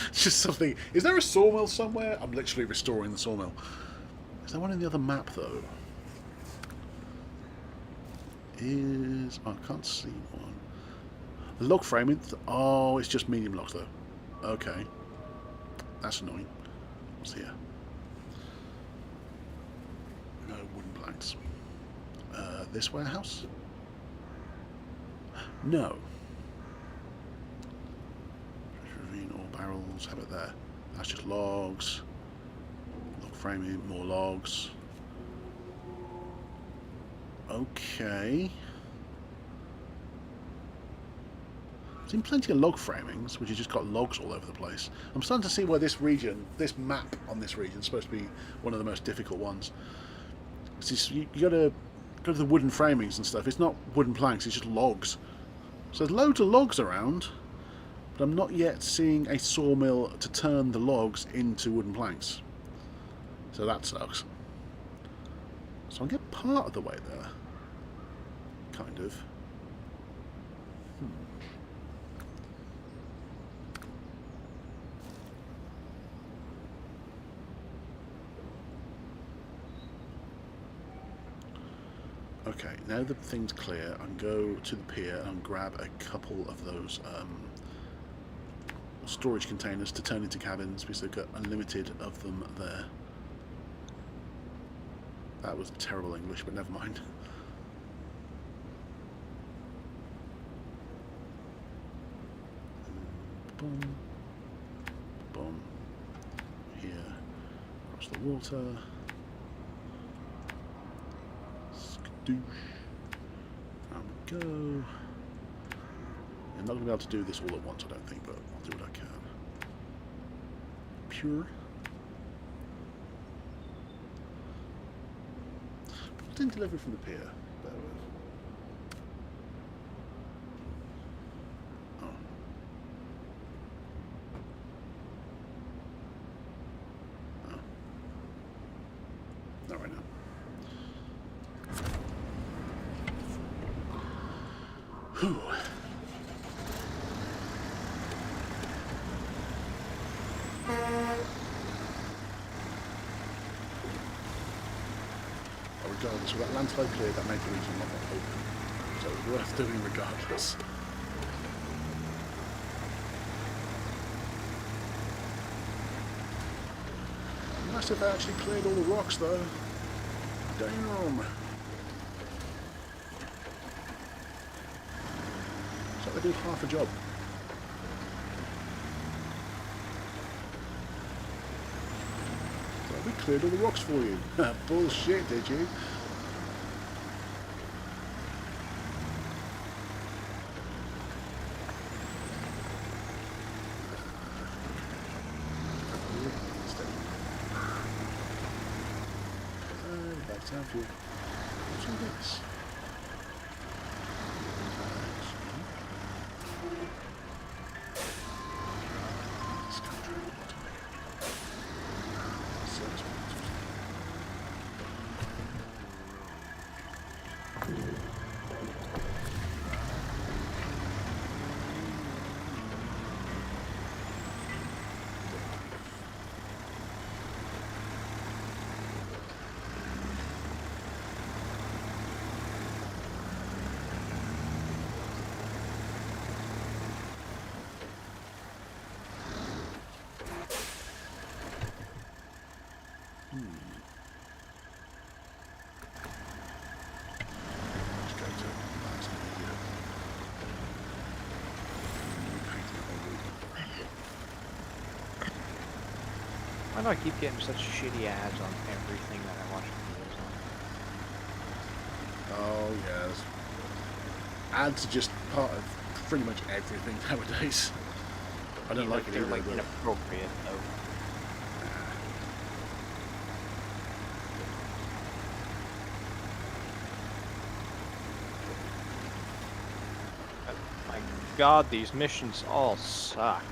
It's just something. Is there a sawmill somewhere? I'm literally restoring the sawmill. Is there one in the other map though? Oh, I can't see one. The log framing. Oh, it's just medium logs though. Okay, that's annoying. What's here? No wooden planks. This warehouse? No. Ravine, all barrels. How about there? That's just logs. Log framing, more logs. Okay. I've seen plenty of log framings, which has just got logs all over the place. I'm starting to see why this region, this map on this region, is supposed to be one of the most difficult ones. You gotta go to the wooden framings and stuff. It's not wooden planks, it's just logs. So there's loads of logs around, but I'm not yet seeing a sawmill to turn the logs into wooden planks. So that sucks. So I'll get part of the way there. Kind of. Okay, now the thing's clear, I can go to the pier and grab a couple of those storage containers to turn into cabins because they've got unlimited of them there. That was terrible English, but never mind. Boom. Boom. Here. Across the water. Skadoosh. There we go. I'm not going to be able to do this all at once, I don't think, but I'll do what I can. Pure. Didn't deliver from the pier. Bear with. Oh. Oh. Not right now. Whew. Regardless, with that landslide cleared, that made the region a lot more open. So it was worth doing regardless. Nice if they actually cleared all the rocks though. Damn. So they do half a job. We cleared all the rocks for you. Bullshit, did you? Back down for you. What's all this? Why do I keep getting such shitty ads on everything that I watch videos on? Oh yes. Ads are just part of pretty much everything nowadays. I don't like it they're either. Like inappropriate though. My My God, these missions all suck.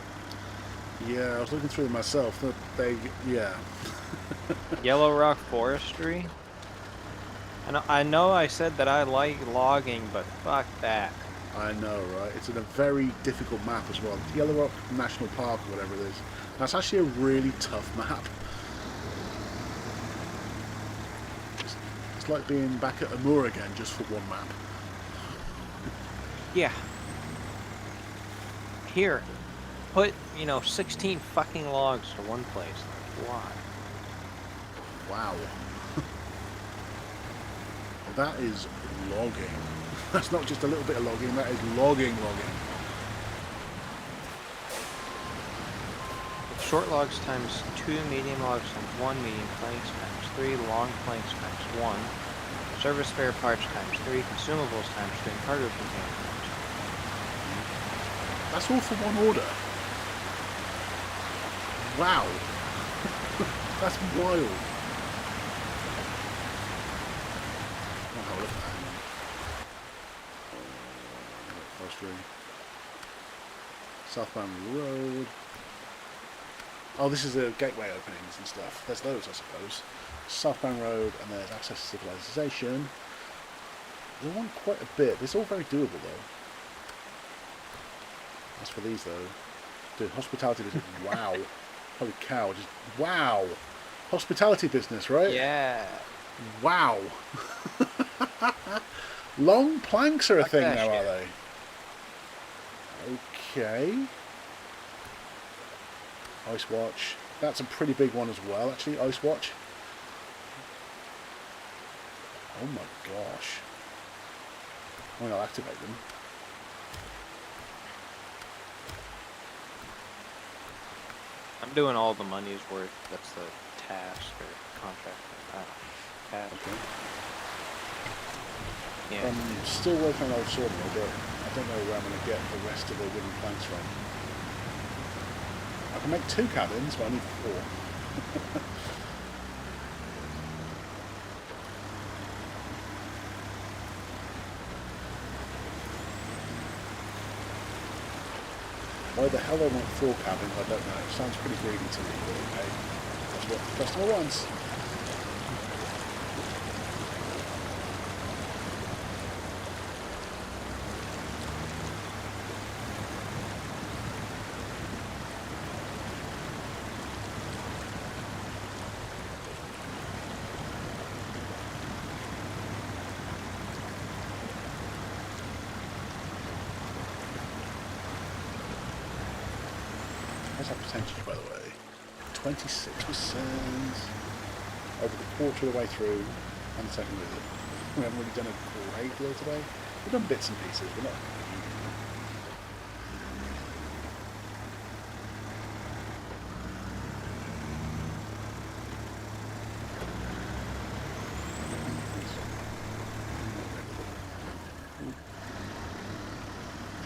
Yeah, I was looking through them myself. Yeah. Yellow Rock Forestry? And I know I said that I like logging, but fuck that. I know, right? It's in a very difficult map as well. Yellow Rock National Park, or whatever it is. That's actually a really tough map. It's like being back at Amur again, just for one map. Yeah. Here, put, 16 fucking logs to one place. Why? Wow. That is logging. That's not just a little bit of logging, that is logging. Short logs times 2, medium logs times 1, medium planks times 3, long planks times 1, service spare parts times 3, consumables times 3, and cargo container times 3. That's all for one order. Wow. That's wild. Oh, look at that. Forestry. Southbound Road. Oh, this is the gateway openings and stuff. There's those, I suppose. Southbound Road, and there's access to civilization. There's one quite a bit. It's all very doable, though. As for these, though, dude, hospitality business. Wow, holy cow! Just wow, hospitality business, right? Yeah. Wow. Long planks are a Fuck thing that now, shit. are they? Okay. Ice Watch. That's a pretty big one as well, actually. Ice Watch. Oh my gosh. I'm going to activate them. I'm doing all the money's worth. That's the task or contract. Task. Okay. Yeah. I'm still working on Old Sawmill, but I don't know where I'm going to get the rest of the wooden planks from. I can make 2 cabins, but I need 4. Why the hell I want 4 cabins, I don't know. It sounds pretty greedy to me, but okay. That's what the customer wants. What's that percentage, by the way? 26%. Over the quarter of the way through, and the second visit. We haven't really done a great deal today. We've done bits and pieces, but not.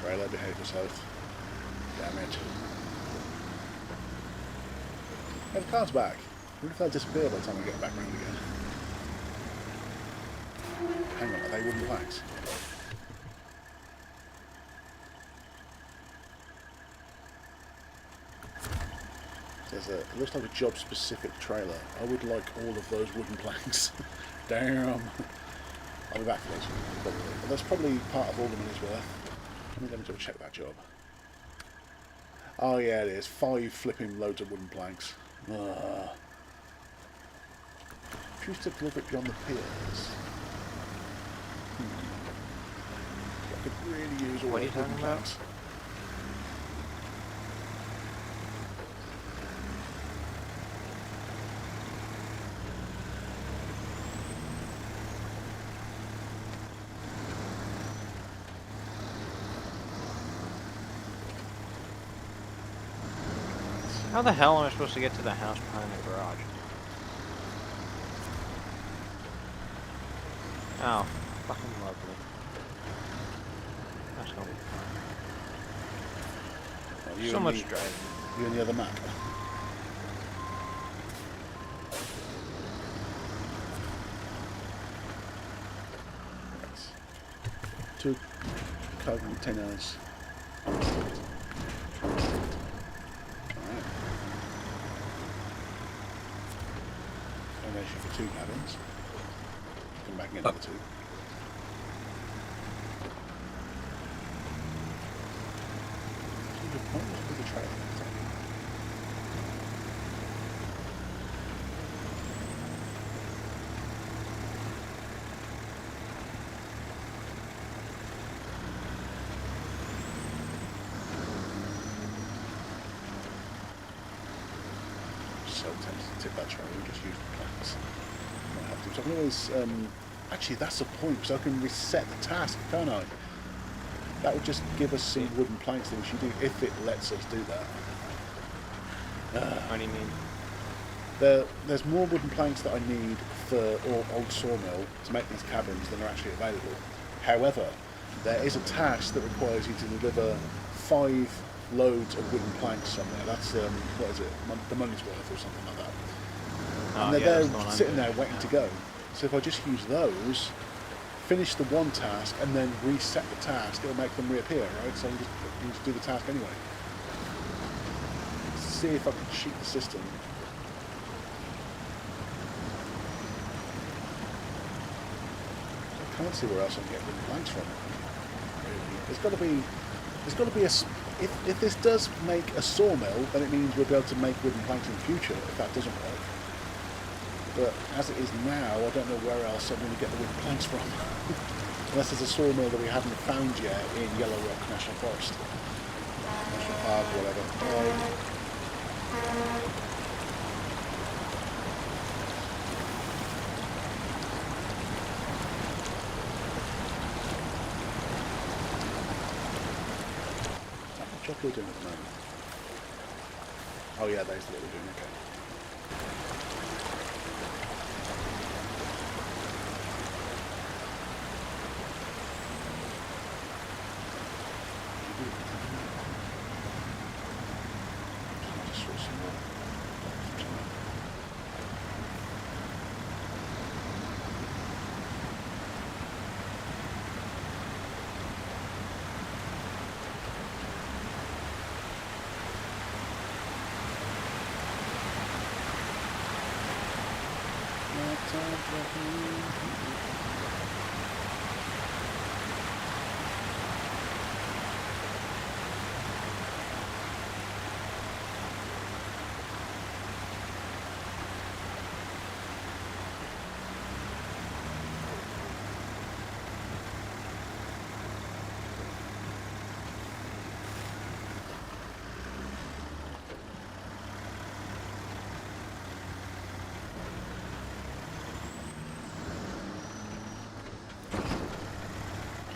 Trailer, behave yourself. Damn it. Hey, the car's back. I wonder if they'll disappear by the time I get back round again. Hang on, are they wooden planks? It looks like a job-specific trailer. I would like all of those wooden planks. Damn. I'll be back for those, probably. But that's probably part of all the money's worth. Let me double check that job. Oh yeah, it is. 5 flipping loads of wooden planks. Choose to deliver it beyond the piers. I could really use all What are those you wooden talking about? planks. How the hell am I supposed to get to the house behind the garage? Oh, fucking lovely. That's gonna be fun. Oh, you So and much the- driving. You and the other map. Right. 2 cargo containers. Alright. Donation for 2 cabins. Come back and get another 2. Good point. With the trailer. So tempted to tip that trailer and just use the planks. Might have to. So I can always. Actually, that's the point, because I can reset the task, can't I? That would just give us some wooden planks that we should do if it lets us do that. What do you mean? There's more wooden planks that I need for old sawmill to make these cabins than are actually available. However, there is a task that requires you to deliver 5 loads of wooden planks somewhere. That's what is it? The money's worth or something like that. And they're there sitting there waiting to go. So if I just use those, finish the one task, and then reset the task, it'll make them reappear, right? So you just do the task anyway. Let's see if I can cheat the system. I can't see where else I can get wooden planks from. There's got to be a. If this does make a sawmill, then it means we'll be able to make wooden planks in the future. If that doesn't work. But as it is now, I don't know where else I'm going to get the wooden planks from. Unless there's a sawmill that we haven't found yet in Yellow Rock National Forest. National Park, whatever. How much are we doing at the moment? Oh yeah, there's what we're doing, okay.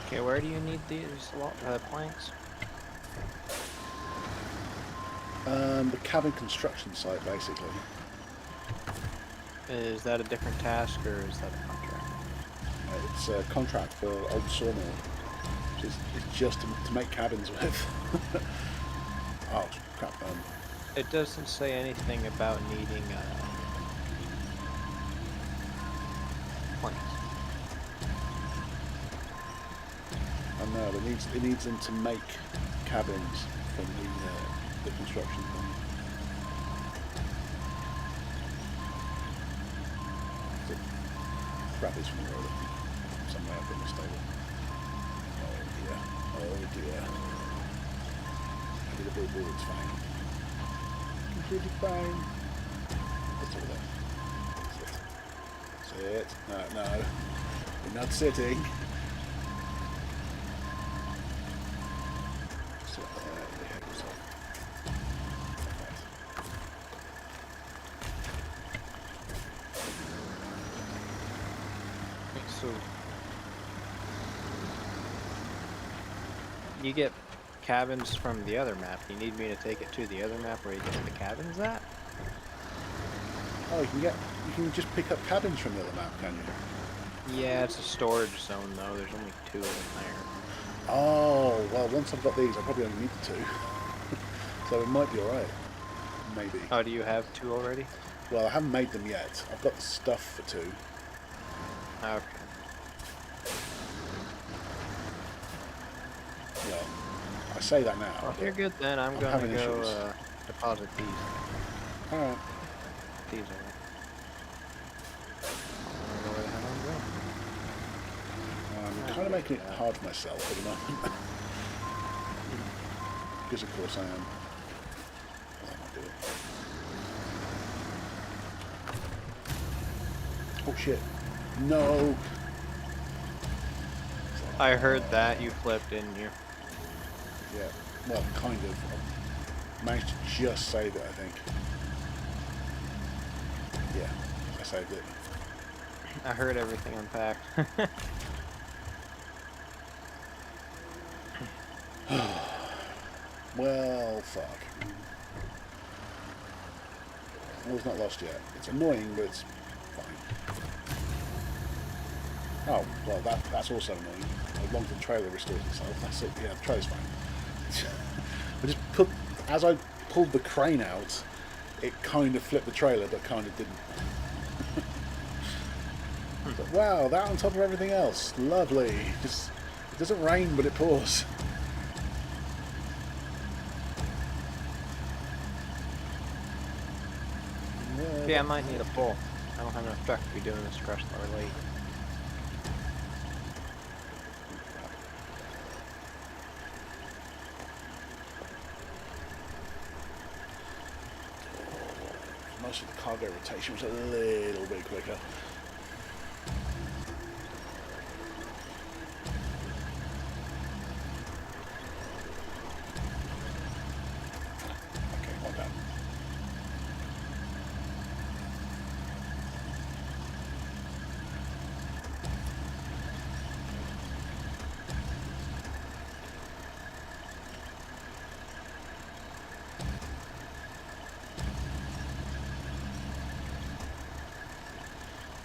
Okay, where do you need these planks? The cabin construction site, basically. Is that a different task or is that a contract? It's a contract for old sawmill, which is just to make cabins with. Oh crap! It doesn't say anything about needing planks. I know it needs them to make cabins from the construction thing. The crap is from the road, somewhere up in the stable. Oh dear. Maybe the billboard's fine. Completely fine. Let's do that. Sit. No. You're not sitting. So you get cabins from the other map. You need me to take it to the other map where you get the cabins at? Oh, you can just pick up cabins from the other map, can you? Yeah, it's a storage zone though. There's only 2 of them there. Oh, well, once I've got these, I probably only need 2. So it might be alright. Maybe. Oh, do you have 2 already? Well, I haven't made them yet. I've got the stuff for 2. Okay. Yeah. I say that now. Well, if but you're good, then I'm gonna having go issues. deposit these. All right. These are. I don't know where the hell I'm going. I'm kind of making it hard for myself at the moment. Because of course I am. Well, I might do it. Oh shit. No. I heard that you flipped, didn't you? Yeah. Well, kind of. I managed to just save it, I think. Yeah. I saved it. I heard everything unpacked. Well, fuck. War's not lost yet. It's annoying, but it's fine. Oh, well, that's also annoying. As long as the trailer restores itself, that's it. Yeah, the trailer's fine. I just put, as I pulled the crane out, it kind of flipped the trailer, but kind of didn't. But, wow, that on top of everything else. Lovely. Just, it doesn't rain, but it pours. Yeah, I might need a pull. I don't have enough truck to be doing this across the lake. Most of the cargo rotation was a little bit quicker. Okay, one down.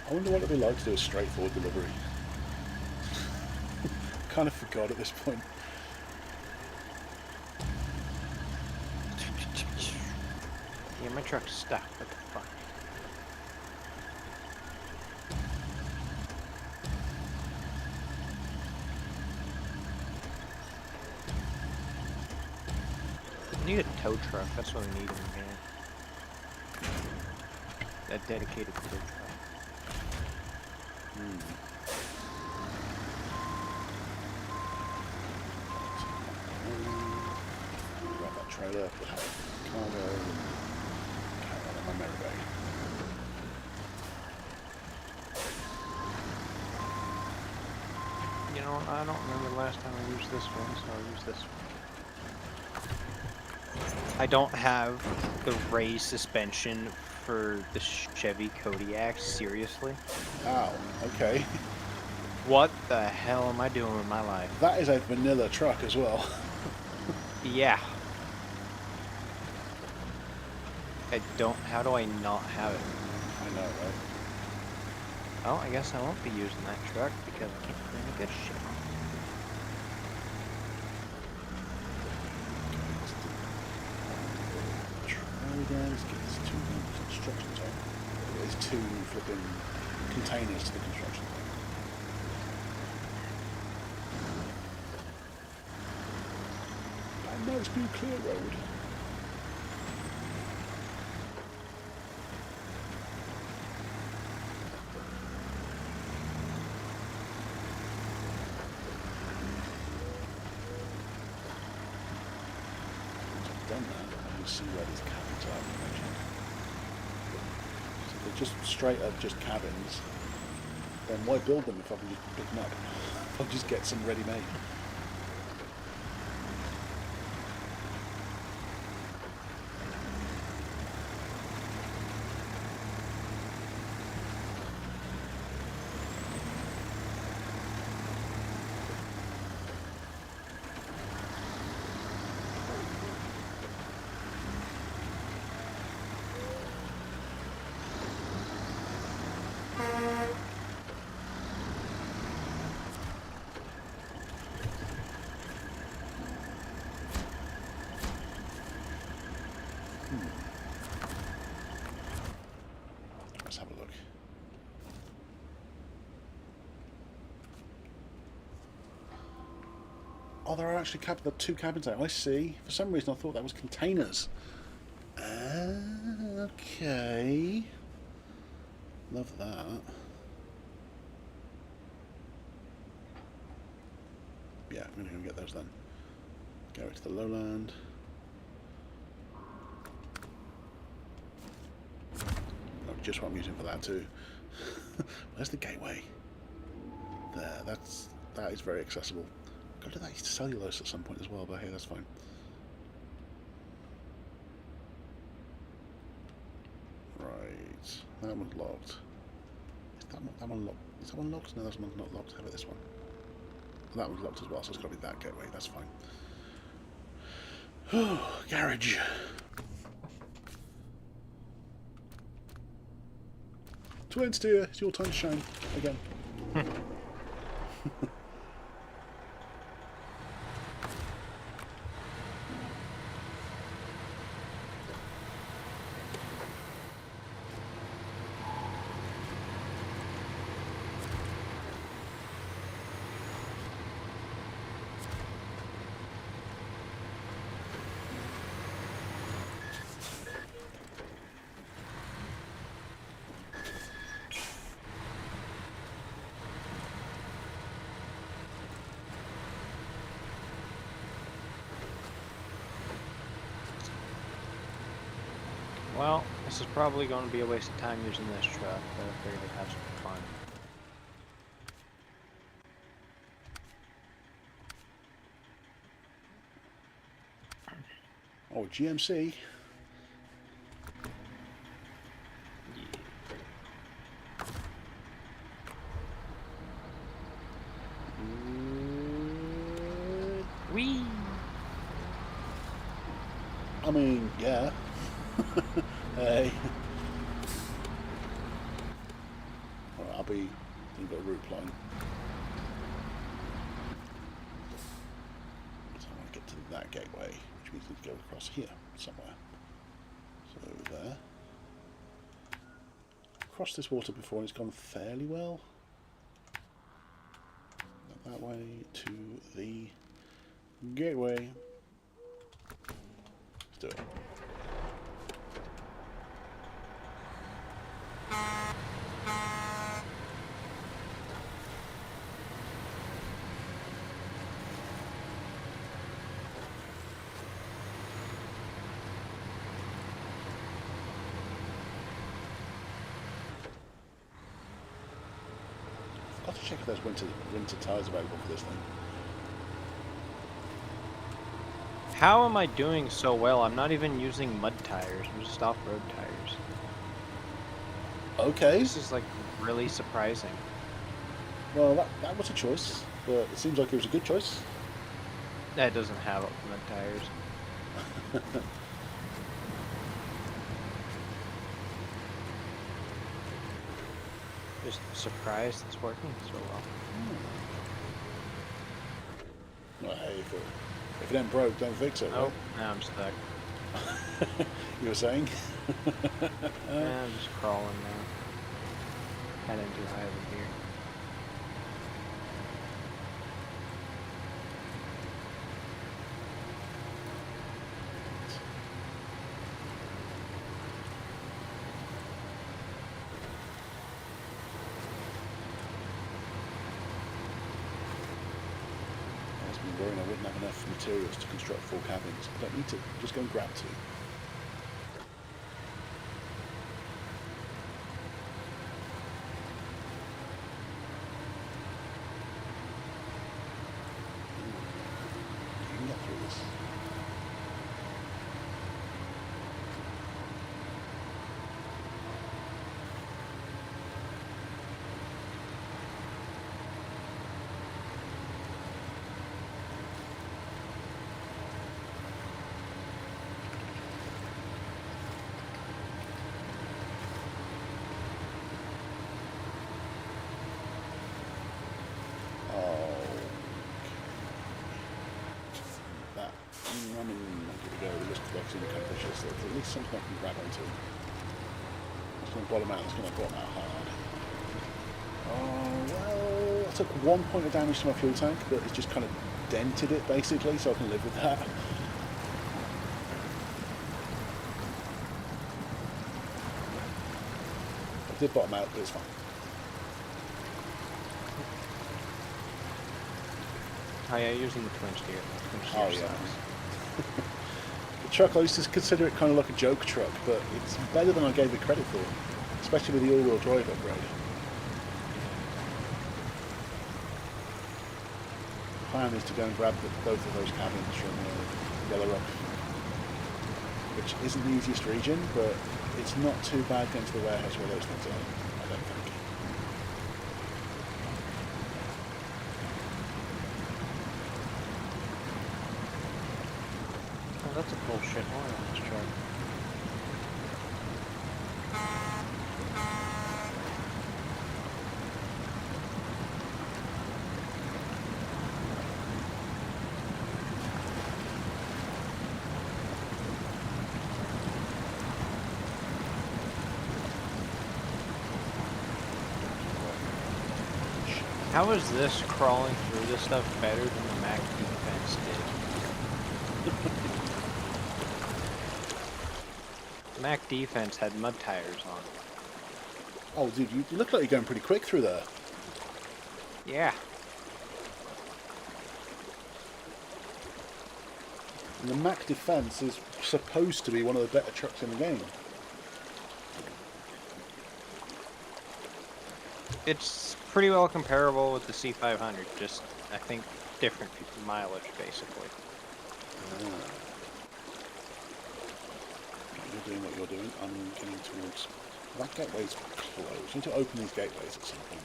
I wonder what it'd be like to do a straightforward delivery. Kind of forgot at this point. Yeah, my truck's stuck. What the fuck? I need a tow truck. That's what we need in here. A dedicated tow truck. Grab that trailer, put that cargo, and carry on my merry way. You know, I don't remember the last time I used this one, so I'll use this one. I don't have the raised suspension for the Chevy Kodiak, seriously? Ow, okay. What the hell am I doing with my life? That is a vanilla truck as well. Yeah. How do I not have it? I know, right? Oh, I guess I won't be using that truck because I can't bring a good shit on. Try again, let's get this two construction zone. There's two flipping containers to the construction zone. A nice new clear road. Done that, you see where these cabins are. So if they're just straight up just cabins, then why build them if I can just pick them up? I'll just get some ready made. Let's have a look. Oh, there are actually the 2 cabins there. I see. For some reason, I thought that was containers. Okay. Love that. Yeah, I'm going to go get those then. Go to the lowland. Oh, just what I'm using for that too. Where's the gateway? There, that is very accessible. Go to that cellulose at some point as well, but hey, that's fine. Right, that one's locked. Is that one locked? Is that one locked? No, that one's not locked. How about this one? That one's locked as well, so it's got to be that gateway. That's fine. Garage. Twins, dear, it's your time to shine again. Well, this is probably going to be a waste of time using this truck, but I figured I'd have some fun. Oh, GMC. Whee! I mean, yeah. Hey. Alright, I'll be a bit of route line. So I want to get to that gateway, which means we need to go across here somewhere. So there. Crossed this water before and it's gone fairly well. That way to the gateway. Let's do it. I'll have to check if there's winter tyres available for this thing. How am I doing so well? I'm not even using mud tires. I'm just off-road tires. Okay. This is like really surprising. Well, that was a choice, but it seems like it was a good choice. That doesn't have mud tires. Just surprised it's working so well. Well, hey, if it ain't broke, don't fix it. Oh, Right? now I'm stuck. You were saying? Yeah, I'm just crawling now. Heading too high over here. I was worrying I wouldn't have enough materials to construct 4 cabins. I don't need to. Just go and grab 2. You can get through this. In the competition, so there's at least something I can grab onto. It's going to bottom out, it's going to bottom out hard. Oh, well, I took 1 point of damage to my fuel tank, but it's just kind of dented it basically, so I can live with that. I did bottom out, but it's fine. Oh yeah, using the twin steer. Oh yeah. The truck, I used to consider it kind of like a joke truck, but it's better than I gave it credit for, especially with the all-wheel drive upgrade. The plan is to go and grab both of those cabins from Yellow Rock, which isn't the easiest region, but it's not too bad going to the warehouse where those things are, I don't think. Oh, that's a bullshit horn on this truck. How is this crawling through this stuff better than the Mac defense did? The Mac defense had mud tires on. Oh, dude, you look like you're going pretty quick through there. Yeah. And the Mac Defense is supposed to be one of the better trucks in the game. It's pretty well comparable with the C500, just, I think, different mileage, basically. You're doing what you're doing. I'm getting towards... That gateway's closed. I need to open these gateways at some point.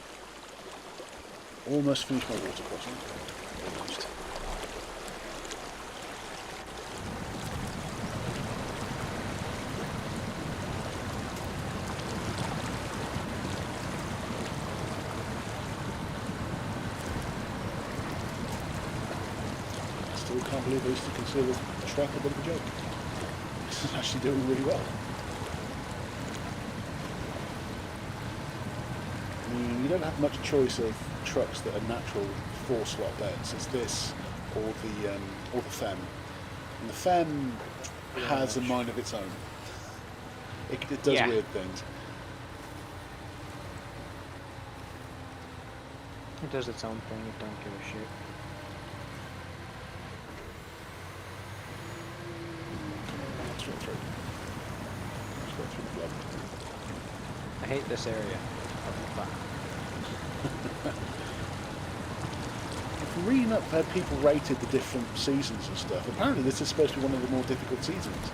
Almost finished my water crossing. Almost. Still can't believe I used to consider the truck a bit of a joke. This is actually doing really well. I mean, you don't have much choice of trucks that are natural 4-slot beds. It's this or the Fem. And the Fem has a mind of its own. It does weird things. It does its own thing, it don't give a shit. Straight through. Straight through the blood. I hate this area. From reading up how people rated the different seasons and stuff, apparently this is supposed to be one of the more difficult seasons.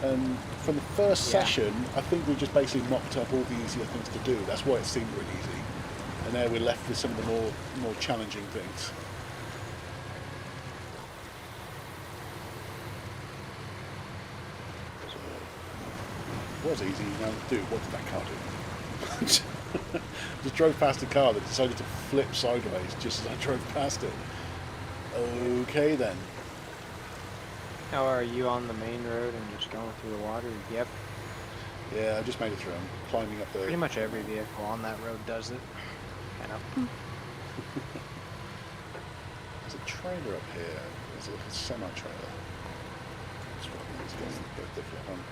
And from the first session, I think we just basically mocked up all the easier things to do. That's why it seemed really easy. And now we're left with some of the more challenging things. It was easy. Now, dude, what did that car do? Just drove past a car that decided to flip sideways just as I drove past it. Okay then. Now, are you on the main road and just going through the water? Yep. Yeah, I just made it through. I'm climbing up the... Pretty much every vehicle on that road does it. Kind of. There's a trailer up here. There's a little semi-trailer. That's what these guys are a bit different one.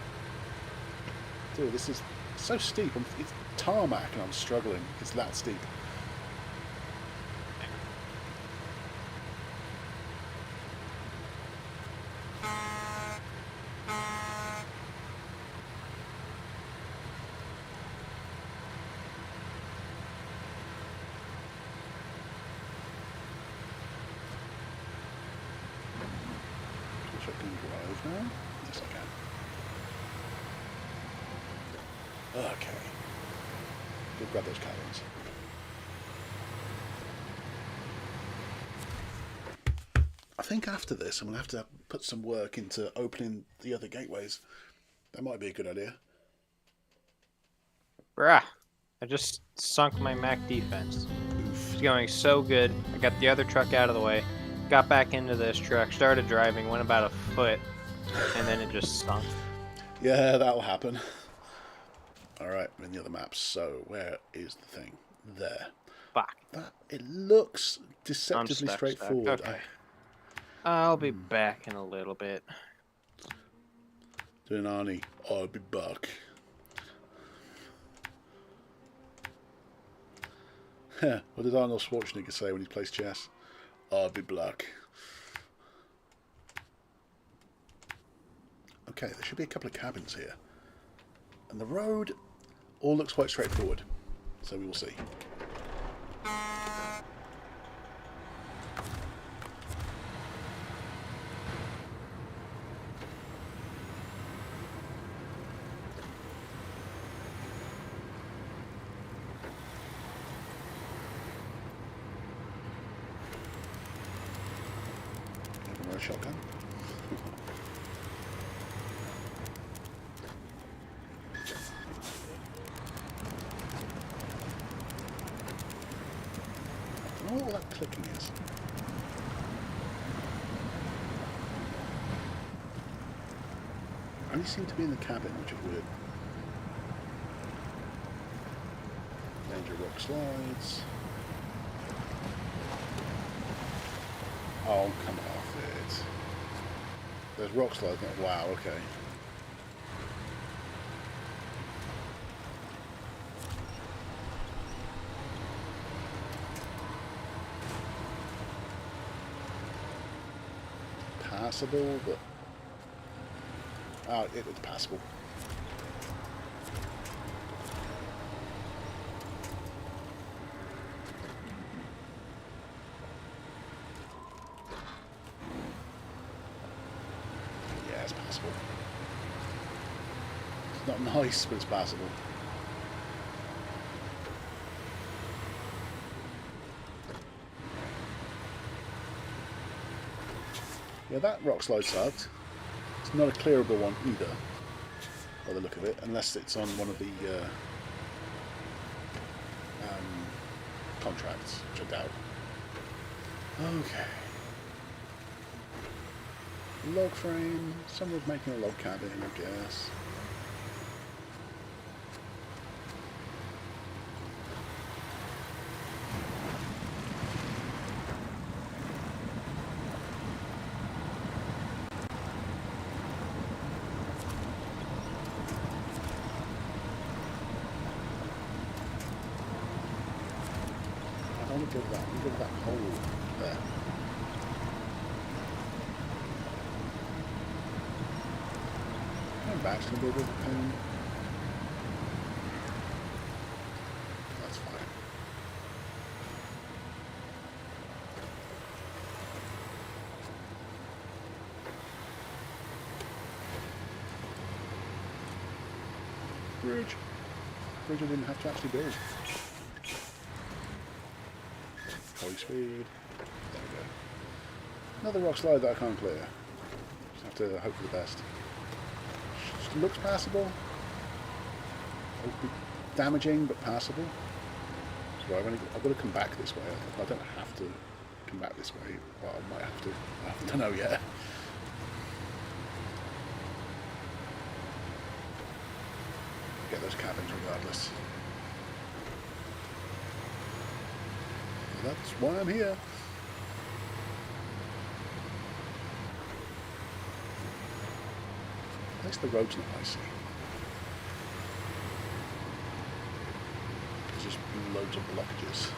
Dude, this is so steep. It's tarmac and I'm struggling. It's that steep. Wish I can drive now. Yes, I can. Okay. Go grab those cabins. I think after this, I'm going to have to put some work into opening the other gateways. That might be a good idea. Bruh. I just sunk my Mac defense. It's going so good. I got the other truck out of the way. Got back into this truck. Started driving. Went about a foot. And then it just sunk. Yeah, that'll happen. Alright, we're in the other maps. So, where is the thing? There. Fuck. It looks deceptively straightforward. Okay. I'll be back in a little bit. Doing Arnie, I'll be back. What did Arnold Schwarzenegger say when he plays chess? I'll be black. Okay, there should be a couple of cabins here. And the road all looks quite straightforward. So we will see. Another shotgun. I don't know what that clicking is. I only seem to be in the cabin, which is weird. Danger rock slides. Oh, come off it. There's rock slides. Wow, okay. Passable, but oh, it was passable. Yeah, it's passable. It's not nice, but it's passable. Yeah, that rock slide sucked. It's not a clearable one either, by the look of it, unless it's on one of the contracts, which I doubt. Okay. Log frame. Someone's making a log cabin, I guess. I want to go to that hole there. Going back's going to be a bit of a pain. That's fine. Bridge. Bridge I didn't have to actually build. High speed. There we go. Another rock slide that I can't clear. Just have to hope for the best. Just looks passable. Damaging, but passable. So I've got to come back this way. I don't have to come back this way. Well, I might have to. I don't know yet. Get those cabins regardless. That's why I'm here. At least the road's not icy. There's just loads of blockages.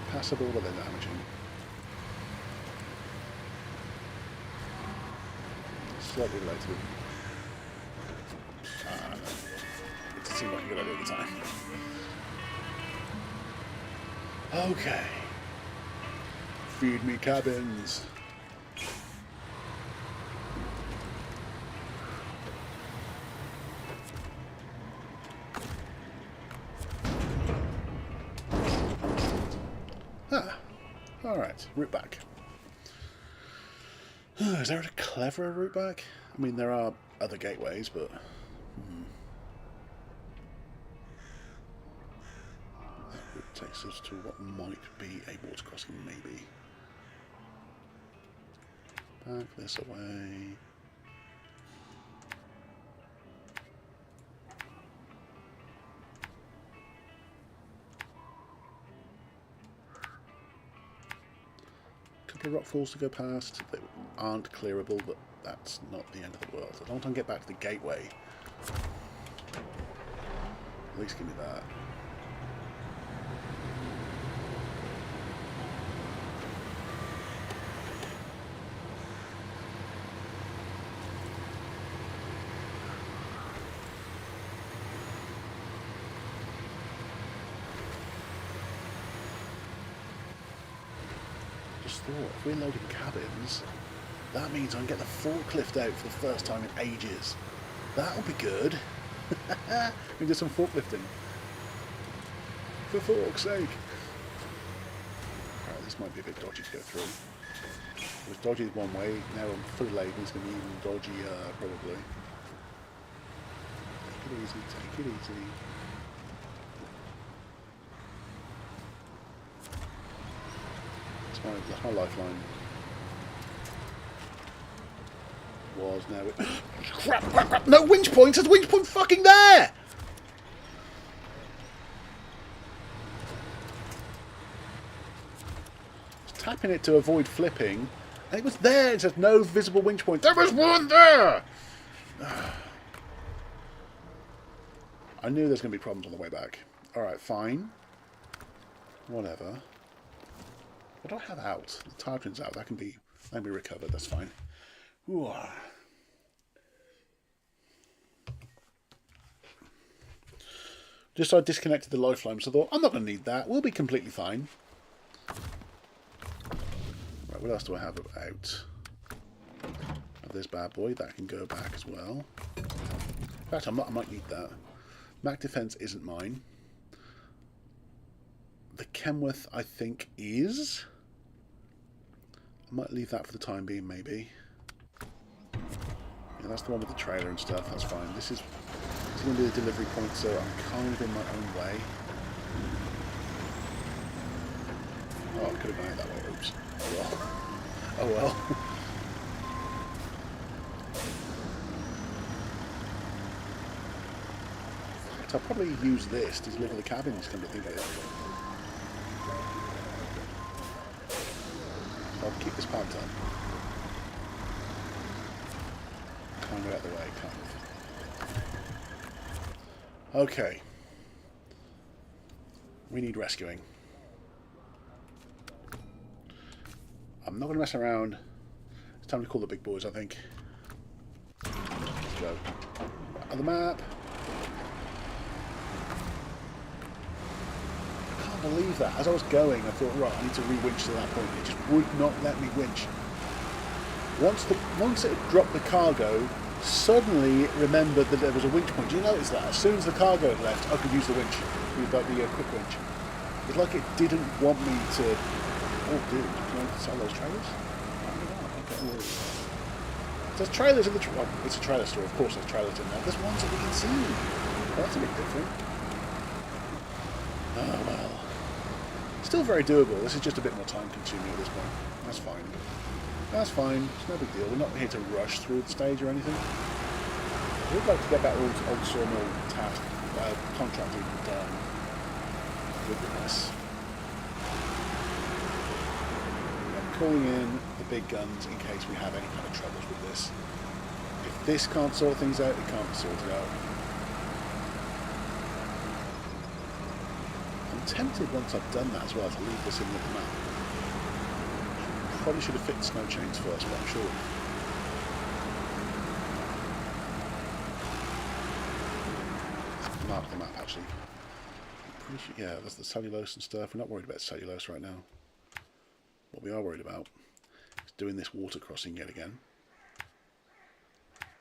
Passable, but they're damaging. Slightly related. It seemed like a good idea at the time. Okay. Feed me cabins. Ah. Alright, route back. Is there a cleverer route back? I mean, there are other gateways, but... takes us to what might be a water crossing, maybe. Back this away. couple of rockfalls to go past that aren't clearable, but that's not the end of the world. I don't want to get back to the gateway. At least give me that. Just thought, if we're loading cabins, that means I can get the forklift out for the first time in ages. That'll be good. We can do some forklifting. For fork's sake. Alright, this might be a bit dodgy to go through. It was dodgy one way, now I'm fully laden, it's going to be even dodgier, probably. Take it easy, take it easy. That's my lifeline. Was now it. Crap, crap, crap! No winch point! There's a winch point fucking there! I was tapping it to avoid flipping, and it was there. It says no visible winch point. There was one there! I knew there's going to be problems on the way back. Alright, fine. Whatever. What do I have out? The tire pin's out. That can be recovered. That's fine. Ooh. Just so I disconnected the lifeline, so I thought, I'm not going to need that. We'll be completely fine. Right, what else do I have out? I have this bad boy. That can go back as well. In fact, I might need that. Mac defense isn't mine. The Kenworth, I think, is. I might leave that for the time being, maybe. Yeah, that's the one with the trailer and stuff. That's fine. This is going to be the delivery point, so I'm kind of in my own way. Oh, I could have gone out that way. Oops. Oh well. Oh well. I'll probably use this to deliver the cabins, come to think of it. I'll keep this parked on. Kind of out the way, kind of. Okay. We need rescuing. I'm not going to mess around. It's time to call the big boys, I think. Let's go. On the map. I can't believe that. As I was going, I thought, right, I need to re-winch to that point. It just would not let me winch. Once it dropped the cargo, suddenly it remembered that there was a winch point. Do you notice that? As soon as the cargo had left, I could use the winch. Use like the quick winch. It's like it didn't want me to... Oh, dude, can I sell those trailers? Okay. There's trailers in the... Well, it's a trailer store, of course there's trailers in there. There's ones that we can see. Well, that's a bit different. Oh, well. Still very doable. This is just a bit more time consuming at this point. That's fine. That's fine. It's no big deal. We're not here to rush through the stage or anything. We'd like to get that old sawmill task contracting done with this. I'm calling in the big guns in case we have any kind of troubles with this. If this can't sort things out, it can't be sorted out. I'm tempted once I've done that as well to leave this in with the map. Probably should have fit snow chains first, but I'm sure. Mark the map actually. I'm pretty sure, yeah, that's the cellulose and stuff. We're not worried about cellulose right now. What we are worried about is doing this water crossing yet again.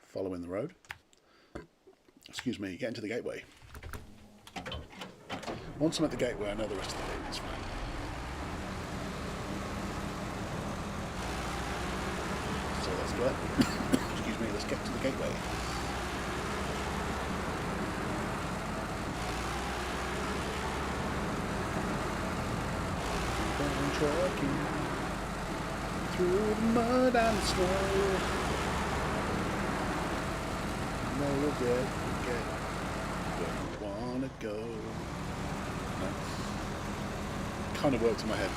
Following the road. Excuse me, get into the gateway. Once I'm at the gateway, I know the rest of the game is fine. So let's get, excuse me, let's get to the gateway. Going trucking through the mud and snow. No, we'll get where we wanna go. No. Kind of worked in my head.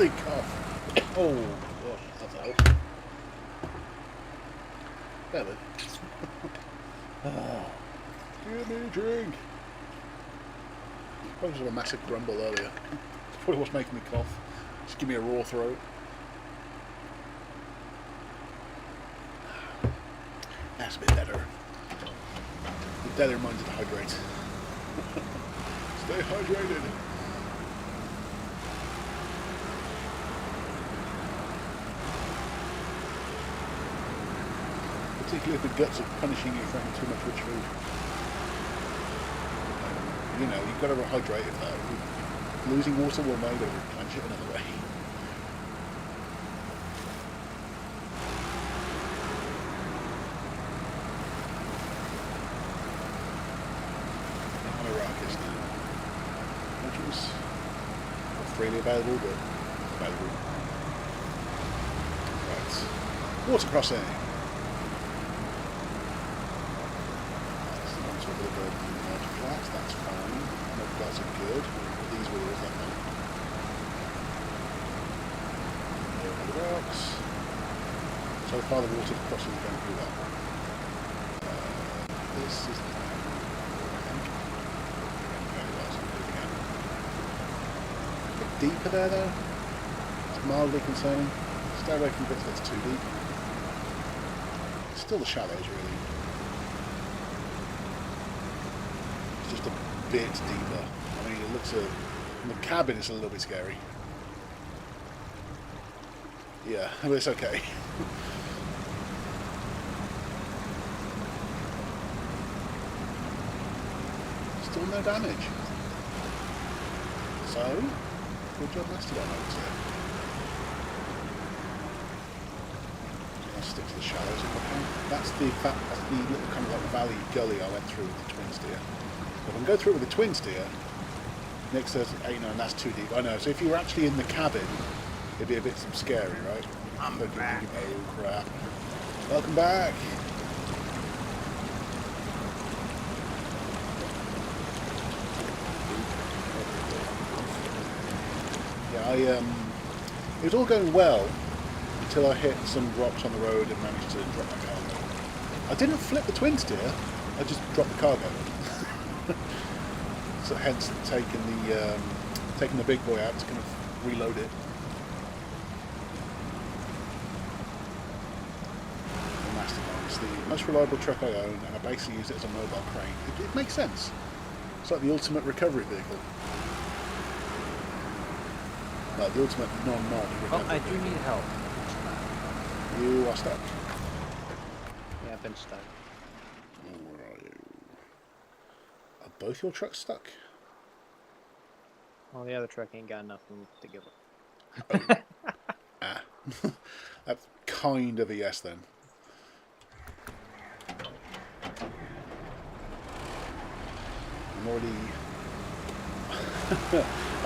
tickling cough. Oh, that's out. There then. Oh, give me a drink. Probably was a massive grumble earlier. It's probably what's making me cough. Just give me a raw throat. That's a bit better. The dead reminds you to hydrate. Stay hydrated. Particularly if the guts are punishing you for having too much rich food. You know, you've got to hydrate if that. Losing water will maybe replenish it another way. I'm Iraqis now. Which was not freely available, but available. Right. Water crossing. That's fine. No flats are good. These wheels, that one. Over the rocks. So far the water crossing is going through that. This is the I think. Very well, so moving out. A bit deeper there though. It's mildly concerning. Stay away from bits that's too deep. It's still the shallows really. Just a bit deeper. I mean, it looks from the cabin it's a little bit scary. Yeah, but it's okay. Still no damage. So, good job, Mastodon, I would say. I'll stick to the shallows if I can. That's the little kind of like valley gully I went through with the twin steer. If I can go through it with the twin steer, Nick says 89, that's too deep. I know, so if you were actually in the cabin, it'd be a bit scary, right? I'm back. Oh crap. Welcome back. Yeah, it was all going well until I hit some drops on the road and managed to drop my cargo. I didn't flip the twin steer, I just dropped the cargo. So hence taking the big boy out to kind of reload it. The Mastodon is the most reliable truck I own, and I basically use it as a mobile crane. It makes sense. It's like the ultimate recovery vehicle. Like the ultimate non-mod recovery I do vehicle. need help. You are stuck. Yeah, I've been stuck. Where are you? Are both your trucks stuck? Well, the other truck ain't got nothing to give up. Ah. That's kind of a yes then. I'm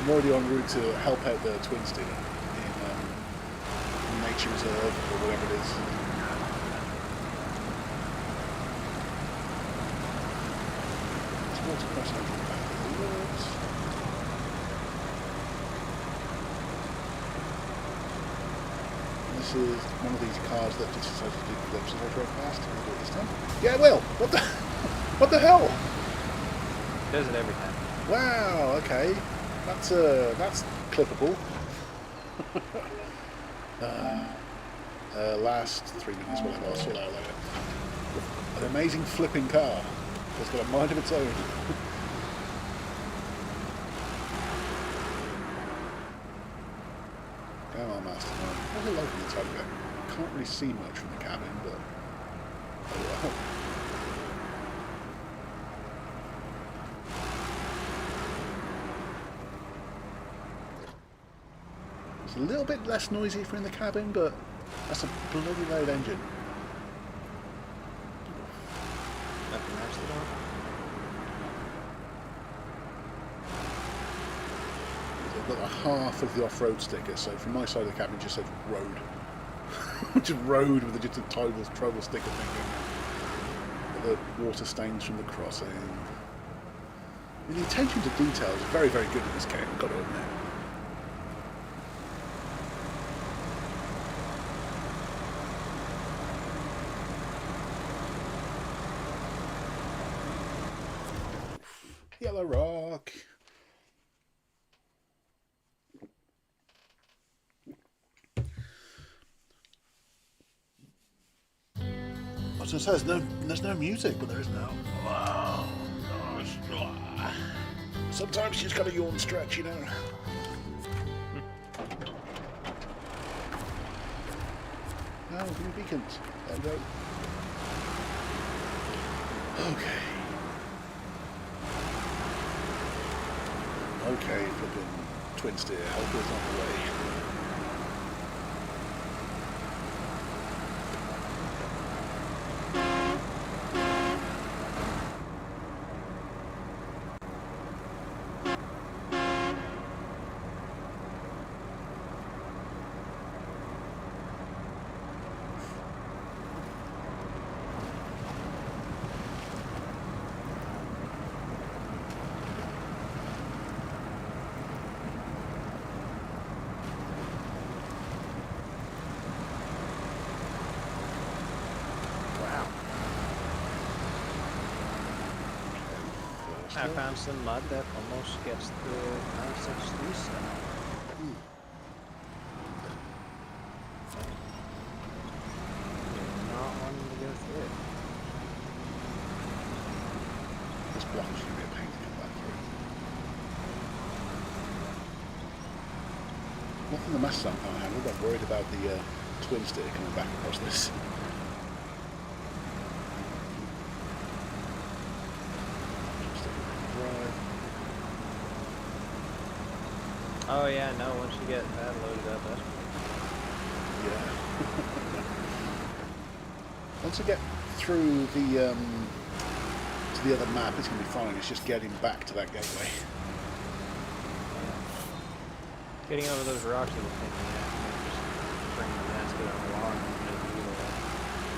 already en route to help out the twin steer in nature reserve or whatever it is. It's water crossing over the back of the woods. This is one of these cars that just decides to do flips as I drove past. I'll do it this time. Yeah, it will. What the hell? Does it every time. Wow. Okay. That's clippable. Last 3 minutes, whatever. I'll sort that out later. An amazing flipping car that's got a mind of its own. Come on, Mastodon. What's it like in the cockpit? Can't really see much from the cabin, but oh well. It's a little bit less noisy if we're in the cabin, but that's a bloody loud engine. Nothing Mastodon. I've got a half of the off-road sticker, so from my side of the cabin it just says road. Just road with just a tribal sticker thing going. The water stains from the crossing. And the attention to detail is very, very good in this game, I've got to admit. Yellow rock. I was going to say, there's no music, but there is now. Wow. Sometimes you just got to yawn stretch, you know. No, give me beacons. There we go. Okay. Okay, flipping twin steer. Help is on the way. I found some mud that almost gets the 963 stuff. Not wanting to go through it. This block is going to be a pain to get back through. Nothing the master can't handle, but I'm worried about the twin steer coming back across this. Oh yeah, no, once you get that loaded up, that's Yeah. Once I get through the to the other map, it's going to be fine. It's just getting back to that gateway. getting over those rocks is a pain in the ass. Just bring the basket on the log and just do that.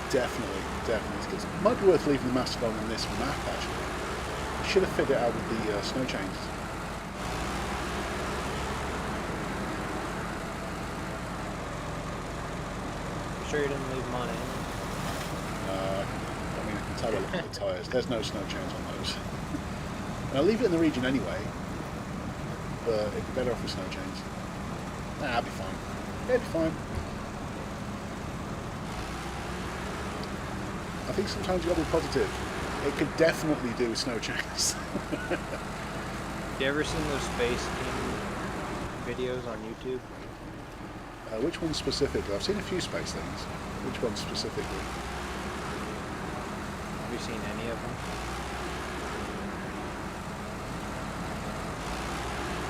Definitely. It might be worth leaving the Mastodon on this map, actually. I should have figured it out with the snow chains. Sure you didn't leave them on in? I mean, I can tell by looking at the tyres. There's no snow chains on those. And I'll leave it in the region anyway, but it'd be better off with snow chains. Nah, I'll be fine. It'll be fine. I think sometimes you've got to be positive. It could definitely do with snow chains. You ever seen those face team videos on YouTube? Which one specifically? I've seen a few space things. Which one specifically? Have you seen any of them?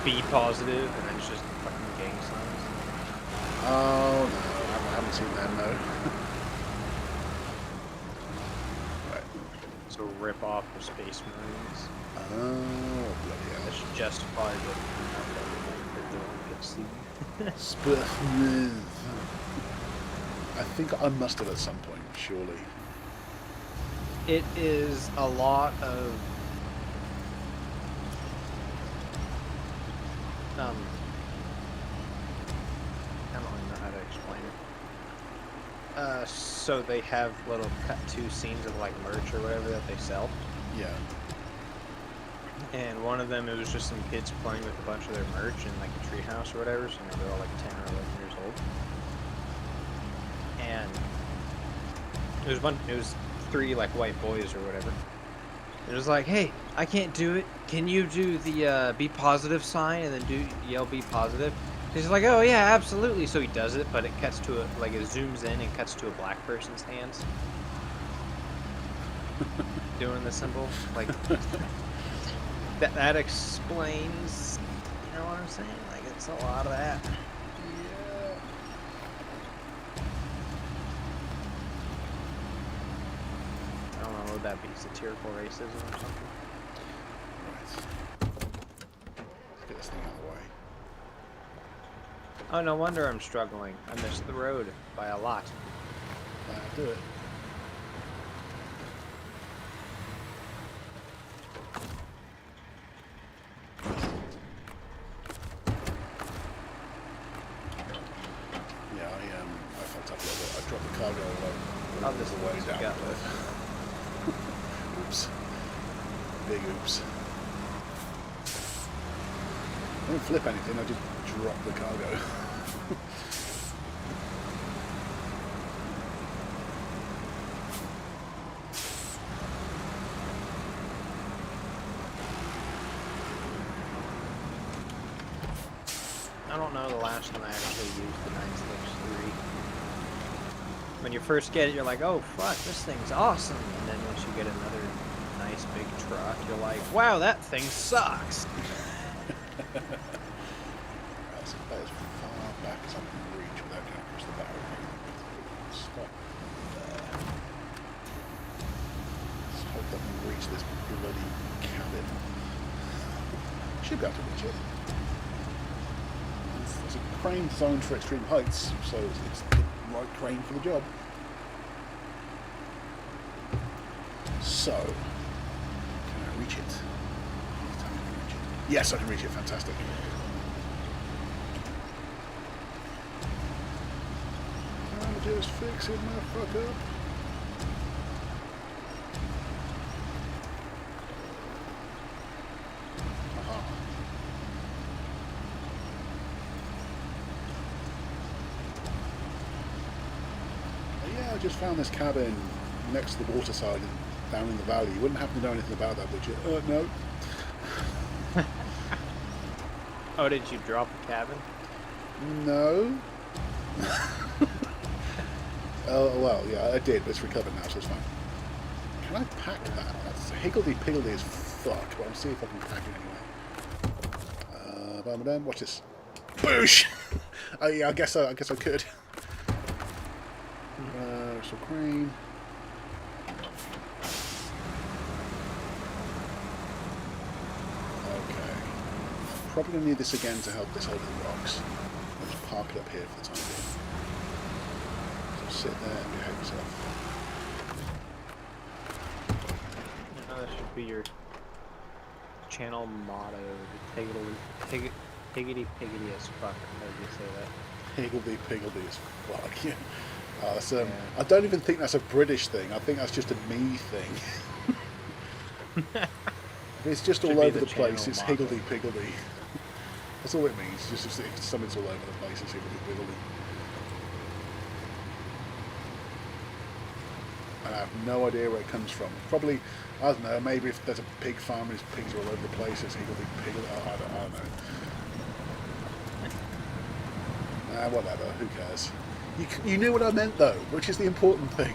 Be positive, and then it's just fucking gang signs. Oh no, I haven't seen that. No. Right. So rip off the Space Marines. Oh bloody hell! That's justified that no one can see. I think I must have at some point, surely. It is a lot of I don't really know how to explain it. So they have little cut to scenes of like merch or whatever that they sell. Yeah. And one of them, it was just some kids playing with a bunch of their merch in like a treehouse or whatever, so they were all like 10 or 11 years old. And it was 3 like white boys or whatever. It was like, hey, I can't do it. Can you do the be positive sign and then yell be positive? He's like, oh yeah, absolutely. So he does it, but it cuts to it zooms in and cuts to a black person's hands doing the symbol. Like that explains, you know what I'm saying? Like it's a lot of that. Yeah. I don't know, would that be satirical racism or something? Right. Let's get this thing out of the way. Oh, no wonder I'm struggling. I missed the road by a lot. Do it. Yeah, I fucked up a little bit. I dropped the cargo Oh, this is way what you down. got. Oops. Big oops. I don't flip anything, I just drop the cargo. I don't know the last time I actually used the 9/3. When you first get it, you're like, oh fuck, this thing's awesome. And then once you get another nice big truck, you're like, wow, that thing sucks. That's about as far back as I can reach without going across the barrel. Stop there. Let's hope that we reach this bloody cabin. Should be able to reach it. It's a crane designed for extreme heights, so it's the right crane for the job. So, can I reach it? Yes, I can reach it. Fantastic. I'm just fixing my fuck up. Aha. Yeah, I just found this cabin next to the waterside down in the valley. You wouldn't happen to know anything about that, would you? No. Oh, did you drop a cabin? No. Oh, well, yeah, I did, but it's recovered now, so it's fine. Can I pack that? That's higgledy-piggledy as fuck, but I'll see if I can pack it anyway. Watch this. Boosh! Oh, yeah, I guess I could. So crane. Okay. Probably going to need this again to help this over the rocks. I'll just park it up here for the time being. So sit there and behave yourself. That should be your channel motto. Higgity piggity as fuck. How do you say that? Higgledy-piggledy as fuck. Yeah. That's, I don't even think that's a British thing. I think that's just a me thing. It's just all over the place. It's higgledy-piggledy. That's all it means. Just something's all over the place. It's higgledy-piggledy. And I have no idea where it comes from. Probably, I don't know, maybe if there's a pig farm and his pigs are all over the place, it's higgledy-piggledy. I don't know. Whatever, who cares? You knew what I meant though, which is the important thing.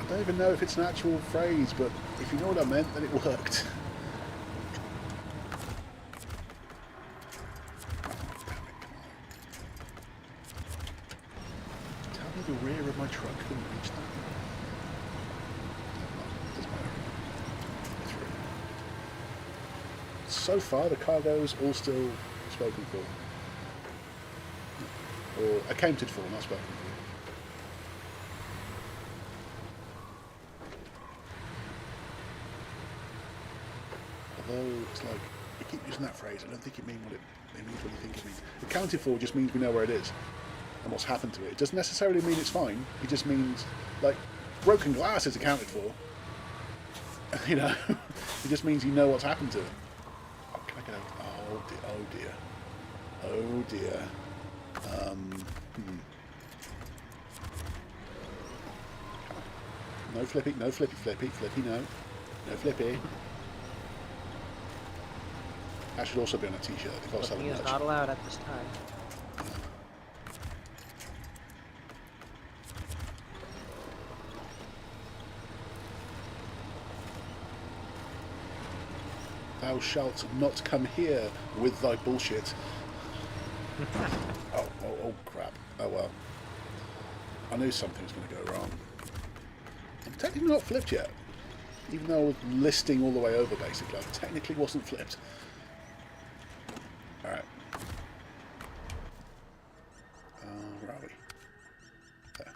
I don't even know if it's an actual phrase, but if you know what I meant, then it worked. Tell me the rear of my truck couldn't reach that. Doesn't matter. Through. So far, the cargo's all still spoken for. Or accounted for, not spoken for. Although it's like, you keep using that phrase, I don't think it means what it means what you think it means. Accounted for just means we know where it is and what's happened to it. It doesn't necessarily mean it's fine. It just means, like, broken glass is accounted for. You know, it just means you know what's happened to it. Oh, can I get out? Oh dear. Oh dear. No flippy, no flippy, no. No flippy. That should also be on a t-shirt. They've got to sell Flipping is merch. not allowed at this time. Thou shalt not come here with thy bullshit. Oh, crap. Oh, well. I knew something was going to go wrong. I'm technically not flipped yet. Even though I was listing all the way over, basically. I technically wasn't flipped. Alright. Where are we? There.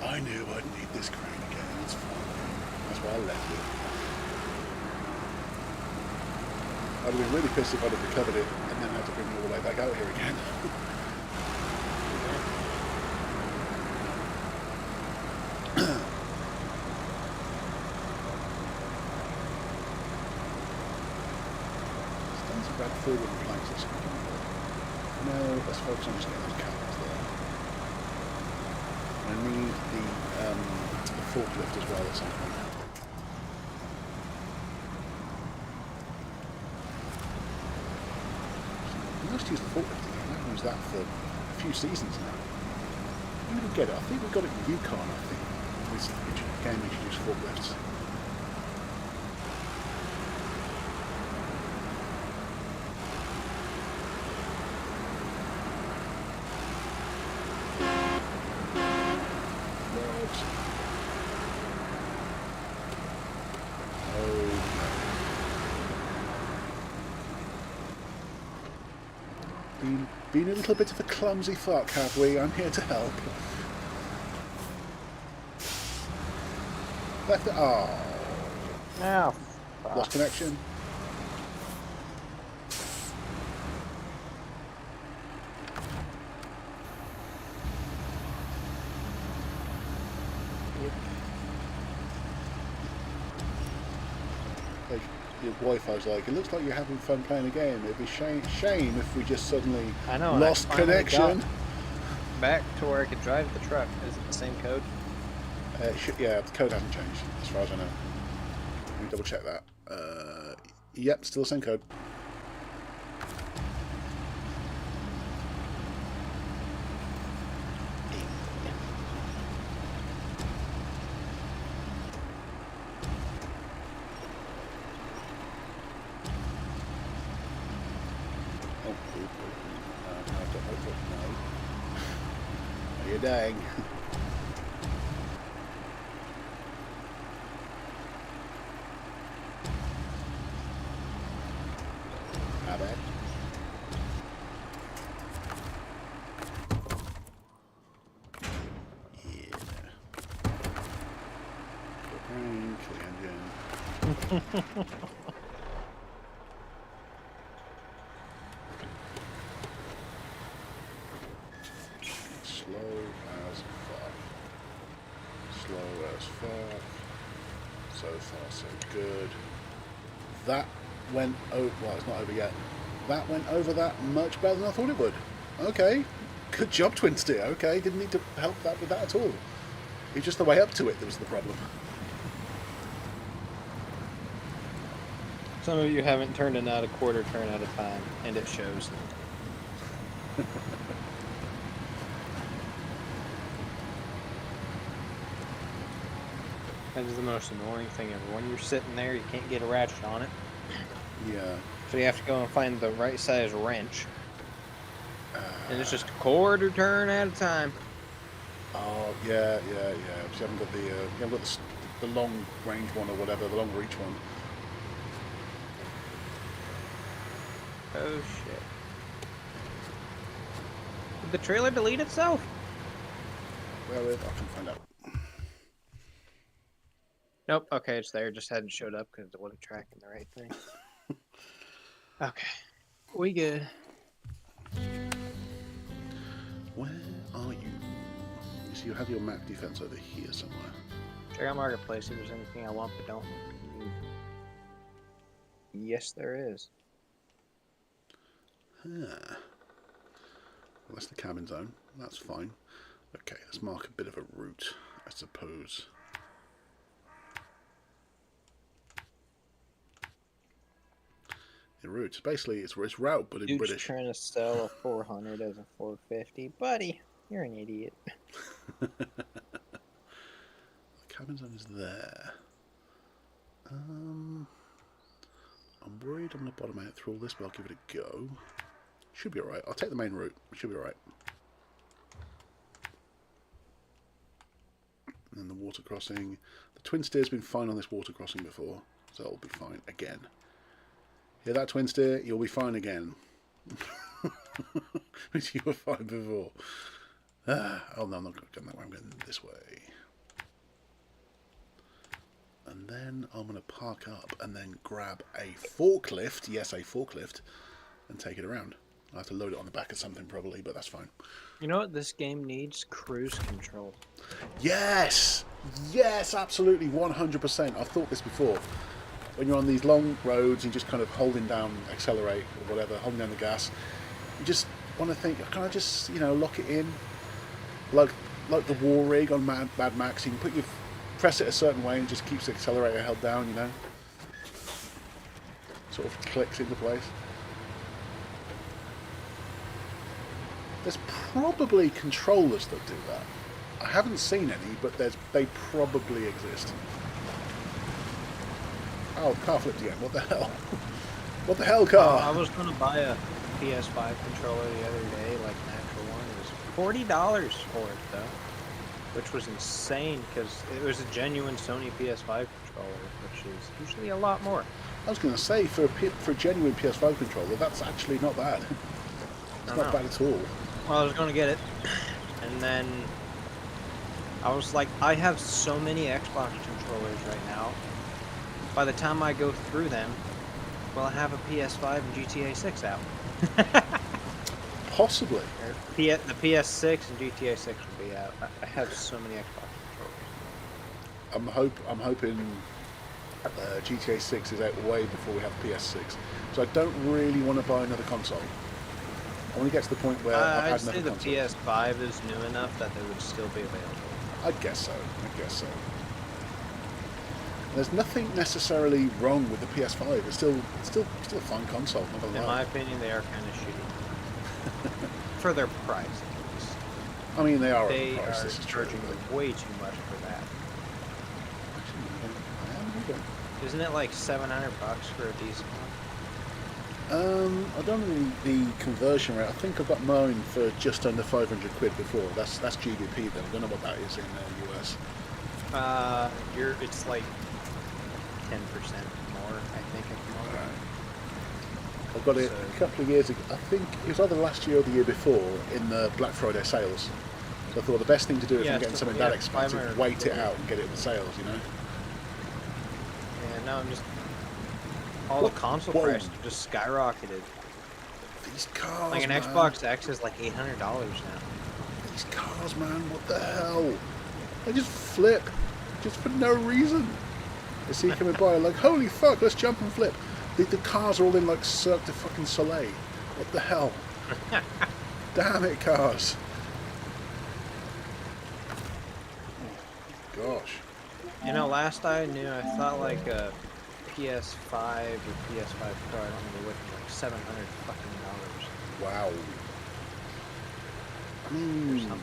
I knew I'd need this crane again. It's fine. That's why I left it. I'd have been really pissed if I'd have recovered it and then had to bring it all the way back out here again. forward planks this time. No, let's focus on just getting those cabins there. I need the forklift as well at some point. I must use the forklift again. I haven't used that for a few seasons now. You don't get it. I think we got it in Yukon, I think. This game introduced forklifts. Been a little bit of a clumsy fuck, have we? I'm here to help. Left it. Oh. Now. Lost connection. Like, your Wi-Fi's like, it looks like you're having fun playing a game. It'd be shame if we just suddenly lost connection. Back to where I could drive the truck. Is it the same code? Yeah, the code hasn't changed, as far as I know. Let me double check that. Yep, still the same code. No. You're dying. How bad? Yeah. Brain, kill engine. Slow as fuck. Slow as fuck. So far, so good. That went over. Well, it's not over yet. That went over that much better than I thought it would. Okay. Good job, Twin Steer. Okay, didn't need to help that with that at all. It's just the way up to it that was the problem. Some of you haven't turned in out a quarter turn at a time, and it shows. That is the most annoying thing ever. When you're sitting there, you can't get a ratchet on it. Yeah. So you have to go and find the right size wrench. And it's just a quarter turn at a time. Oh, yeah. So you haven't got the long range one or whatever, the long reach one. Oh shit. Did the trailer delete itself? Well, I can find out. Nope, okay, it's there. Just hadn't showed up because it wasn't tracking the right thing. Okay. We good. Where are you? So you have your map defense over here somewhere. Check out Marketplace if there's anything I want but don't. Yes, there is. Well, that's the cabin zone. That's fine. Okay, let's mark a bit of a route, I suppose. The route. Basically, it's route, but in Dude's British. Trying to sell a 400 as a 450. Buddy, you're an idiot. The cabin zone is there. I'm worried I'm going to bottom out through all this, but I'll give it a go. Should be alright. I'll take the main route. Should be alright. And then the water crossing. The Twin Steer's been fine on this water crossing before, so it'll be fine again. Hear that, Twin Steer? You'll be fine again. Which you were fine before. Oh no, I'm not going that way. I'm going this way. And then I'm going to park up and then grab a forklift. Yes, a forklift. And take it around. I'll have to load it on the back of something probably, but that's fine. You know what this game needs? Cruise control. Yes! Yes, absolutely, 100%. I've thought this before. when you're on these long roads and just kind of holding down accelerate or whatever, holding down the gas, you just want to think, can I just, lock it in? Like the war rig on Mad Max, you can press it a certain way and it just keeps the accelerator held down, Sort of clicks into place. There's probably controllers that do that. I haven't seen any, but they probably exist. Oh, the car flipped again. What the hell? What the hell, car? I was going to buy a PS5 controller the other day, like an actual one. It was $40 for it, though, which was insane because it was a genuine Sony PS5 controller, which is usually a lot more. I was going to say, for a genuine PS5 controller, that's actually not bad. It's not bad at all. Well, I was going to get it, and then I was like, I have so many Xbox controllers right now. By the time I go through them, well, I have a PS5 and GTA 6 out. Possibly. The PS6 and GTA 6 will be out. I have so many Xbox controllers. I'm hoping GTA 6 is out way before we have PS6. So I don't really want to buy another console. I want to get to the point where I've I'd had say another the console. PS5 is new enough that they would still be available. I guess so. There's nothing necessarily wrong with the PS5. It's still a fun console. Not gonna In lie. my opinion, they are kind of shitty. For their price, at least. I mean, they are. They overpriced, are this is true, charging but- way too much for that. Actually, I am. Isn't it like $700 for a decent one? I don't know the conversion rate. I think I've got mine for just under 500 quid before. That's GBP though. I don't know what that is in the US. It's like 10% more, I think, at the moment. I've got it So- a couple of years ago. I think it was either last year or the year before in the Black Friday sales. So I thought the best thing to do if Yeah, I'm getting so- something yeah, that expensive, 500 wait it quid. out and get it in the sales. Yeah, no, I'm just... All Whoa, the console whoa. prices just skyrocketed. These cars, Like an man. Xbox X is like $800 now. These cars, man. What the hell? They just flip, just for no reason. I see you coming by, like, holy fuck, let's jump and flip. The cars are all in like Cirque du fucking Soleil. What the hell? Damn it, cars. Oh, gosh. You know, last I knew, I thought like a PS5 or PS5 Pro, I don't remember what, like $700 fucking dollars. Wow. Or something.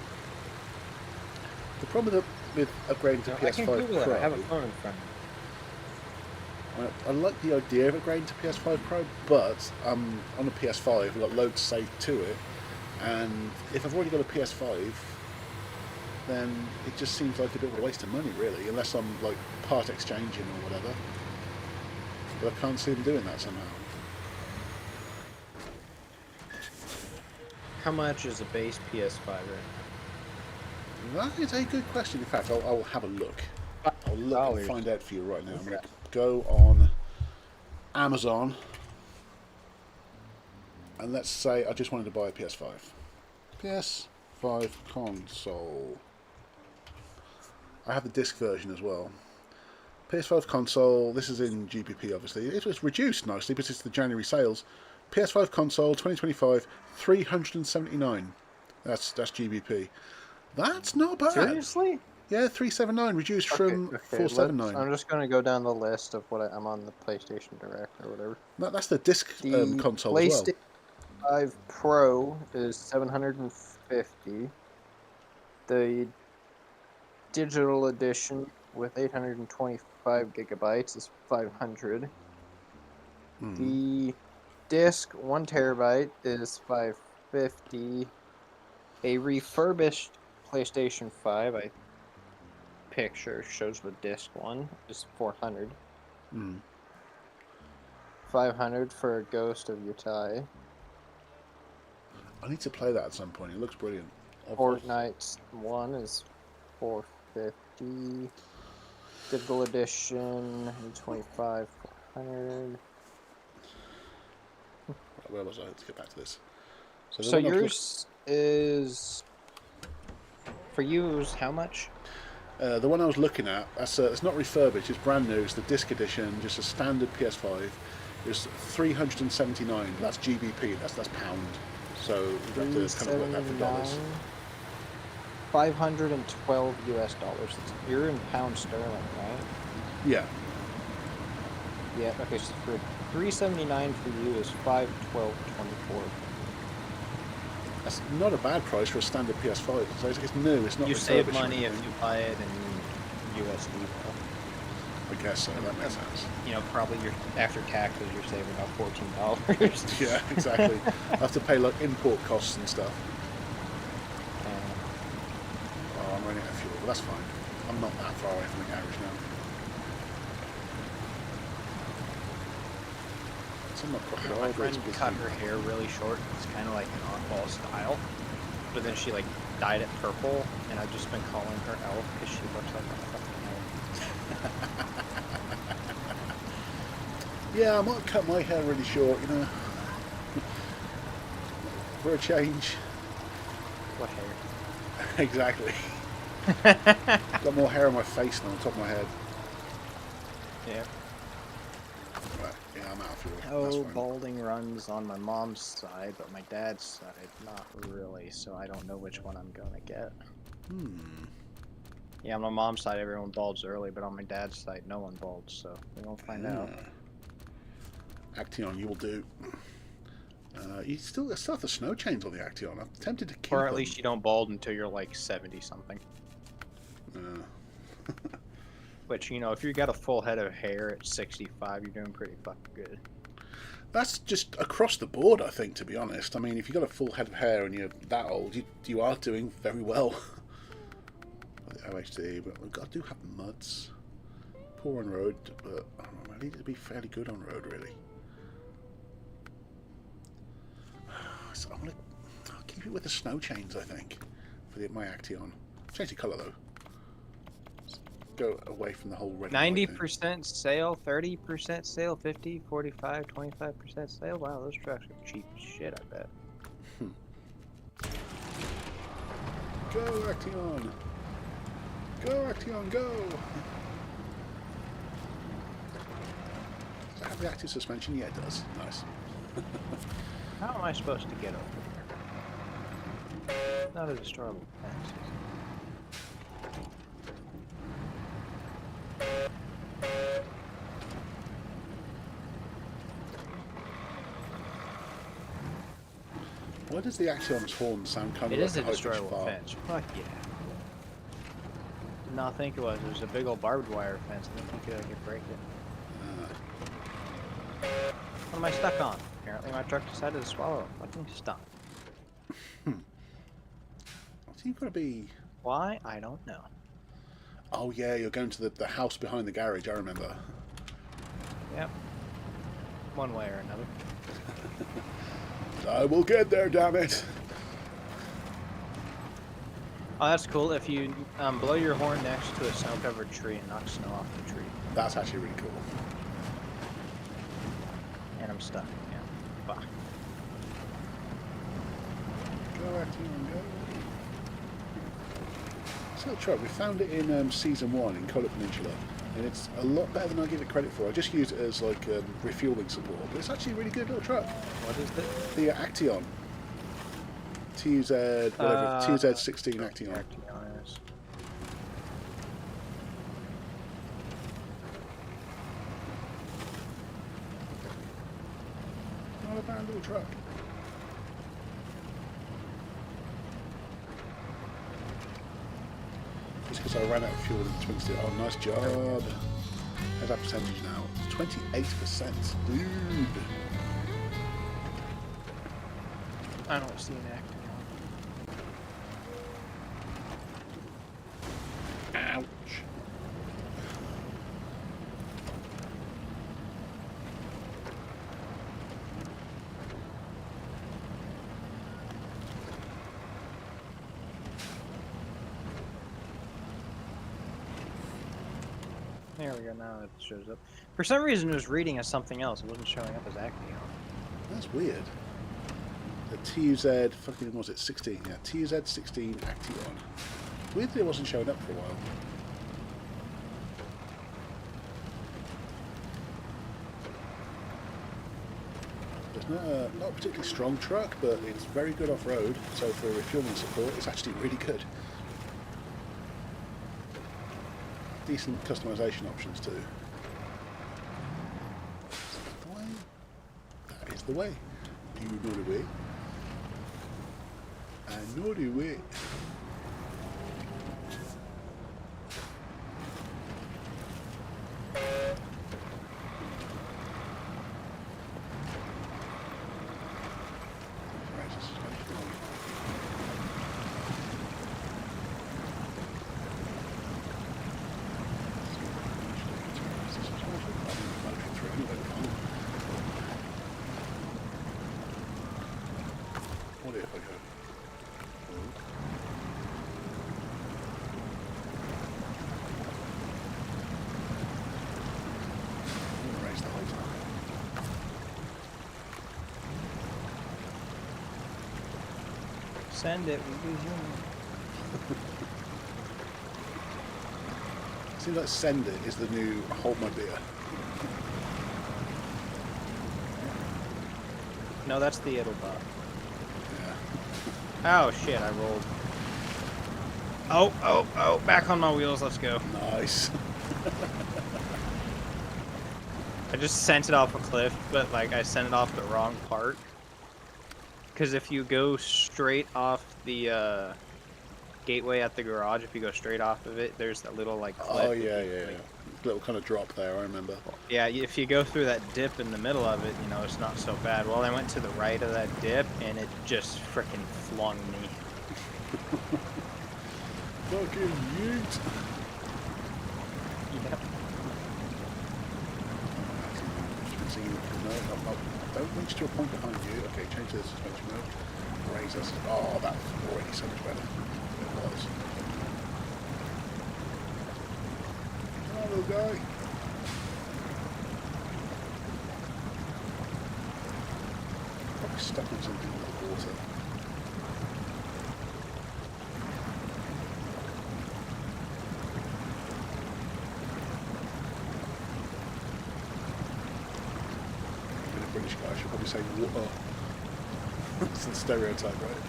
The problem with upgrading to No, I can PS5 Google it. Pro, I have a phone in front of me. I like the idea of upgrading to PS5 Pro, but on a PS5 I've got loads saved to it, and if I've already got a PS5, then it just seems like a bit of a waste of money, really, unless I'm like part exchanging or whatever. But I can't see them doing that somehow. How much is a base PS5 right now? That is a good question. In fact, I'll have a look. I'll look and $5. find out for you right now. I'm going Okay. to go on Amazon, and let's say I just wanted to buy a PS5. PS5 console. I have the disc version as well. PS5 console, this is in GBP obviously. It was reduced nicely, but it's the January sales. PS5 console 2025, 379. That's GBP. That's not bad. Seriously? Yeah, 379 reduced from 479. I'm just gonna go down the list of what I'm on the PlayStation Direct or whatever. No, that's the disc The console as well. PlayStation 5 Pro is $750. The digital edition with 825 gigabytes is $500. Mm. The disc 1 terabyte is $550. A refurbished PlayStation 5, picture shows the disc one, is $400. Mm. $500 for a Ghost of Utah. I need to play that at some point. It looks brilliant. Fortnite one is $450. Digital edition 25 $400. Where was I? Let's get back to this. the So one I've yours is for you is how much? The one I was looking at, it's not refurbished, it's brand new, it's the disc edition, just a standard PS5. It's 379, that's GBP, that's pound. So we've got to kind of work that for dollars. 512 US dollars. You're in pound sterling, right? Yeah. Yeah, okay, so for 379 for you is 512.24. That's not a bad price for a standard PS5. So it's new, it's not You refurbished. save money if you buy it in USD though. I guess so, that makes sense. You know, probably after taxes you're saving about $14. Yeah, exactly. I have to pay like import costs and stuff. Oh, I'm running out of fuel, but that's fine. I'm not that far away from the garage now. Some of my crocodile My rates friend busy. cut her hair really short. It's kind of like an oddball style. But then she like dyed it purple, and I've just been calling her Elf because she looks like a fucking elf. Yeah, I might cut my hair really short, you know. For a change. What hair? Exactly. Got more hair on my face than on top of my head. Yeah. Right, yeah, I'm out of fuel. That's Oh, fine. balding runs on my mom's side, but my dad's side, not really, so I don't know which one I'm gonna get. Yeah, on my mom's side, everyone balds early, but on my dad's side, no one balds, so we won't find out. Action, you will do. You still have the snow chains on the Action. I'm tempted to keep Or at them. least you don't bald until you're like 70 something. Which, you know, if you got a full head of hair at 65, you're doing pretty fucking good. That's just across the board, I think, to be honest. I mean, if you've got a full head of hair and you're that old, you are doing very well. OHD, but I do have muds. Poor on road, but I need to be fairly good on road, really. So I'll keep it with the snow chains, I think, for my Action. Change the colour, though. Go away from the whole red and white thing. 90% sale, 30% sale, 50, 45, 25% sale. Wow, those trucks are cheap as shit, I bet. Go, Action! Go, Action, go! Does it have the active suspension? Yeah, it does. Nice. How am I supposed to get over here? Not a destroyable fence. Why does the Axion's horn sound kind It of is like a high-pitched destroyable fart? fence. Fuck yeah. Did not think it was. It was a big old barbed wire fence. I didn't think I could break it. What am I stuck on? Apparently my truck decided to swallow a fucking stump. So you've got to be... Why? I don't know. Oh yeah, you're going to the house behind the garage, I remember. Yep. One way or another. I will get there, damn it! Oh, that's cool. If you blow your horn next to a snow-covered tree and knock snow off the tree. That's actually really cool. And I'm stuck again. Fuck. Go, Action, go. It's not truck. We found it in Season 1 in Kola Peninsula, and it's a lot better than I give it credit for. I just use it as like refueling support, but it's actually a really good little truck. What is it? The Action. TUZ, whatever. TUZ 16 Action. Actions. Not a bad little truck. Just because I ran out of fuel in the Twin Steel. Oh, nice job. How's that percentage now? 28%. Dude. I don't see an Action. Ouch. There we go, now it shows up. For some reason it was reading as something else. It wasn't showing up as Action. That's weird. The TUZ, fucking, what was it, 16? Yeah, TUZ 16 Action. Weirdly, it wasn't showing up for a while. It's not a particularly strong truck, but it's very good off-road. So for refueling support, it's actually really good. Decent customization options too. Is that the way? That is the way. Do you know the way? I know the way. What if I go? Raise the height. Send it. Seems like send it is the new hold my beer. No, that's the it'll buff. Yeah. Oh shit, I rolled. Oh, back on my wheels, let's go. Nice. I just sent it off a cliff, but like I sent it off the wrong part. Because if you go straight off the gateway at the garage, if you go straight off of it, there's that little like cliff. Oh yeah. Little kind of drop there, I remember. Yeah, if you go through that dip in the middle of it, you know, it's not so bad. Well, I went to the right of that dip, and it just frickin' flung me. Fucking yeet. Yep. No, don't reach to a point behind you. Okay, change the suspension mode. Raise us. Oh, that's already so much better than it was. Come on, little guy. Probably stuck in something with the water. British guy, I should probably say water. It's the stereotype, right?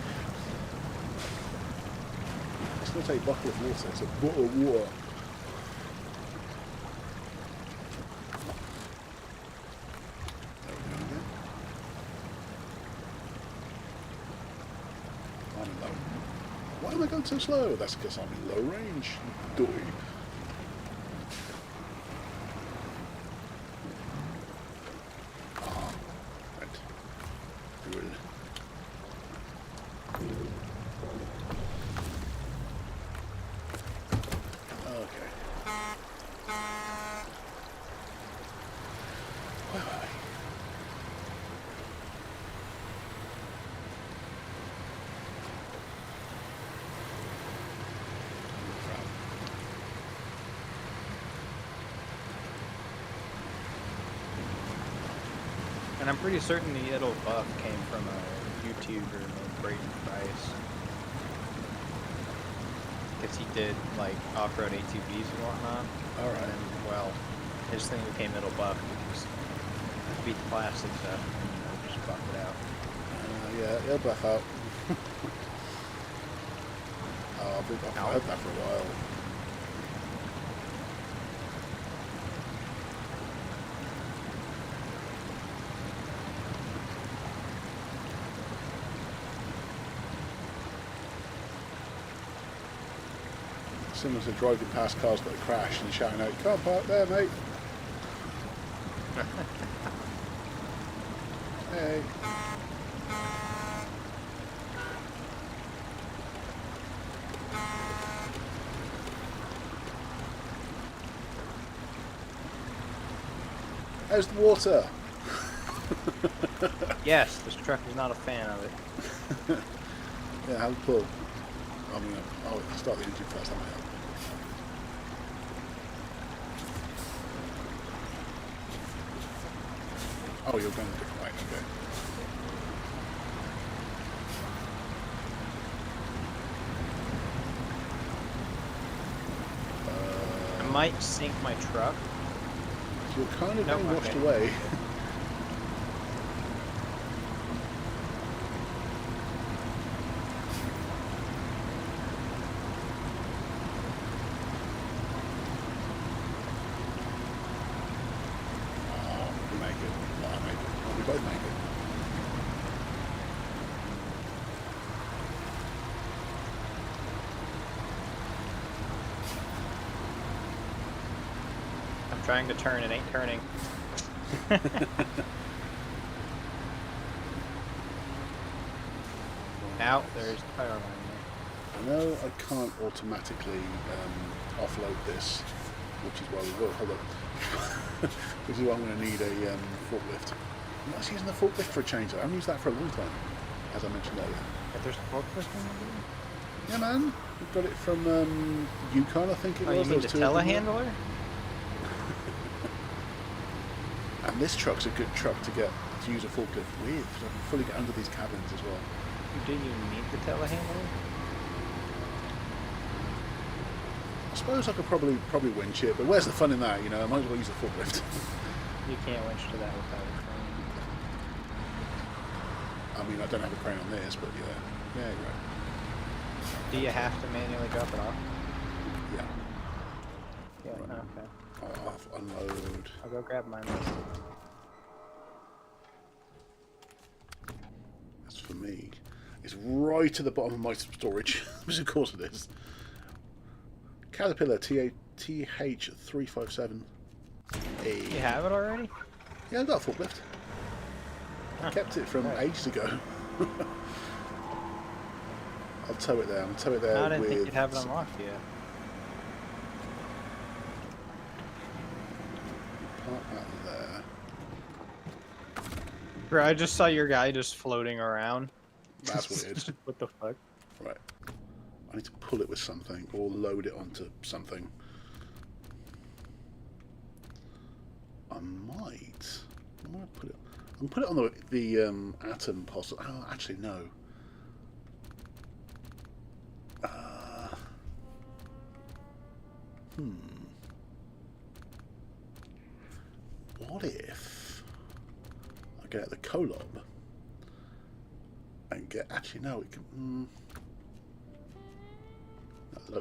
It's not a bottle of water, it's a bottle of water. There we go again. I'm in low. Why am I going so slow? That's because I'm in low range. Doy. And I'm pretty certain the it'll buff came from a YouTuber named Brayden Price. Because he did like off-road ATVs and whatnot. Alright. And then, well, his thing became it'll buff because beat the plastic stuff and just buff it out. Yeah, he'll buff out. I've heard that for a while. Similar to driving past cars that have crashed and shouting out, "You can't park there, mate." Hey. How's the water? Yes, this truck is not a fan of it. Yeah, how's the pull? I mean, I'll start the engine first, that might help. Oh, you're going a different way, okay. I might sink my truck. So you're kind of No, being washed okay. away. trying to turn, it ain't turning. Now there's the power line I know I can't automatically offload this, which is why we will. Hold on. Which is why I'm going to need a forklift. I'm not using the forklift for a change. I haven't used that for a long time, as I mentioned earlier. there. But there's a forklift in the game? Yeah, man. We got it from Yukon, I think it Oh, you was. mean There the was two of them there. telehandler? And this truck's a good truck to use a forklift with. So I can fully get under these cabins as well. Do you need the telehandler? I suppose I could probably winch it, but where's the fun in that? You know, I might as well use the forklift. You can't winch to that without a crane. I mean, I don't have a crane on this, but yeah, you're right. Do you have to manually drop it off? Yeah, Yeah. Right. Okay. I'll have to unload. I'll go grab mine. That's for me. It's right at the bottom of my storage, which of course it is. Caterpillar TH357. You have it already? Yeah, I've got a forklift. I kept it from Right. ages ago. I'll tow it there. I'll tow it there I didn't with... think you'd have it unlocked yet. Park that there. Bro, I just saw your guy just floating around. That's weird. What the fuck? Right. I need to pull it with something or load it onto something. I might put it. I'm put it on the atom possible. Oh, actually no. What if I get the Kolob and get? Actually no, it can.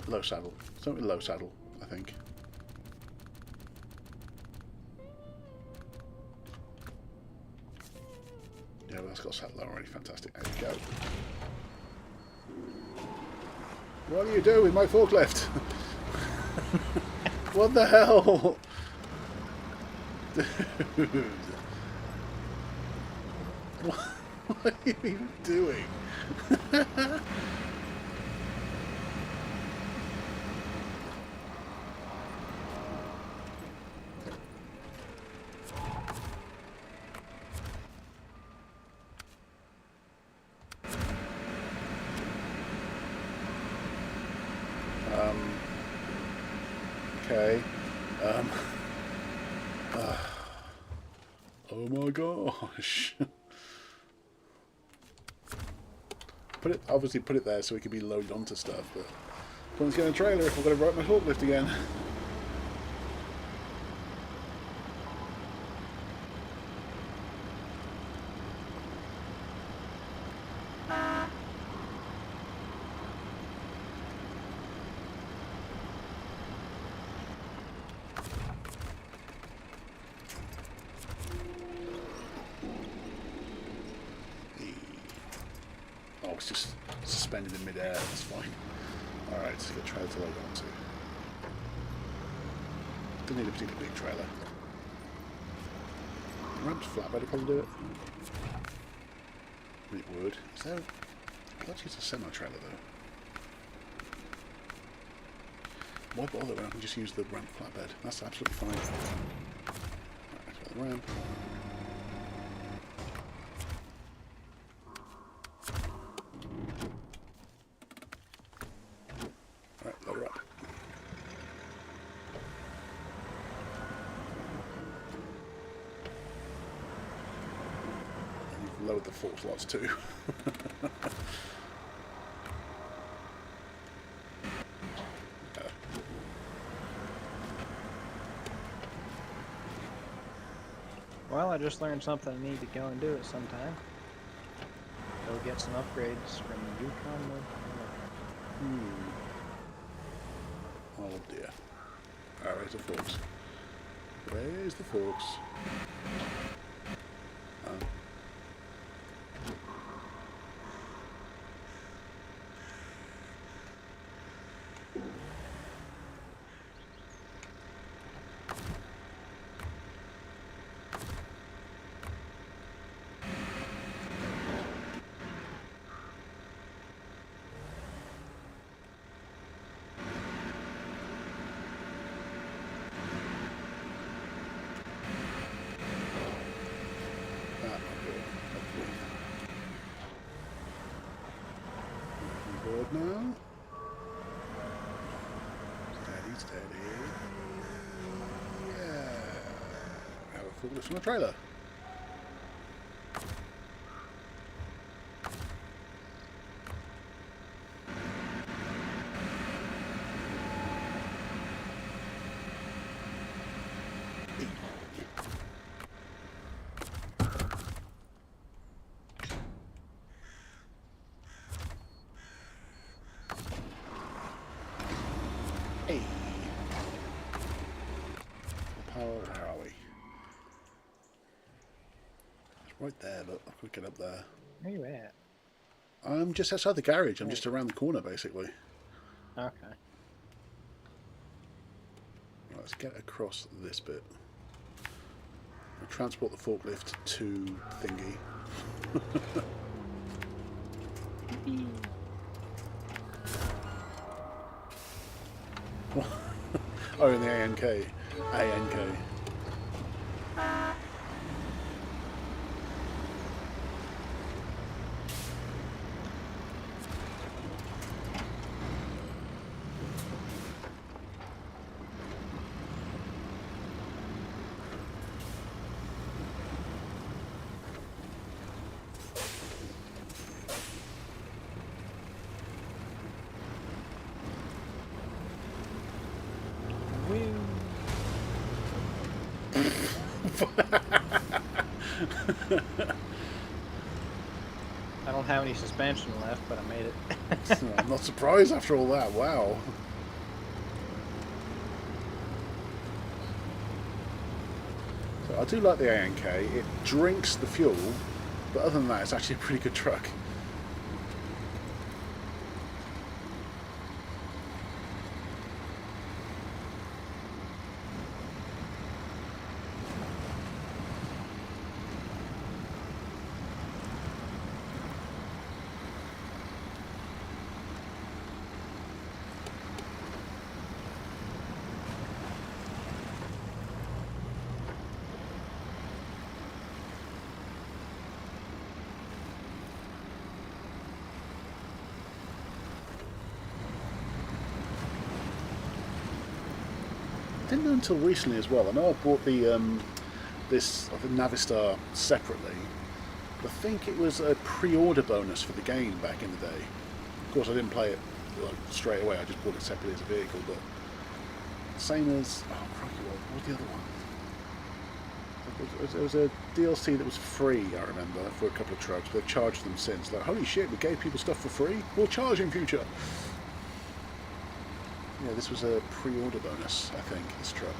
Low saddle. Something low saddle, I think. Yeah, well, that's got saddle already. Fantastic. There you go. What do you do with my forklift? What the hell? Dude. What are you even doing? Okay. Oh my gosh. Obviously put it there so it can be loaded onto stuff, but someone's getting a trailer if I'm going to write my forklift again. Oh, it's just suspended in midair, that's fine. Alright, let's get a trailer to load onto. Don't need a particularly big trailer. Ramp's flatbed would probably do it. It would. Is there... I'd like to use a semi-trailer though. Why bother when I can just use the ramp flatbed? That's absolutely fine. Right, let's go the ramp. Alright, load her up. And you've lowered the fork slots too. Well, I just learned something I need to go and do it sometime. Go get some upgrades from Yukon. Oh dear. Alright, where's the forks? Where's the forks? forklifts on a trailer. Hey. Power, where are we? It's right there, but I could get up there. Where you at? I'm just outside the garage. I'm just around the corner, basically. Okay. Right, let's get across this bit. I'll transport the forklift to thingy. Oh, in the ANK. ANK. I don't have any suspension left, but I made it. I'm not surprised after all that. Wow. So I do like the ANK. It drinks the fuel, but other than that, it's actually a pretty good truck. I didn't know until recently as well. I know I bought the this Navistar separately. I think it was a pre-order bonus for the game back in the day. Of course, I didn't play it like, straight away. I just bought it separately as a vehicle. But same as crikey, what was the other one? There was a DLC that was free. I remember for a couple of trucks. They've charged them since. Like, holy shit, we gave people stuff for free. We'll charge in future. Yeah, this was a pre-order bonus, I think, this truck.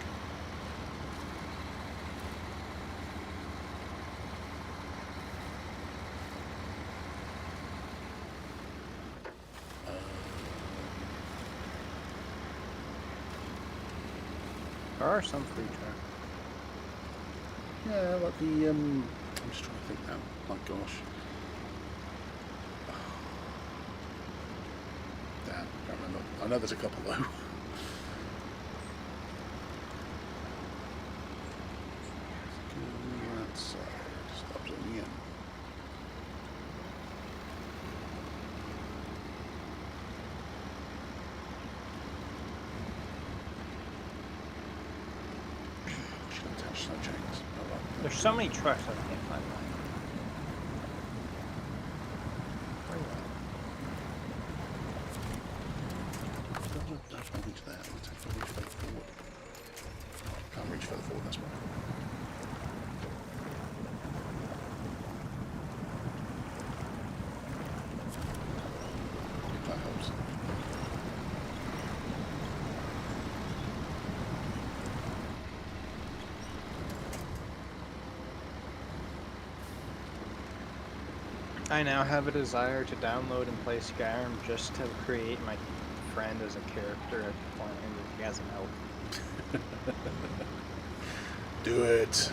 There are some free trucks. Yeah, like the, I'm just trying to think now. My gosh. Damn, I can't remember. I know there's a couple though. That side. Stop zooming in. Should attach snow chains. Oh well. There's so many trucks that I can't find mine. Where you at? Don't reach there. Let's have to reach further forward. Can't reach further forward, that's why. If that helps. I now have a desire to download and play Skyrim just to create my friend as a character at the point and he has an elf. Do it.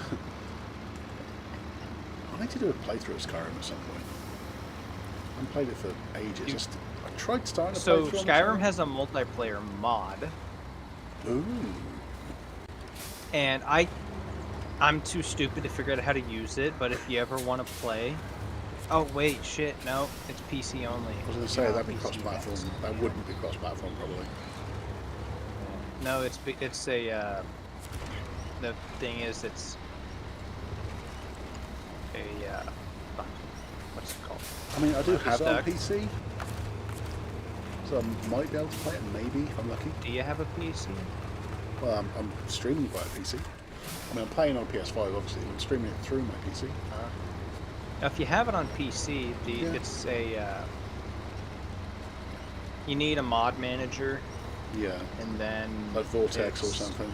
I need to do a playthrough of Skyrim at some point. I haven't played it for ages. I tried starting a So playthrough on the Skyrim channel. has a multiplayer mod, Ooh. and I'm too stupid to figure out how to use it. But if you ever want to play, oh wait, shit, no, it's PC only. I was going to say that'd be cross-platform. That wouldn't be cross-platform probably. No, it's a the thing is what's it called? I mean, I do Might be have it on stuck. PC, so I might be able to play it, maybe, if I'm lucky. Do you have a PC? Well, I'm streaming via PC. I mean, I'm playing on PS5, obviously, and I'm streaming it through my PC. Now, if you have it on PC, Yeah. it's you need a mod manager, Yeah, and then like Vortex or it's- something.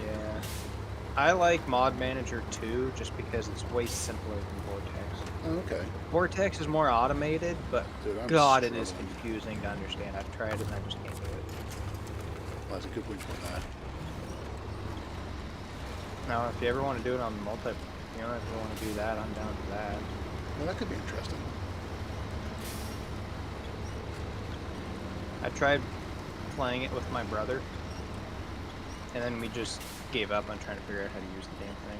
Yeah, I like mod manager 2 just because it's way simpler than Vortex. Oh, okay. Vortex is more automated, but Dude, I'm God, it is struggling. confusing to understand. I've tried it and I just can't do it. That's a good win point there. Now, if you ever want to do it on if you ever want to do that, I'm down for that. Well, that could be interesting. I tried playing it with my brother, and then we just gave up on trying to figure out how to use the damn thing.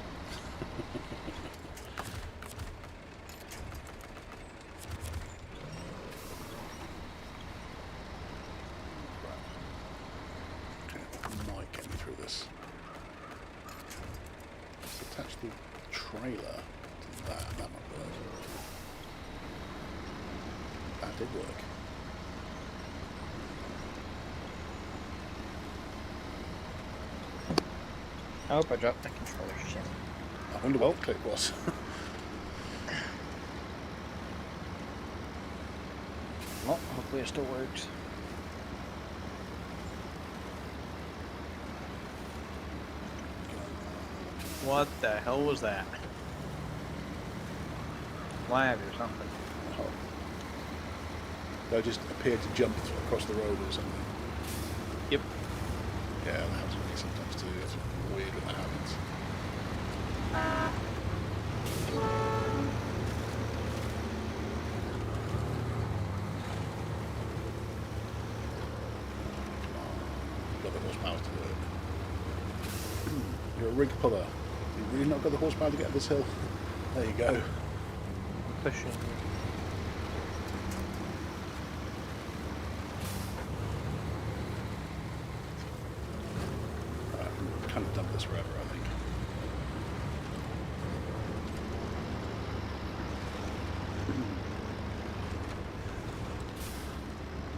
Okay, that might get me through this. Let's attach the trailer to that. That might work. That did work. I hope I dropped the controller. Shit. I wonder what the click was. Well, hopefully it still works. What the hell was that? Lag or something. Oh. They just appeared to jump across the road or something. Yep. Yeah, that happens with me sometimes too. It's weird when that happens. Got the horsepower to do it. You're a rig puller. You've really not got the horsepower to get up this hill. There you go. Pushing. Right, I'm kind of done this forever, I think.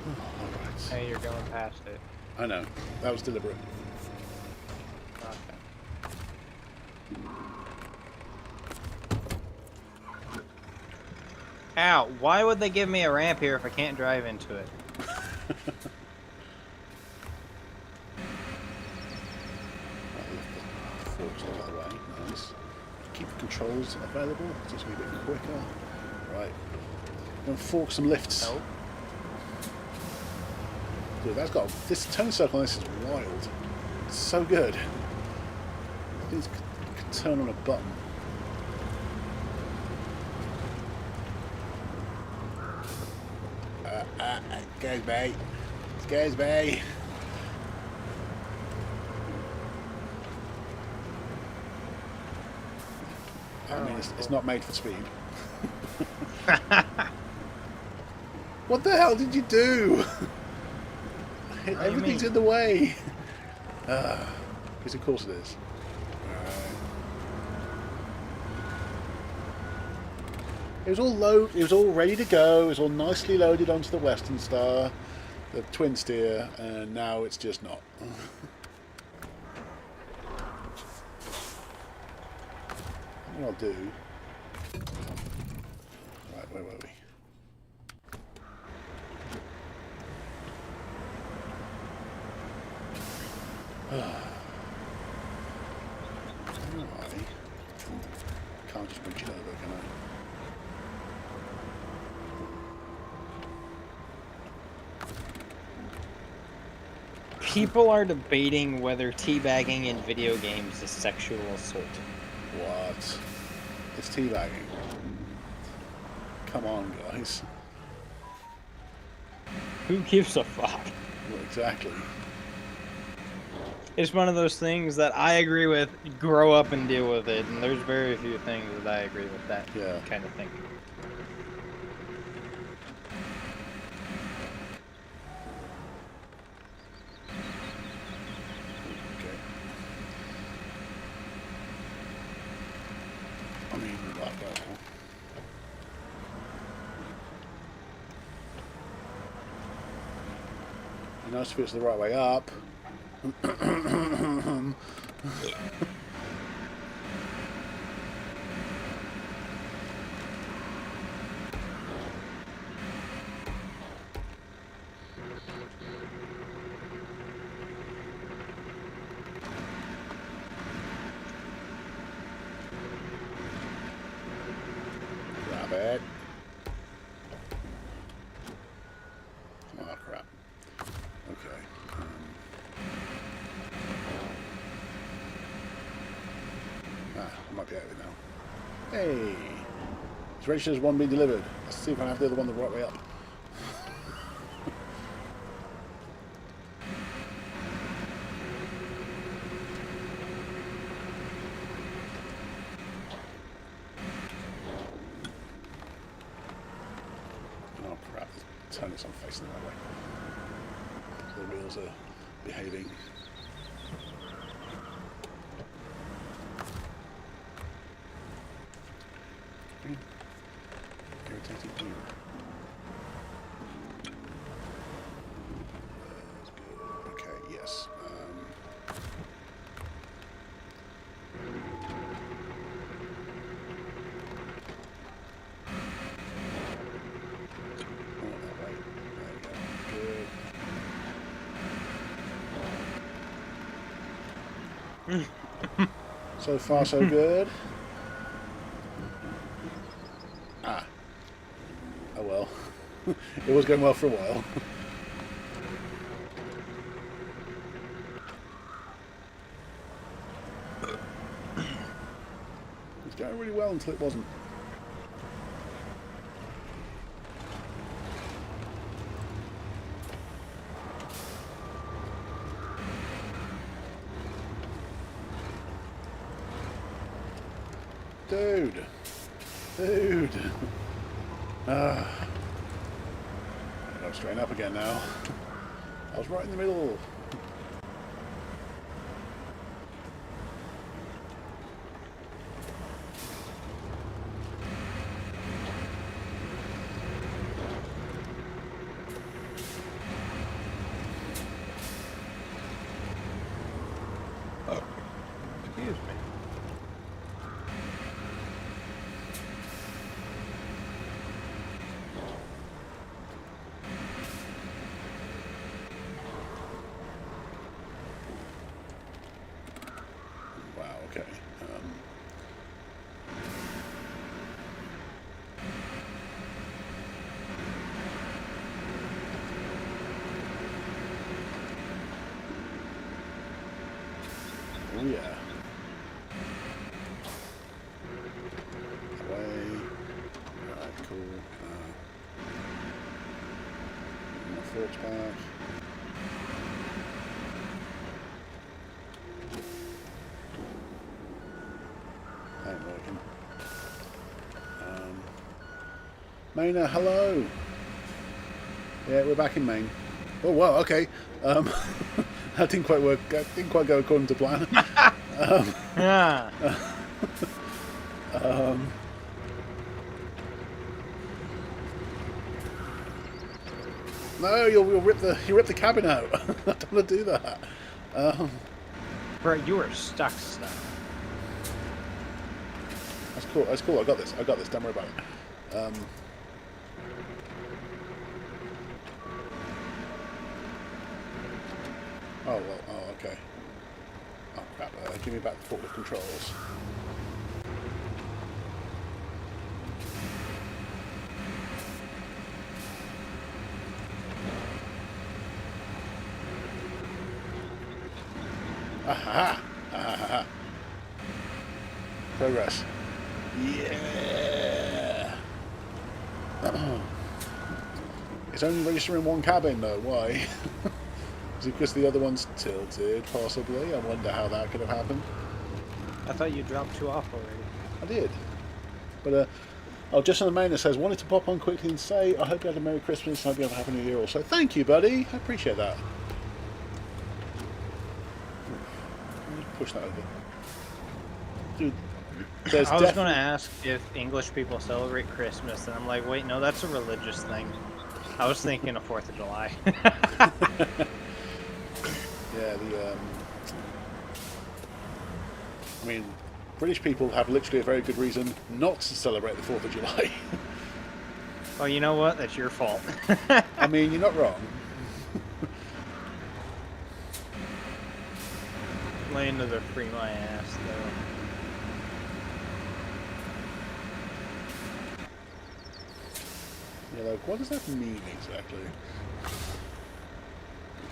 Alright. Hey, you're going past it. I know. That was deliberate. Okay. Ow, why would they give me a ramp here if I can't drive into it? The forks out of the way. Nice. Keep the controls available. It's just a bit quicker. Right. Gonna fork some lifts. Nope. Dude, that's got this turn circle on this is wild. It's so good. I think it could turn on a button. Scares me. Scares me. I mean, it's not made for speed. What the hell did you do? do you Everything's mean? in the way. Because of course it is. Alright. It was all load. It was all ready to go. It was all nicely loaded onto the Western Star, the twin steer, and now it's just not. What I'll do. Right, where were we? Can't just reach it over, can I? People are debating whether teabagging in video games is sexual assault. What? It's teabagging. Come on, guys. Who gives a fuck? Well, exactly. It's one of those things that I agree with. Grow up and deal with it, and there's very few things that I agree with that Yeah. kind of thing. Okay. nice if it's the right way up. Grab it. Oh crap. Okay. I might be out of it now. Hey! It's registered as one being delivered. Let's see if I have the other one the right way up. Oh crap, turn this on facing the right way. The wheels are behaving. Irritating you. That's good. Okay, yes. Oh, that way. There we go. Good. So far, so good. Ah. Oh well. It was going well for a while. It was going really well until it wasn't. Dude. Dude. Ah. I'm straighten up again now. I was right in the middle. Oh. Excuse me. Wow, okay. Oh yeah. Away. Alright, cool. My forks back. Ain't working. Maina, hello. Yeah, we're back in Maine. Oh wow, okay. That didn't quite work. That didn't quite go according to plan. Yeah. No, you'll rip the cabin out. I don't want to do that. Bro, you are stuck. That's cool. That's cool. I got this. Don't worry about it. Oh well. Oh okay. Oh crap. Give me back the forklift controls. Aha! Aha! Progress. Yeah! It's only registering one cabin though, why? Is it because the other one's tilted, possibly? I wonder how that could have happened. I thought you dropped 2 off already. I did. But, oh, just on the main it says, wanted to pop on quickly and say, I hope you had a Merry Christmas and I hope you have a Happy New Year also. Thank you, buddy. I appreciate that. Push that over. Dude, there's I was going to ask if English people celebrate Christmas, and I'm like, wait, no, that's a religious thing. I was thinking of 4th of July. Yeah, I mean, British people have literally a very good reason not to celebrate the 4th of July. Well, you know what? That's your fault. I mean, you're not wrong. Land of the free my ass, though. You're like, what does that mean exactly?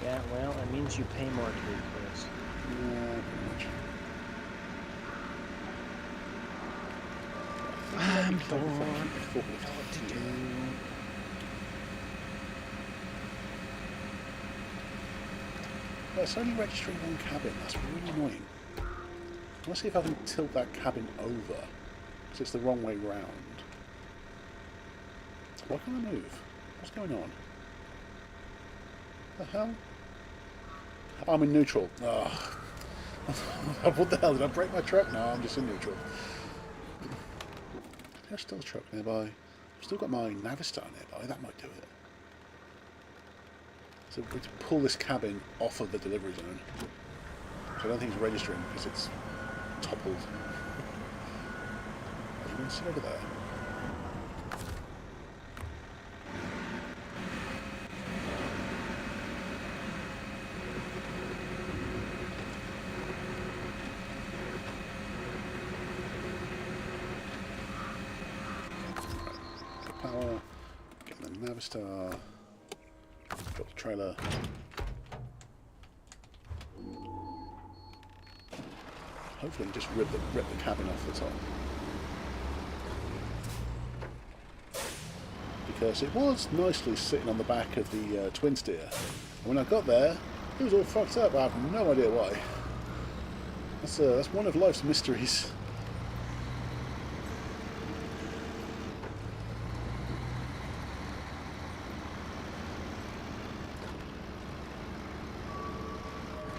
Yeah, well, it means you pay more to read this. Yeah, pretty much. I'm Keep the bored. forklift. What to do? Well, it's only registering one cabin. That's really annoying. I want to see if I can tilt that cabin over, because it's the wrong way round. Why can't I move? What's going on? The hell? Oh, I'm in neutral. Oh. What the hell? Did I break my truck? No, I'm just in neutral. There's still a truck nearby. I've still got my Navistar nearby. That might do it. So we have to pull this cabin off of the delivery zone. So I don't think it's registering because it's toppled. Are you going to sit over there? Power, get the Navistar, got the trailer. Hopefully just rip the cabin off the top. Because it was nicely sitting on the back of the twin steer. And when I got there, it was all fucked up. I have no idea why. That's one of life's mysteries.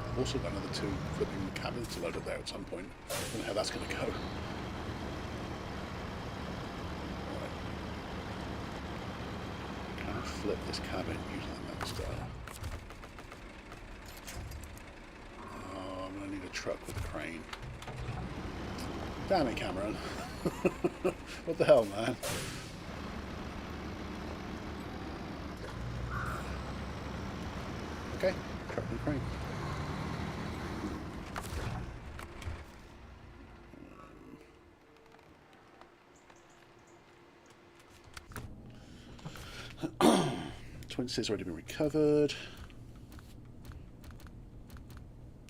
I've also got another 2 flipping cabins to load up there at some point. I don't know how that's going to go. Right. Can I flip this cabin using the Navistar? Oh, I'm going to need a truck with a crane. Damn it, Cameron. What the hell, man? Okay, truck with a crane. Twin steer's already been recovered.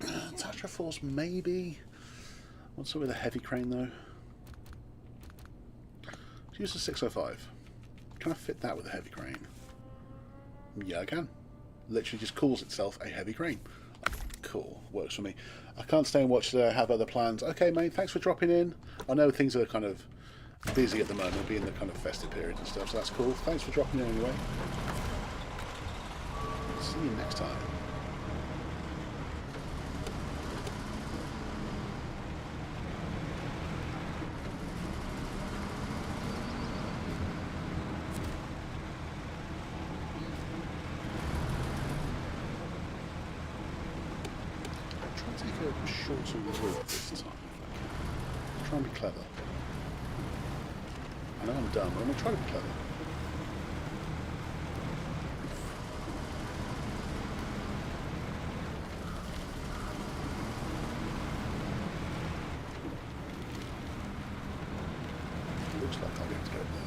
Tatra Force, maybe. What's up with a heavy crane though? Use the 605. Can I fit that with a heavy crane? Yeah, I can. Literally just calls itself a heavy crane. Cool, works for me. I can't stay and watch. I have other plans. Okay, mate. Thanks for dropping in. I know things are kind of busy at the moment, being the kind of festive period and stuff. So that's cool. Thanks for dropping in anyway. See you next time. Try and take a shorter route this time if I can. Try and be clever. I know I'm dumb, but I'm going to try to be clever. Looks like I'll be able to get up there.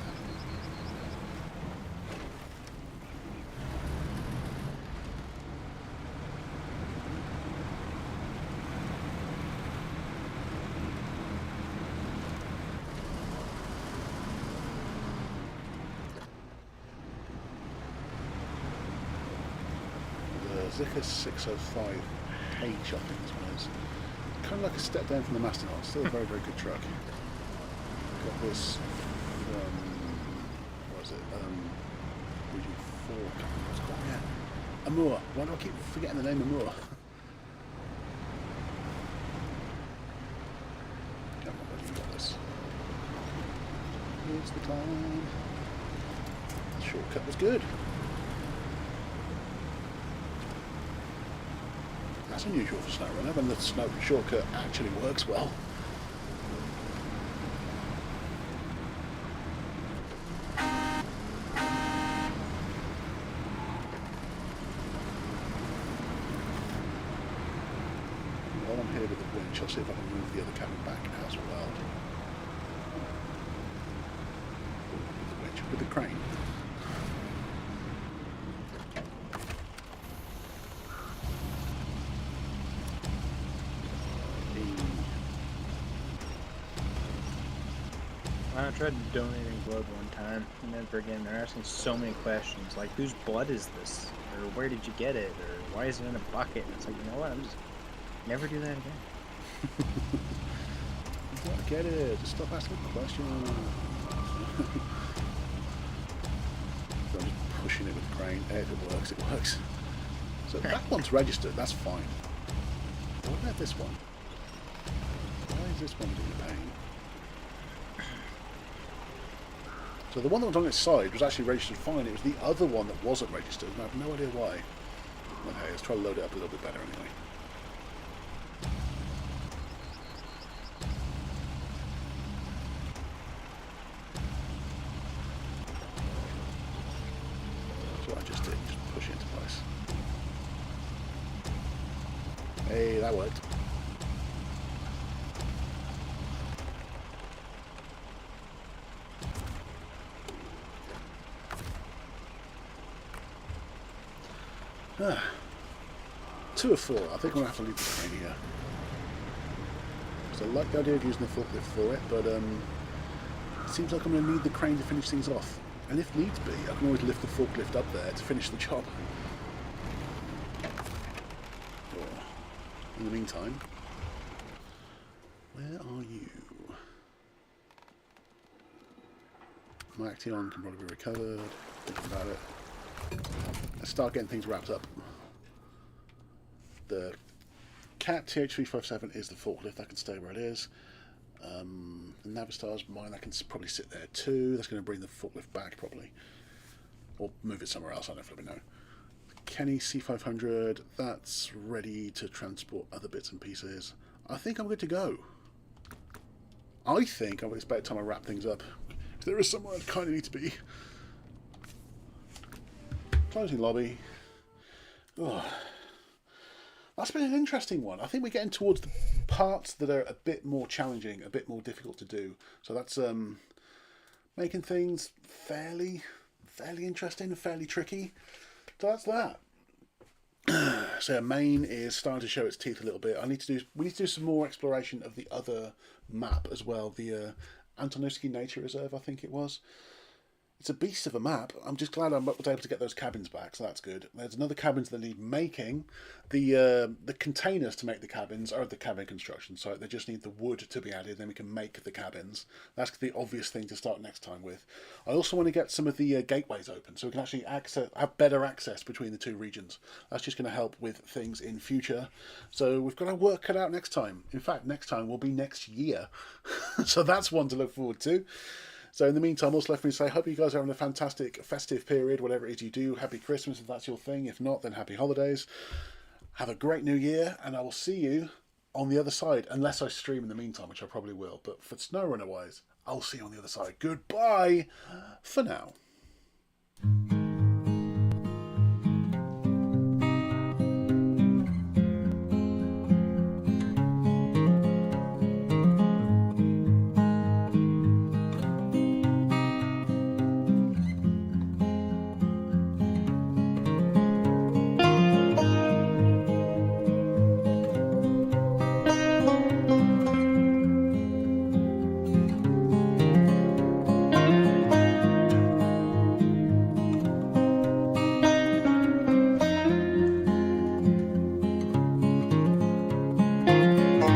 Zika 605H, I think this one is. Kind of like a step down from the Mastodon. Still a very, very good truck. Got this from, what was it? Region 4. What's it called? Yeah. Amur. Why do I keep forgetting the name Amur? Come on, buddy, you got this. Here's the climb. The shortcut was good. That's unusual for SnowRunner when the snow shortcut actually works well. While I'm here with the winch, I'll see if I can move the other cabin back as well. With the winch, with the crane. I tried donating blood one time, and then again, they're asking so many questions, like whose blood is this, or where did you get it, or why is it in a bucket? And it's like, you know what? I'm just never do that again. You gotta get it. Just stop asking questions. So I'm just pushing it with the crane. If it works, it works. So that one's registered. That's fine. What about this one? Why is this one doing a pain? So the one that was on its side was actually registered fine. It was the other one that wasn't registered, and I have no idea why. Okay, let's try to load it up a little bit better anyway. That's what I just did, just push it into place. Hey, that worked. Ah, 2 of 4. I think I'm going to have to leave the crane here. So I like the idea of using the forklift for it, but it seems like I'm going to need the crane to finish things off. And if needs be, I can always lift the forklift up there to finish the job. Or, in the meantime, where are you? My Action can probably be recovered. Thinking about it. Let's start getting things wrapped up. The Cat TH357 is the forklift. That can stay where it is. The Navistar's mine. That can probably sit there too. That's going to bring the forklift back probably. Or move it somewhere else. I don't really know. The Kenny C500. That's ready to transport other bits and pieces. I think I'm good to go. I think it's about time I wrap things up. If there is somewhere I kind of need to be. Closing lobby. Oh, that's been an interesting one. I think we're getting towards the parts that are a bit more challenging, a bit more difficult to do. So that's making things fairly interesting, fairly tricky. So that's that. So main is starting to show its teeth a little bit. We need to do some more exploration of the other map as well. The Antonovsky Nature Reserve, I think it was. It's a beast of a map. I'm just glad I was able to get those cabins back, so that's good. There's another cabins that need making. The containers to make the cabins are at the cabin construction site. They just need the wood to be added, then we can make the cabins. That's the obvious thing to start next time with. I also want to get some of the gateways open, so we can actually have better access between the two regions. That's just going to help with things in future. So we've got our work cut out next time. In fact, next time will be next year. So that's one to look forward to. So in the meantime, also left me to say, hope you guys are having a fantastic festive period, whatever it is you do. Happy Christmas if that's your thing. If not, then happy holidays. Have a great new year, and I will see you on the other side, unless I stream in the meantime, which I probably will. But for SnowRunner-wise, I'll see you on the other side. Goodbye for now.